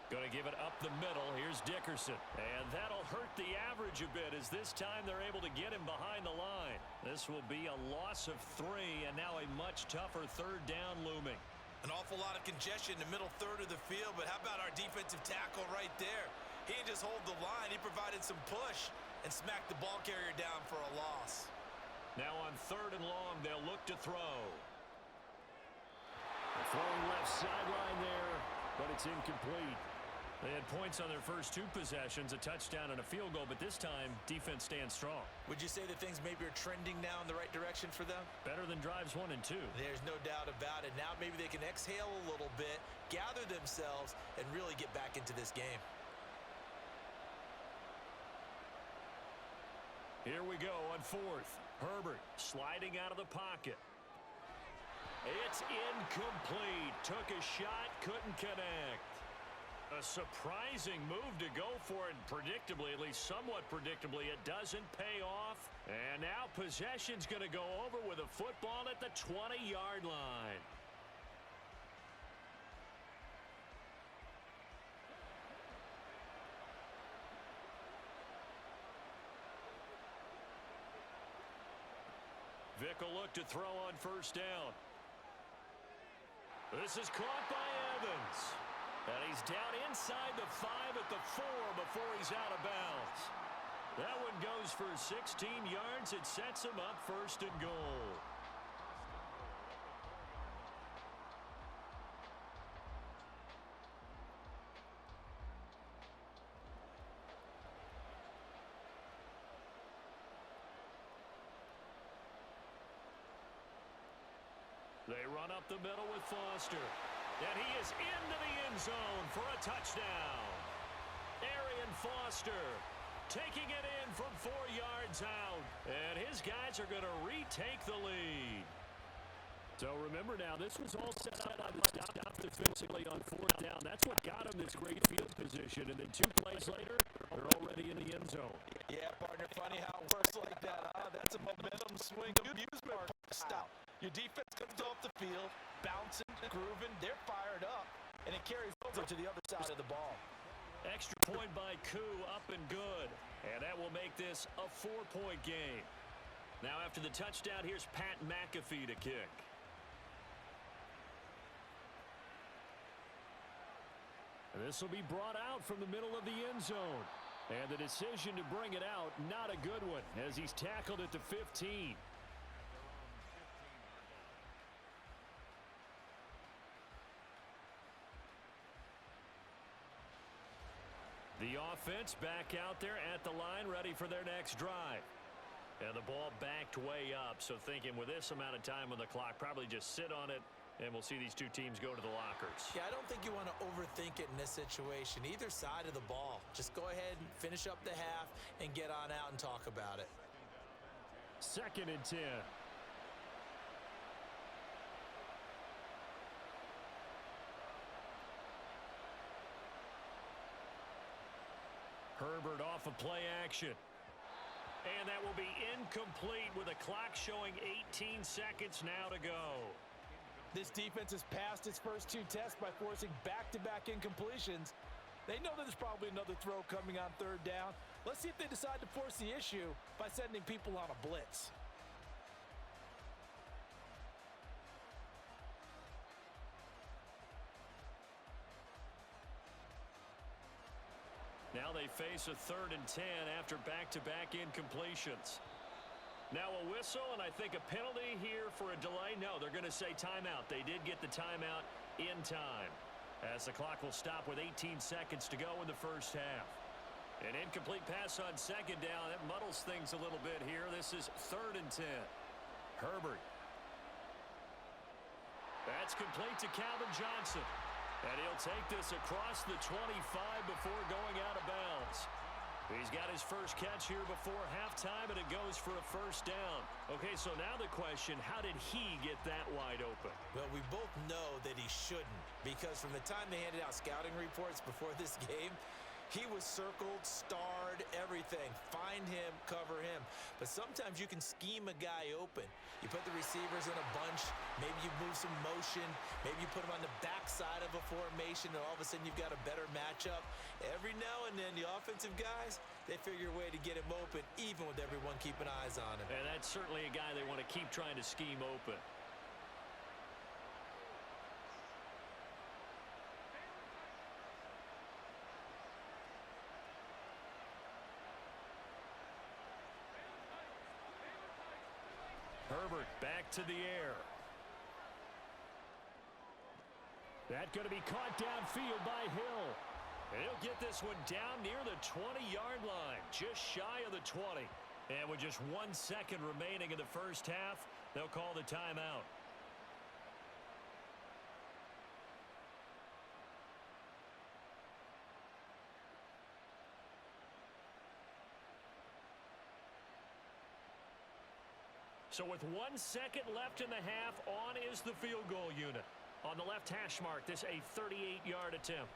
Going to give it up the middle. Here's Dickerson. And that'll hurt the average a bit as this time they're able to get him behind the line. This will be a loss of 3 and now a much tougher 3rd down looming. An awful lot of congestion in the middle third of the field, but how about our defensive tackle right there? He didn't just hold the line. He provided some push and smacked the ball carrier down for a loss. Now on 3rd and long, they'll look to throw. Throwing left sideline there, but it's incomplete. They had points on their first 2 possessions, a touchdown and a field goal, but this time, defense stands strong. Would you say that things maybe are trending now in the right direction for them? Better than drives 1 and 2. There's no doubt about it. Now maybe they can exhale a little bit, gather themselves, and really get back into this game. Here we go on 4th. Herbert sliding out of the pocket. It's incomplete. Took a shot, couldn't connect. A surprising move to go for it, predictably, at least somewhat predictably. It doesn't pay off. And now possession's going to go over with a football at the 20-yard line. Vick will look to throw on first down. This is caught by Evans. And he's down inside the 5 at the 4 before he's out of bounds. That one goes for 16 yards. It sets him up first and goal. They run up the middle with Foster. And he is into the end zone for a touchdown. Arian Foster taking it in from 4 yards out. And his guys are going to retake the lead. So remember now, this was all set up to stop defensively on 4th down. That's what got him this great field position. And then 2 plays later, they're already in the end zone. Yeah, partner, funny how it works like that. That's a momentum swing. Good use stop. Your defense comes off the field, bouncing, grooving. They're fired up, and it carries over to the other side of the ball. Extra point by Koo, up and good. And that will make this a 4-point game. Now after the touchdown, here's Pat McAfee to kick. And this will be brought out from the middle of the end zone. And the decision to bring it out, not a good one, as he's tackled at the 15. The offense back out there at the line, ready for their next drive. And the ball backed way up, so thinking with this amount of time on the clock, probably just sit on it, and we'll see these two teams go to the lockers. Yeah, I don't think you want to overthink it in this situation. Either side of the ball. Just go ahead and finish up the half and get on out and talk about it. 2nd and 10. Herbert off of play action. And that will be incomplete with a clock showing 18 seconds now to go. This defense has passed its first 2 tests by forcing back-to-back incompletions. They know that there's probably another throw coming on 3rd down. Let's see if they decide to force the issue by sending people on a blitz. Now they face a 3rd and 10 after back-to-back incompletions. Now a whistle and I think a penalty here for a delay. No, they're going to say timeout. They did get the timeout in time, as the clock will stop with 18 seconds to go in the first half. An incomplete pass on 2nd down. That muddles things a little bit here. This is 3rd and 10. Herbert. That's complete to Calvin Johnson. And he'll take this across the 25 before going out of bounds. He's got his first catch here before halftime, and it goes for a first down. Okay, so now the question, how did he get that wide open? Well, we both know that he shouldn't, because from the time they handed out scouting reports before this game, he was circled, starred, everything. Find him, cover him. But sometimes you can scheme a guy open. You put the receivers in a bunch. Maybe you move some motion. Maybe you put him on the backside of a formation, and all of a sudden you've got a better matchup. Every now and then, the offensive guys, they figure a way to get him open, even with everyone keeping eyes on him. And that's certainly a guy they want to keep trying to scheme open. Herbert back to the air. That's going to be caught downfield by Hill. And he'll get this one down near the 20-yard line, just shy of the 20. And with just 1 second remaining in the first half, they'll call the timeout. So with 1 second left in the half, on is the field goal unit. On the left hash mark, this a 38-yard attempt.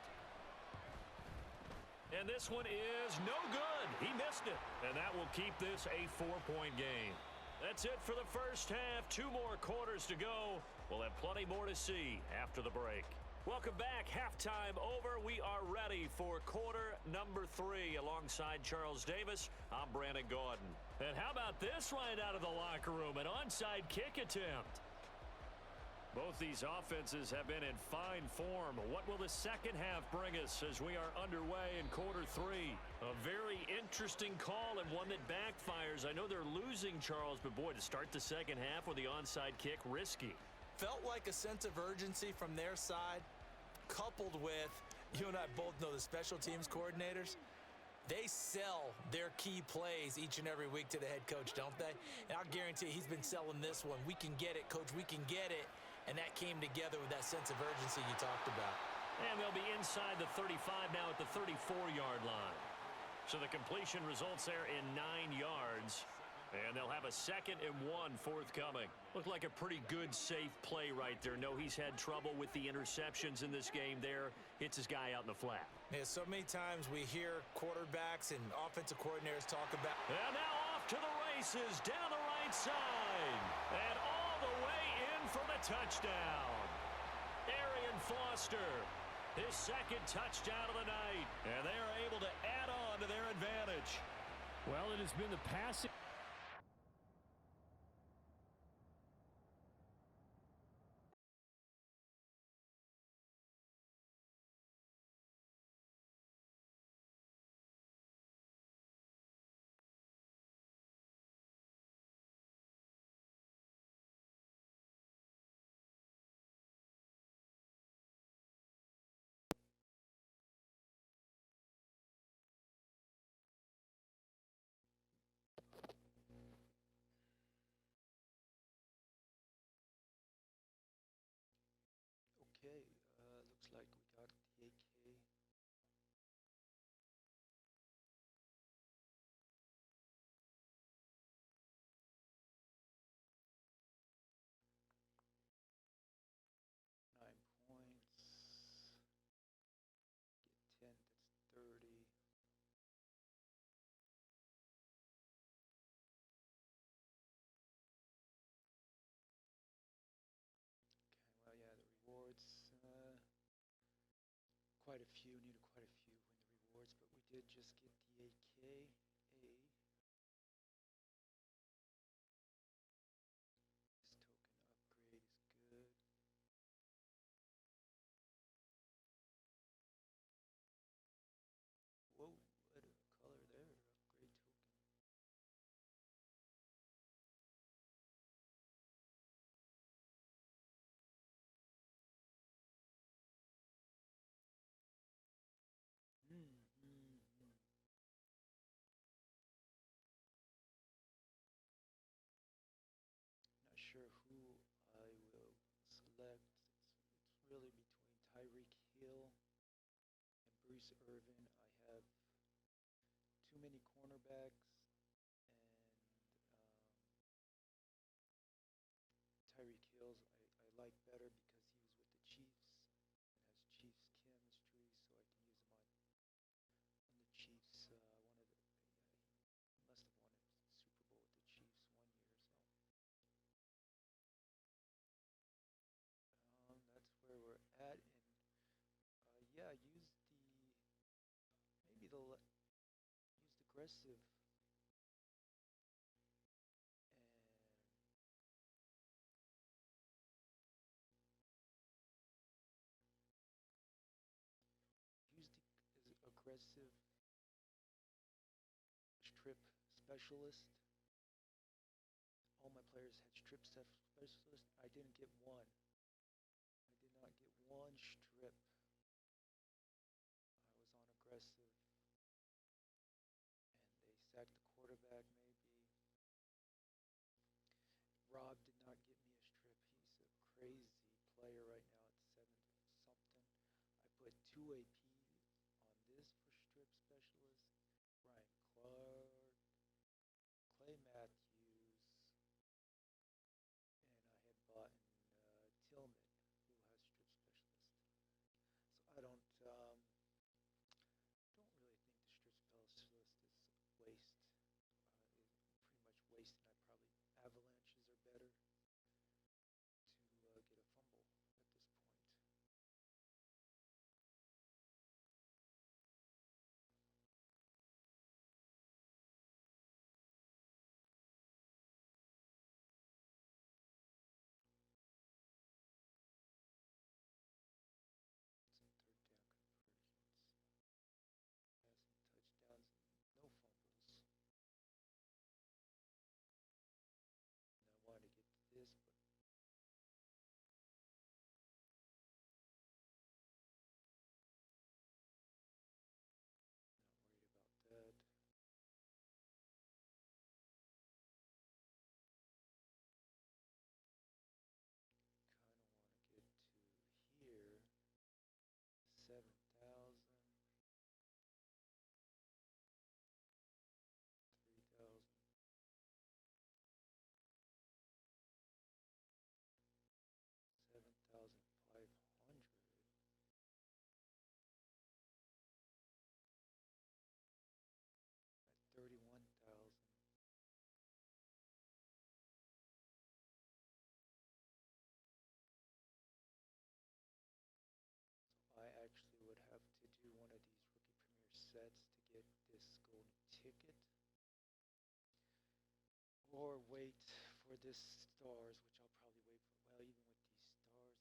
And this one is no good. He missed it. And that will keep this a 4-point game. That's it for the first half. 2 more quarters to go. We'll have plenty more to see after the break. Welcome back. Halftime over. We are ready for quarter number 3. Alongside Charles Davis, I'm Brandon Gaudin. And how about this right out of the locker room? An onside kick attempt. Both these offenses have been in fine form. What will the second half bring us as we are underway in quarter 3? A very interesting call and one that backfires. I know they're losing, Charles, but boy, to start the second half with the onside kick, risky. Felt like a sense of urgency from their side, coupled with, you and I both know the special teams coordinators. They sell their key plays each and every week to the head coach, don't they? And I'll guarantee he's been selling this one. We can get it, coach, we can get it. And that came together with that sense of urgency you talked about. And they'll be inside the 35 now at the 34-yard line. So the completion results there in 9 yards. And they'll have a 2nd and 1 forthcoming. Looked like a pretty good, safe play right there. No, he's had trouble with the interceptions in this game there. Hits his guy out in the flat. Yeah, so many times we hear quarterbacks and offensive coordinators talk about. And now off to the races down the right side. And all the way in for the touchdown. Arian Foster, his 2nd touchdown of the night. And they are able to add on to their advantage. Well, it has been the passing. Okay, looks like we got the AK. Nine points. Get 10, that's 30. Okay, well, yeah, the rewards. Quite a few, needed quite a few win the rewards, but we did just get the AK. This token upgrade is good. Whoa, what a color there, upgrade token. Not sure who I will select. It's really between Tyreek Hill and Bruce Irvin. I have too many cornerbacks, and Tyreek Hill's I like better because he was with the Chiefs and has Chiefs chemistry, so I can use him on the Chiefs. He must have won a Super Bowl with the Chiefs 1 year, so that's where we're at. And yeah, use aggressive and use the aggressive strip specialist. All my players had strip specialist. I didn't get one. I did not get one strip. I was on aggressive, and they sacked the quarterback maybe. Rob did not get me a strip. He's a crazy player right now at 7 something. I put 2 AP on this for strip specialist. Ryan Clark, Clay Matthews, and I had bought Tillman, who has strip specialist. So I don't really sets to get this golden ticket, or wait for this stars, which I'll probably wait for.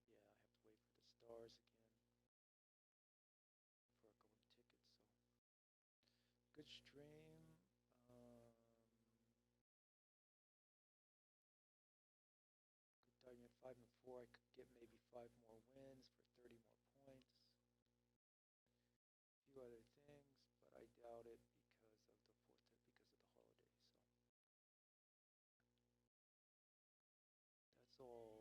Well, even with these stars, yeah, I have to wait for the stars again for a golden ticket. So good stream. Good starting at 5 and 4. I could get maybe 5 more